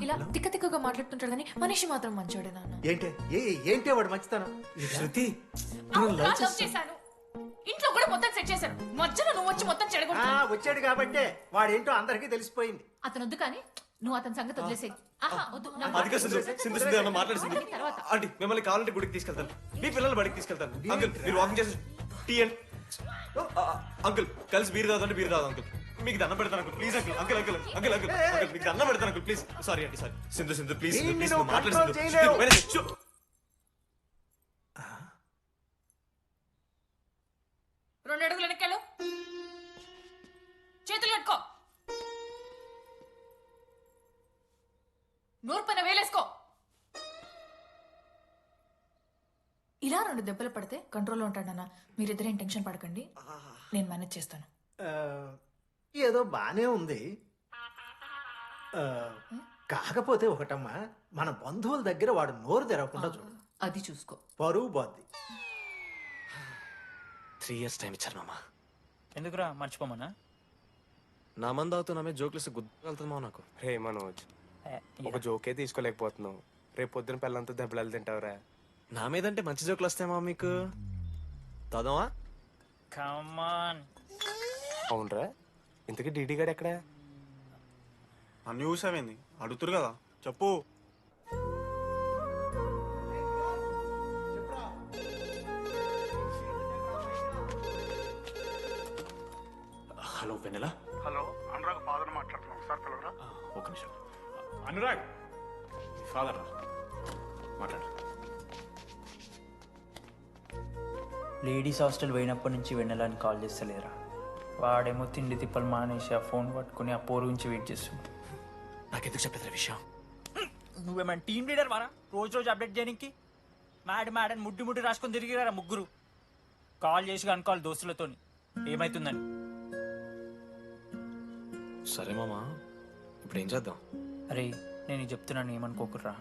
ఇలా తిక్కగా మాట్లాడుతుంటాడు కానీ మనిషి మాత్రం మంచోడే నాన్న. ఏంటి వాడు మంచితనం? శృతి లవ్ చేశాను. ఇంట్లో కూడా మొత్తం సెట్ చేశాను. మధ్యలో నువ్వు వచ్చి మొత్తం చెడగొట్టావు. వచ్చాడు కాబట్టే వాడేంటో అందరికీ తెలిసిపోయింది. అతను వద్దు కానీ నువ్వు అతని సంగతి వదిలేసేయి. అదిగా సింధు సింధు సింధు అన్న మాట్లాడుతుంది. ఆంటీ మిమ్మల్ని కావాలంటే గుడికి తీసుకెళ్తాను. మీ పిల్లలు బడికి తీసుకెళ్తాను. అంకుల్ మీరు వాకింగ్ చేసి టీ అండ్ అంకుల్ కలిసి బీరు తాగుతుంటే బీరు తాగు అంకుల్. మీకు దండం పెడతాను uncle please uncle. Uncle uncle uncle uncle uncle మీకు దండం పెడతాను అంకుల్ ప్లీజ్. సారీ అండి sorry. Sindhu Sindhu please please మాట్లాడుతుంది. 2 అడుగులు వెనక్కాలు. చేతులు కట్టుకో. నోరు పైన వేలేసుకో. ఇలా 2 దెబ్బలు పడితే కంట్రోల్లో ఉంటాడు నాన్న. మీరిద్దరేం టెన్షన్ పడకండి, నేను మేనేజ్ చేస్తాను. ఏదో బానే ఉంది. కాకపోతే ఒకటమ్మా, మన బంధువుల దగ్గర వాడు నోరు తెరవకుండా చూడు. అది చూసుకో. పరువు బాద్ది. 3 years టైం ఇచ్చారు మామ. ఎందుకురా మర్చిపోమన్నా? నా మంది అవుతూ నా మీద జోక్లు గుర్తుకెళ్తుంది మామ నాకు. రే మనోజ్, ఒక జోకే తీసుకోలేకపోతున్నావు. రేపు పొద్దున పిల్లలంతా దెబ్బలు తింటావురా. నా మీదంటే మంచి జోకులు వస్తాయి మామ మీకు. తాదామా? కమాన్. అవునరా, ఇంతకీ డీడీ గారు ఎక్కడా? అన్ని చూసామేంది అడుగుతురు కదా చెప్పు. హలో వెన్నెలా. హలో అనురాగ్ ఫాదర్ మాట్లాడుతున్నాం సార్. పిల్లరా ఒక నిమిషం. అనురాగ్ ఫాదర్ మాట్లాడు. లేడీస్ హాస్టల్ పోయినప్పటి నుంచి వెన్నెలని కాల్ చేస్తలేరా. వాడేమో తిండి తిప్పలు మానేసి ఆ ఫోన్ పట్టుకుని ఆ పోరు గురించి వెయిట్ చేస్తుండు. నాకెందుకు చెప్పేది విషయం? నువ్వేమైనా టీం లీడర్ వారా రోజు అప్డేట్ చేయడానికి? మ్యాడని ముడ్డి రాసుకొని తిరిగిరారా ముగ్గురు. కాల్ చేసి అనుకోవాలి దోస్తులతోని ఏమైతుందని. సరే మామా, ఇప్పుడు ఏం చేద్దాం? అరే నేను చెప్తున్నాను ఏమనుకోకుర్రా.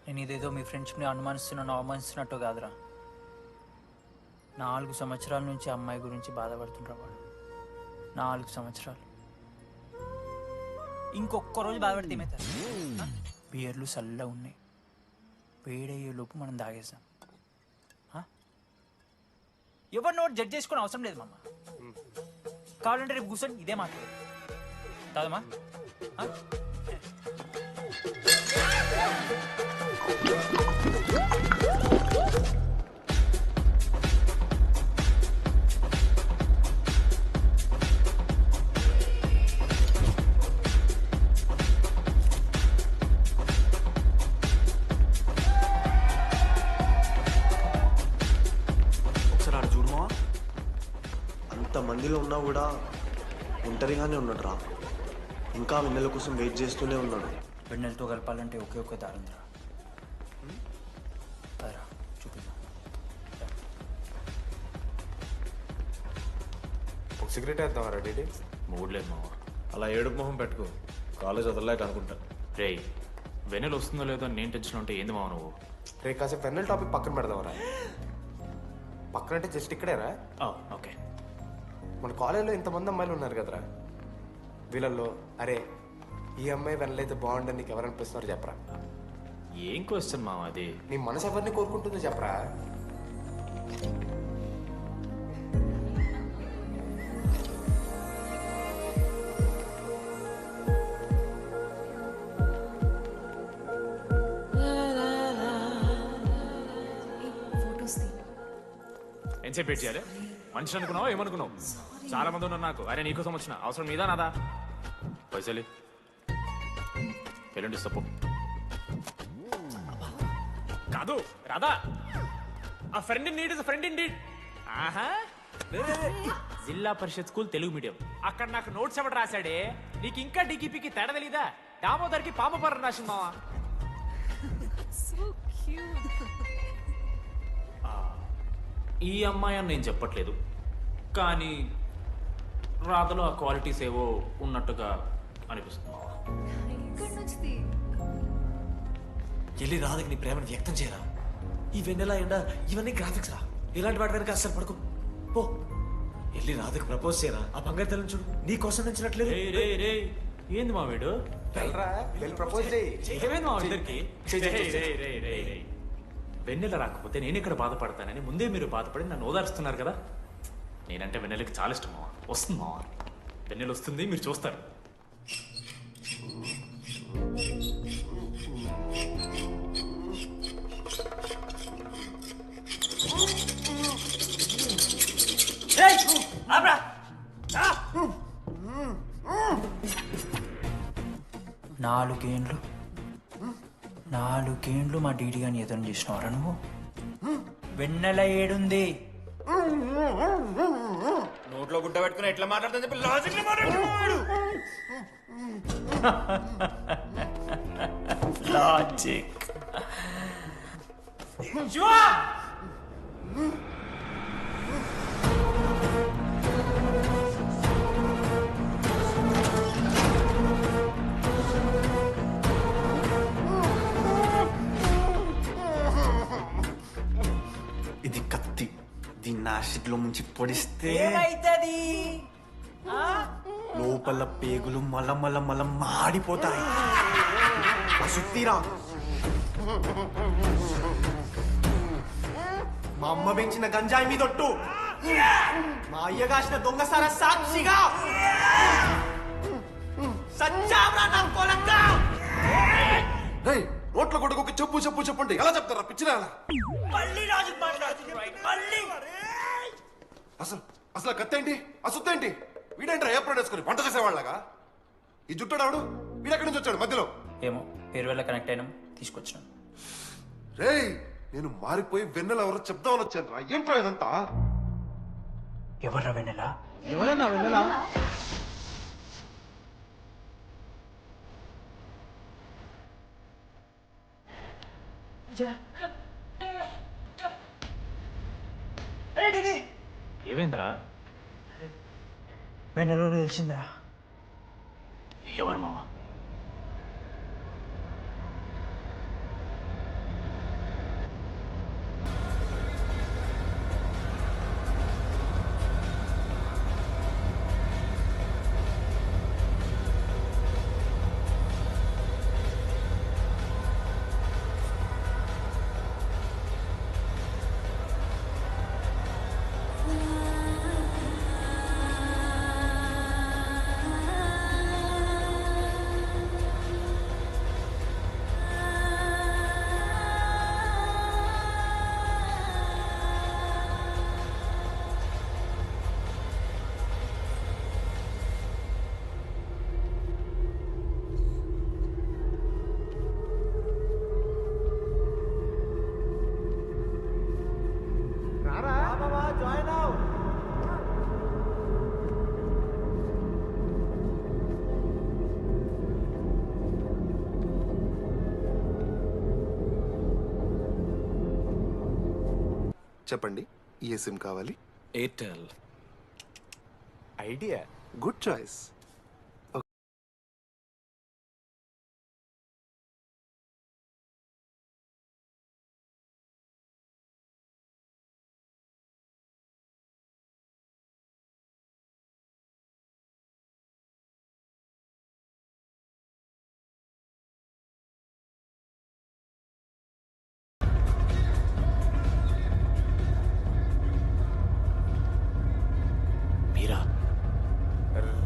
నేను ఇదేదో మీ ఫ్రెండ్షిప్ని అవమానిస్తున్నట్టు కాదురా. 4 సంవత్సరాల నుంచి అమ్మాయి గురించి బాధపడుతుండ్రా వాడు. 4 సంవత్సరాలు. ఇంకొక్క రోజు బాధపడితే ఏమవుతారు? బియర్లు చల్లగా ఉన్నాయి, వేడయ్యే లోపు మనం తాగేసాం. ఎవరు నోట్ జడ్జ్ చేసుకుని అవసరం లేదు మామ. కావాలంటే రేపు కూర్చొని ఇదే మాట్లాడు కాదమ్మా. ఒకసారి ఆడ చూడమా. అంతమందిలో ఉన్నా కూడా ఒంటరిగానే ఉన్నాడు రా. ఇంకా వెన్నెల కోసం వెయిట్ చేస్తూనే ఉన్నాడు. వెన్నెలతో కలపాలంటే ఒకే ఒక దారుందిరా. చూపిద్దాం. ఒక సిగరెట్ వేద్దాం డీడీ. మూడ్ లేదు మామ. అలా ఏడుపు మొహం పెట్టుకో, కాలేజ్ వదలలేక అనుకుంటా. రే వెన్నెల వస్తుందో లేదో నేను టెన్షన్ ఉంటే ఏంది మావ నువ్వు? రే కాసేపు వెన్నెల టాపిక్ పక్కన పెడదాంరా. పక్కనంటే జస్ట్ ఇక్కడేరా. ఓకే. మన కాలేజీలో ఇంతమంది అమ్మాయిలు ఉన్నారు కదరా, వీళ్ళల్లో అరే ఈ అమ్మాయి వెనలైతే బాగుండని నీకు ఎవరు అనిపిస్తున్నారు చెప్పరా? ఏం క్వశ్చన్ మామ అది? నీ మనసు ఎవరిని కోరుకుంటుందో చెప్పరా? ఎంతసేపు వెయిట్ చేయాలి? మనిషి అనుకున్నావు ఏమనుకున్నావు? చాలా మంది ఉన్నారు నాకు. అరే నీకోసం వచ్చిన అవసరం మీదా నాదా? పైసలి ఎల్లుండి సప్పు కాదు రాదా? ఆ friend in need is friend in need. ఆహా, జిల్లా పరిషత్ స్కూల్ తెలుగు మీడియం. అక్కడ నాకు నోట్స్ ఎవడు రాశాడే? నీకు ఇంకా డికిపికి తేడా తెలీదా? దామోదర్కి పాపపర్ర రాసింది మావా. ఈ అమ్మాయి అని నేను చెప్పట్లేదు, కానీ రాధలో ఆ క్వాలిటీస్ ఏవో ఉన్నట్టుగా అనిపిస్తుంది. వెళ్ళి రాధకి నీ ప్రేమను వ్యక్తం చేయరా. ఈ వెన్నెల ఎండ ఇవన్నీ గ్రాఫిక్స్ రా. ఇలాంటి వాటి వెనక అస్సలు పడుకో. పో వెళ్ళి రాధకి ప్రపోజ్ చేయరా. ఆ బంగారు తల్లిని చూడు, నీ కోసం నచ్చినట్లేదు. ఏంది మా వీడు? ప్రపోజ్ ఏమైంది మా ఇద్దరికి? వెన్నెల రాకపోతే నేను ఇక్కడ బాధపడతానని ముందే మీరు బాధపడి నన్ను ఓదారుస్తున్నారు కదా. నేనంటే వెన్నెలకి చాలా ఇష్టం మావా. వస్తుంది మావా, వెన్నెల వస్తుంది, మీరు చూస్తారు. నాలుగేండ్లు మా డీడీ గాని ఎదురు చేసినవరా నువ్వు? వెన్నెల ఏడుంది? నోట్లో గుడ్డ పెట్టుకుని ఎట్లా మాట్లాడుతుంది చెప్పి లాజిక్ మాట్లాడు. లాజిక్ ఇది కత్తి, దీన్ని యాసిడ్లో ముంచి పొడిస్తే ఏమైతది? లోపల పేగులు మల మాడిపోతాయి. అశుద్ధిరా. మా అమ్మ పెంచిన గంజాయి మీదొట్టు, మా అయ్య కాసిన దొంగసార సాక్షిగా సచ్చావ్రా నా కొలంగా. నోట్ల కొడుకు చెప్పు చెప్పు చెప్పండి ఎలా చెప్తారా పిచ్చిరా? అసలు అసలు కత్తేంటి అసుత్తేంటి? వీడేంట్రా ఏప్రిల్ వేసుకుని వంట చేసేవాళ్ళగా? ఈ జుట్టాడు వీడెక్కడి నుంచి వచ్చాడు మధ్యలో? ఏమో పేరు వల్ల కనెక్ట్ అయినాం, తీసుకొచ్చినాం. రేయ్ నేను మారిపోయి వెన్నెల ఎవరో చెప్దామని వచ్చాను రా. ఏంట్రా ఇదంతా? ఎవర్రా వెన్నెల? ఎవరన్నా వెన్నెల? ఏమైందిరా? వెన్నెల తెలిసిందా? ఎవరు మావా? చెప్పండి, ఏ సిమ్ కావాలి? Airtel. Idea, good choice.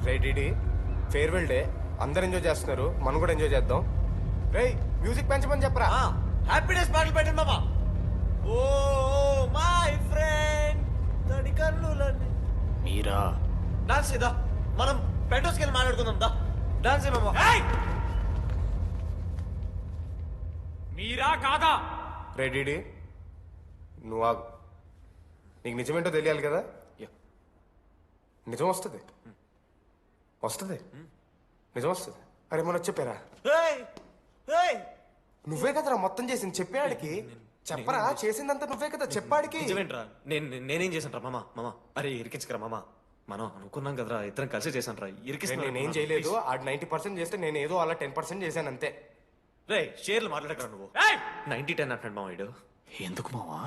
Right farewell day అందరు ఎంజాయ్ చేస్తున్నారు మనం కూడా ఎంజాయ్ చేద్దాం. రేయ్ మ్యూజిక్ పెంచమని చెప్పరా. హ్యాపీనెస్ పాటలు పెట్టండి మామ. ఓ మై ఫ్రెండ్ తడి కన్నులన్నీ మీరా డాన్స్ చేద్దాం. మనం పెట్రోస్కి వెళ్ళి మాట్లాడుకుందాం. దా డాన్స్ మామ. మీరా కాదా? రైట్ నువ్వు ఆగు. నీకు నిజమేంటో తెలియాలి కదా. నిజం వస్తుంది నిజం వస్తుంది. అరే మొన్న చెప్పారా నువ్వే కదరా మొత్తం చేసింది చెప్పాడికి. చెప్పరా చేసిందంతా నువ్వే కదా చెప్పాడికి. నిజమేంట్రా నేనేం చేశాను రా మామ. అరే ఇరికించకరా మామ. మనం అనుకున్నాం కదరా ఇద్దరం కలిసి చేశాను రా. నేనేం చేయలేదు. ఆడు 90% చేస్తే నేను ఏదో అలా 10% చేశాను అంతే. రే షేర్లు మాట్లాడకరా నువ్వు. 90-10 అంటాడు మామ వీడు. ఎందుకు మావా?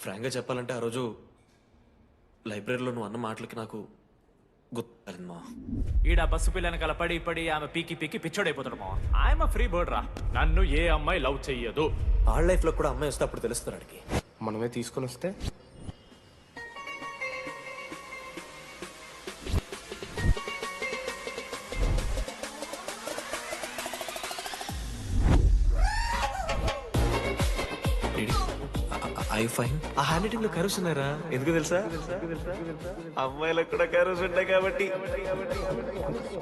ఫ్రాంక్గా చెప్పాలంటే ఆ రోజు లైబ్రరీలో నువ్వు అన్న మాటలకి నాకు గుర్తులేదు మా. ఈడ బస్సు పిల్లని కలపడి పడి ఆమె పీకి పిచ్చోడైపోతాడు మావా. ఆయమ ఫ్రీ బర్డ్ రా. నన్ను ఏ అమ్మాయి లవ్ చెయ్యదు. ఆళ్ళ లైఫ్ లో కూడా అమ్మాయి వస్తే అప్పుడు తెలుస్తుంది వాడికి. మనమే తీసుకొని వస్తే ఐ ఫైన్. ఆ హ్యాండ్ రైటింగ్ లో కరోస్ ఉన్నారా? ఎందుకు తెలుసా? అమ్మాయిలకు కూడా కరోస్ ఉంటాయి కాబట్టి.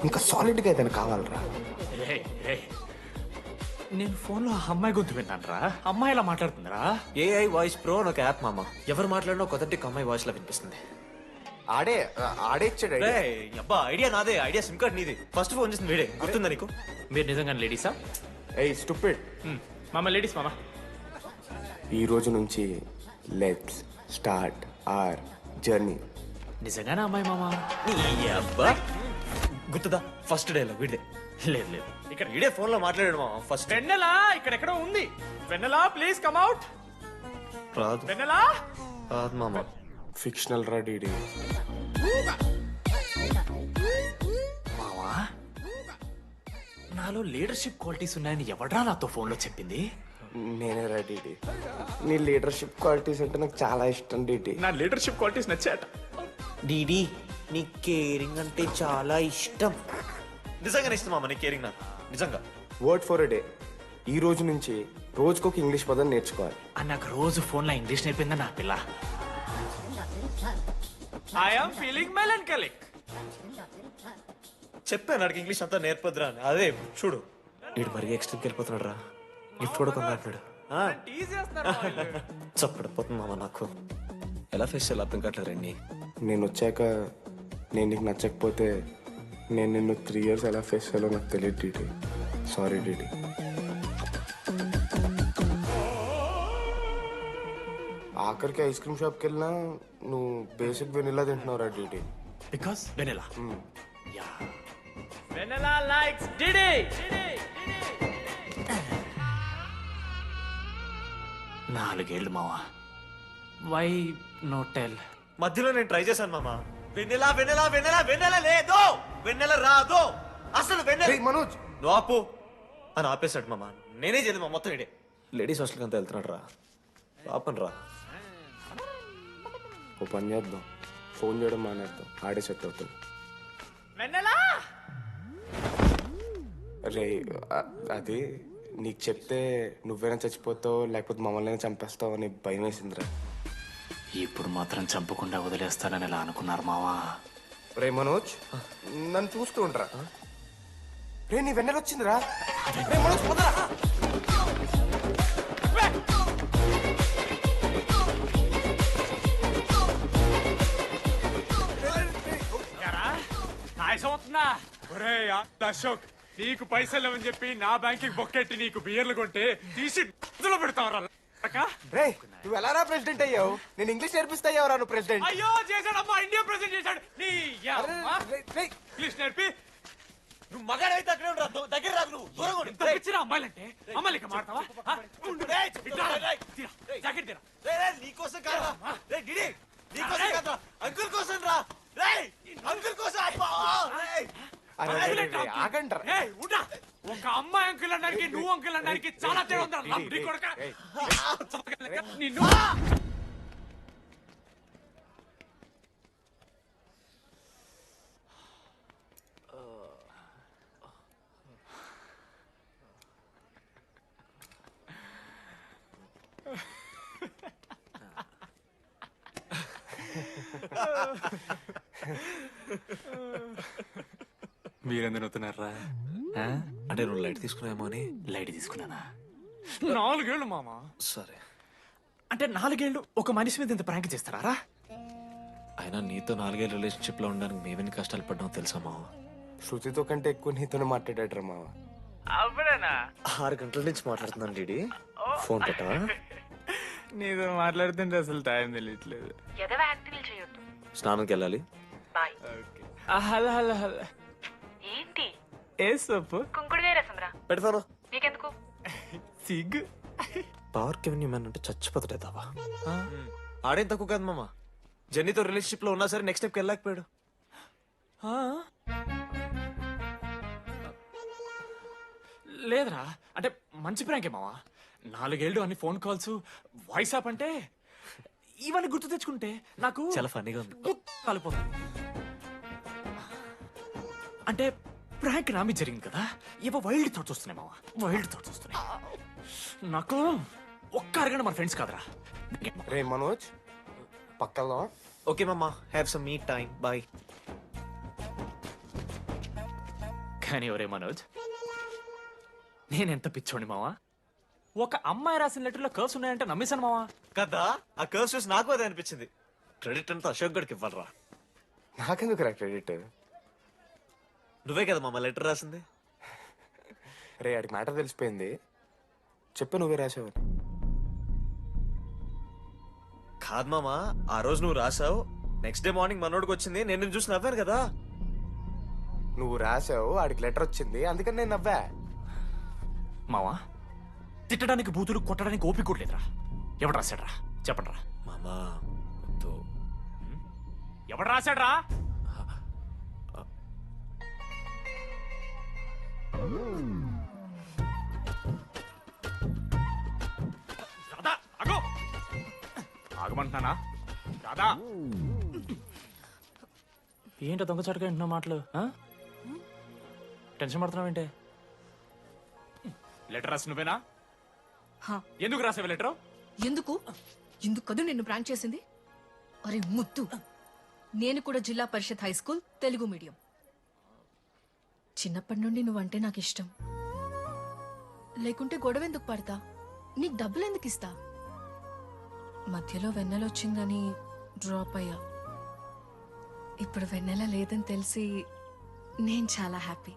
ఇంకా సాలిడ్ గా ఏదైనా కావాలరా. నేను ఫోన్ లో అమ్మాయి గొంతు విన్నాను రా. అమ్మాయి ఎలా మాట్లాడుతుందిరా? ఏఐ వాయిస్ ప్రో అని ఒక యాప్ మామ. ఎవరు మాట్లాడినా ఒక అథెంటిక్ అమ్మాయి వాయిస్ లో వినిపిస్తుంది. ఆడే ఇచ్చాడు అబ్బా ఐడియా నాదే. ఐడియా సిమ్ కార్డ్ నీది. ఫస్ట్ ఫోన్ చేసింది వీడే. గుర్తుందా నీకు? మీరు నిజంగా లేడీసా? స్టూపిడ్. మామ లేడీస్ మామ. ఈ రోజు నుంచి లెట్స్ స్టార్ట్ అవర్ జర్నీ. నిజంగానే అమ్మాయి మామ? అబ్బా గుర్తుదా ఫస్ట్ డే లో వీడే. లేదు ఇక్కడ వీడే ఫోన్ లో మాట్లాడాడు మా ఫస్ట్. వెన్నెలా ఇక్కడెక్కడో ఉంది. వెన్నెలా ప్లీజ్ కమ్ అవుట్. రాదు. వెన్నెలా రాదు మామ. ఫిక్షనల్ రా డీడీ. మావా నాలో లీడర్షిప్ క్వాలిటీస్ ఉన్నాయని ఎవడ్రా నాతో ఫోన్ లో చెప్పింది? నేనే రా డీడీ. నీ లీడర్షిప్ క్వాలిటీస్ అంటే నాకు చాలా ఇష్టం డీడీ. నా లీడర్షిప్ క్వాలిటీస్ నచ్చాట. డీడీ నీ కేరింగ్ అంటే చాలా ఇష్టం. నిజంగానే ఇష్టం మామ నీ కేరింగ్ నాకు. నిజంగా. Word for a day. ఈ రోజు నుంచి రోజుకొక ఇంగ్లీష్ పదం నేర్చుకోవాలి. నాకు రోజు ఫోన్ లో ఇంగ్లీష్ నేర్పిందా నా పిల్ల. I'm feeling melancholic. చెప్పాను నాకు ఇంగ్లీష్ అంతా నేర్పొద్దురా అని. అదే చూడు వీడు మరీ ఎక్స్ట్రీమ్కి వెళ్ళిపోతున్నాడు రా. గిఫ్ట్ కూడా కొన్నాడు. చప్పడిపోతుంది మామ నాకు. ఎలా ఫేస్ చేయాలి అర్థం కావట్లేదు రండి. నేను వచ్చాక నేను నీకు నచ్చకపోతే నేను నిన్ను 3 years ఎలా ఫేస్ చేయాలో నాకు తెలియదు డీడీ. Sorry DD. ఆఖరికి ఐస్ క్రీమ్ షాప్కి వెళ్ళినా నువ్వు బేసిక్ వెనిలా తింటున్నావు రా DD. Because vanilla. Vanilla likes DD. 4 ఏళ్ళు మావా. Why no tell? మధ్యలో నేను ట్రై చేశాను మామ. వెన్నెలా వెన్నెలా వెన్నెలా వెన్నెల లేదు. వెన్నెల రాదు అసలు. వెన్నెల మనోజ్ నువ్వు ఆపు అని ఆపేశాడు మామ. నేనే చేయదు మా మొత్తం ఇడే. లేడీస్ హాస్టల్కి అంతా వెళ్తున్నాడు రా. పాపని రా. ఓ పని చేద్దాం. ఫోన్ చేయడం మానేద్దాం. ఆడే సెట్ అవుతుంది. రే అది నీకు చెప్తే నువ్వేనా చచ్చిపోతావు లేకపోతే మమ్మల్ని చంపేస్తావు అని భయం వేసిందిరా. ఇప్పుడు మాత్రం చంపకుండా వదిలేస్తానని ఎలా అనుకున్నారు మావా? రే మనోజ్ నన్ను చూస్తూ ఉంటారా? రే నీ వెన్నెల వచ్చిందిరా. రే మనోజ్ పోదరా. అశోక్ నీకు పైసలు అని చెప్పి నా బ్యాంకింగ్ బొక్కెట్టి నీకు బియర్లు కొంటే తీసి పెడతావరా? రే నువ్వు ఎలా రా ప్రెసిడెంట్ అయ్యావు? నేను ఇంగ్లీష్ నేర్పిస్తా అయ్యావురా నువ్వు ప్రెసిడెంట్. అయ్యో చేశాడమ్మా. ఇండియా ప్రెసిడెంట్ చేశాడు. ఇంగ్లీష్ నేర్పి నువ్వు మగాడైతే అక్కడే ఉండరా. దగ్గర రాదు. నువ్వు దూరంగా ఉండు. తప్పించిన అమ్మాయిలంటే అమ్మాయిలకి మాడతావా? జాకెట్ తీరా. నీకోసం కాదురా. నీకోసం కాదురా. అంకుల్ కోసం రా. అంకుల్ కోసం. ఒక అమ్మాయి అంకుల్ అనడానికి నువ్వు అంకుల్ అనడానికి చాలా తేడా ఉంది. నిన్ను మీరెందుకు నవ్వుతున్నారా? అంటే నువ్వు లైట్ తీసుకున్నామో అని. లైట్ తీసుకున్నానా? 4 ఏళ్ళు మామ. సరే, అంటే 4 ఏళ్ళు ఒక మనిషి మీద ఇంత ప్రాంక్ చేస్తారా? అయినా నీతో 4 ఏళ్ళ రిలేషన్షిప్ లో ఉండడానికి మేమెన్ని కష్టాలు పడ్డామో తెలుసా మావ? శృతితో కంటే ఎక్కువ నీతోనే మాట్లాడాడు మావ. అవునా? 6 గంటల నుంచి మాట్లాడుతున్నాను డీడీ. ఫోన్ పెట్టవా? నీతో మాట్లాడుతుంటే అసలు టైం తెలియట్లేదు. ఎదవ యాక్టింగ్లు చేయొద్దు. స్నానంకి వెళ్ళాలి. బాయ్. Hello hello hello. ఏంటి? ఏ సొప్పు? కుంకుడుగాయ రసం రా. పెడతాను. నీకెందుకు? సిగ్గు. పవర్ కెవెన్ మ్యాన్ అంటే చచ్చిపోతాడే తవా. ఆడేం తక్కువ కాదు మామ. జెన్నీతో రిలేషన్షిప్ లో ఉన్నా సరే నెక్స్ట్ స్టెప్కి వెళ్ళలేకపోయాడు. లేదురా, అంటే మంచి ప్రాంకే మావా. 4 ఏళ్ళు అన్ని ఫోన్ కాల్స్, వాయిస్ యాప్ అంటే ఇవన్నీ గుర్తు తెచ్చుకుంటే నాకు చాలా ఫన్నీగా ఉంది. కలిపోతుంది. అంటే ప్రాంక్ నా మీద జరిగింది కదా, ఇవ వైల్డ్ థాట్స్ వస్తున్నాయి మావా, వైల్డ్ థాట్స్ వస్తున్నాయి. నాకు ఒక్క అరగంట మన ఫ్రెండ్స్ కాదరా. రే మనోజ్, పక్కలో. ఓకే మామ, have some me time. Bye. కానీ ఒరే మనోజ్, నేనెంత పిచ్చోండి మావా. ఒక అమ్మాయి రాసిన లెటర్లో కర్వ్స్ ఉన్నాయంటే నమ్మేశాను మావా. కదా, ఆ కర్వ్స్ చూసి నాకు అదే అనిపించింది. క్రెడిట్ అంతా అశోక్ గడికి ఇవ్వాలరా. నాకెందుకు రా క్రెడిట్? నువ్వే కదా మామ లెటర్ రాసింది. రే ఆడికి మ్యాటర్ తెలిసిపోయింది. చెప్పు, నువ్వే రాసావు. కాదు మామ, ఆ రోజు నువ్వు రాసావు, నెక్స్ట్ డే మార్నింగ్ మనోడికి వచ్చింది, నేను నిన్ను చూసి నవ్వాను కదా. నువ్వు రాసావు, ఆడికి లెటర్ వచ్చింది, అందుకని నేను నవ్వా. మావా, తిట్టడానికి బూతులు, కొట్టడానికి ఓపిక కూడా లేదురా. ఎవడు రాశాడ్రా చెప్పండి రా. మామా ఎవడు రాశాడ్రా? రాధా, ఆగు. ఆగమంటున్నానా? రాధా, ఏంటో దొంగచాటుగా వింటున్నా మాటలు? టెన్షన్ పడుతున్నావేంటే? లెటర్ రాసి నువ్వేనా? ఎందుకు రాసావు లెటర్? ఎందుకు కదూ నిన్ను ప్రాంక్ చేసింది? అరే ముద్దు, నేను కూడా జిల్లా Parishad high school Telugu medium. చిన్నప్పటి నుండి నువ్వంటే నాకు ఇష్టం. లేకుంటే గొడవ ఎందుకు పడతా? నీకు డబ్బులు ఎందుకు ఇస్తా? మధ్యలో వెన్నెల వచ్చిందని డ్రాప్ అయ్యా. ఇప్పుడు వెన్నెల లేదని తెలిసి నేను చాలా హ్యాపీ.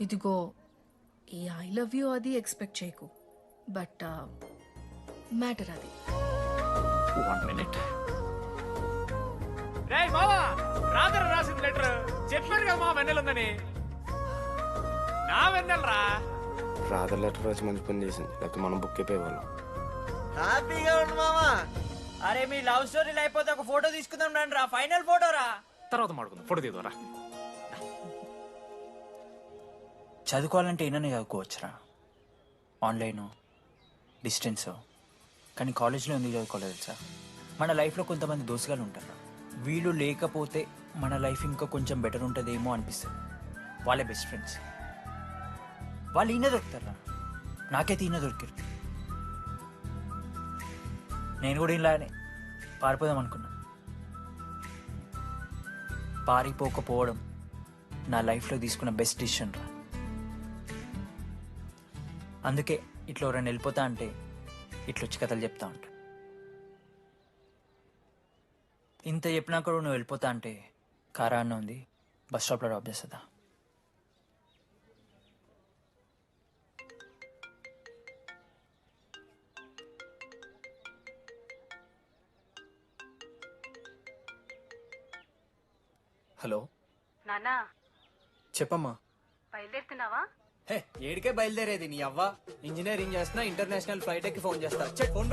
ఇదిగో ఈ ఐ లవ్ యూ అది ఎక్స్పెక్ట్ చేయకు, బట్ మ్యాటర్ అది. 1 minute. రేయ్ మావా, రాధర రాసిన లెటర్ చెప్పాను కదా మా వెన్నెల ఉందని. నా వెన్నెలరా. రాధ లెటర్ రాసి మంచి పని చేసింది, లేకపోతే మనం బుక్ అయిపోయేవాళ్ళం. హ్యాపీగా ఉండు మామా. అరే మీ లవ్ స్టోరీ అయిపోతే ఒక ఫోటో తీసుకుందాం రండి రా, ఫైనల్ ఫోటో రా. తర్వాత మాడుకుందాం, ఫోటో తీద్దాం. చదువుకోవాలంటే ఏమైనా చదువుకోవచ్చురా, ఆన్లైన్, డిస్టెన్స్. కానీ కాలేజ్లో ఎందుకు చదువుకోలేదు తెలుసా? మన లైఫ్లో కొంతమంది దోస్తుగాలు ఉంటారు, వీళ్ళు లేకపోతే మన లైఫ్ ఇంకా కొంచెం బెటర్ ఉంటుందేమో అనిపిస్తుంది. వాళ్ళే బెస్ట్ ఫ్రెండ్స్. వాళ్ళు ఈయన దొరుకుతారా, నాకైతే ఈయన దొరికారు. నేను కూడా ఇలానే పారిపోదాం అనుకున్నా. పారిపోకపోవడం నా లైఫ్లో తీసుకున్న బెస్ట్ డిసిషన్ రా. అందుకే ఇట్లా ఎవరైనా వెళ్ళిపోతా అంటే ఇట్లొచ్చి కథలు చెప్తా ఉంటా. ఇంత చెప్పినా కూడా నువ్వు వెళ్ళిపోతా అంటే కారా అన్న ఉంది, బస్ స్టాప్లో డ్రాప్ చేస్తుందా? హలో నానా, చెప్పమ్మా. బయలుదేరుతున్నావా? హే, ఏడికే బయలుదేరేది నీ అవ్వ? ఇంజనీరింగ్ చేస్తున్నా, ఇంటర్నేషనల్ ఫ్లైట్ ఎక్కి ఫోన్ చేస్తా. ఫోన్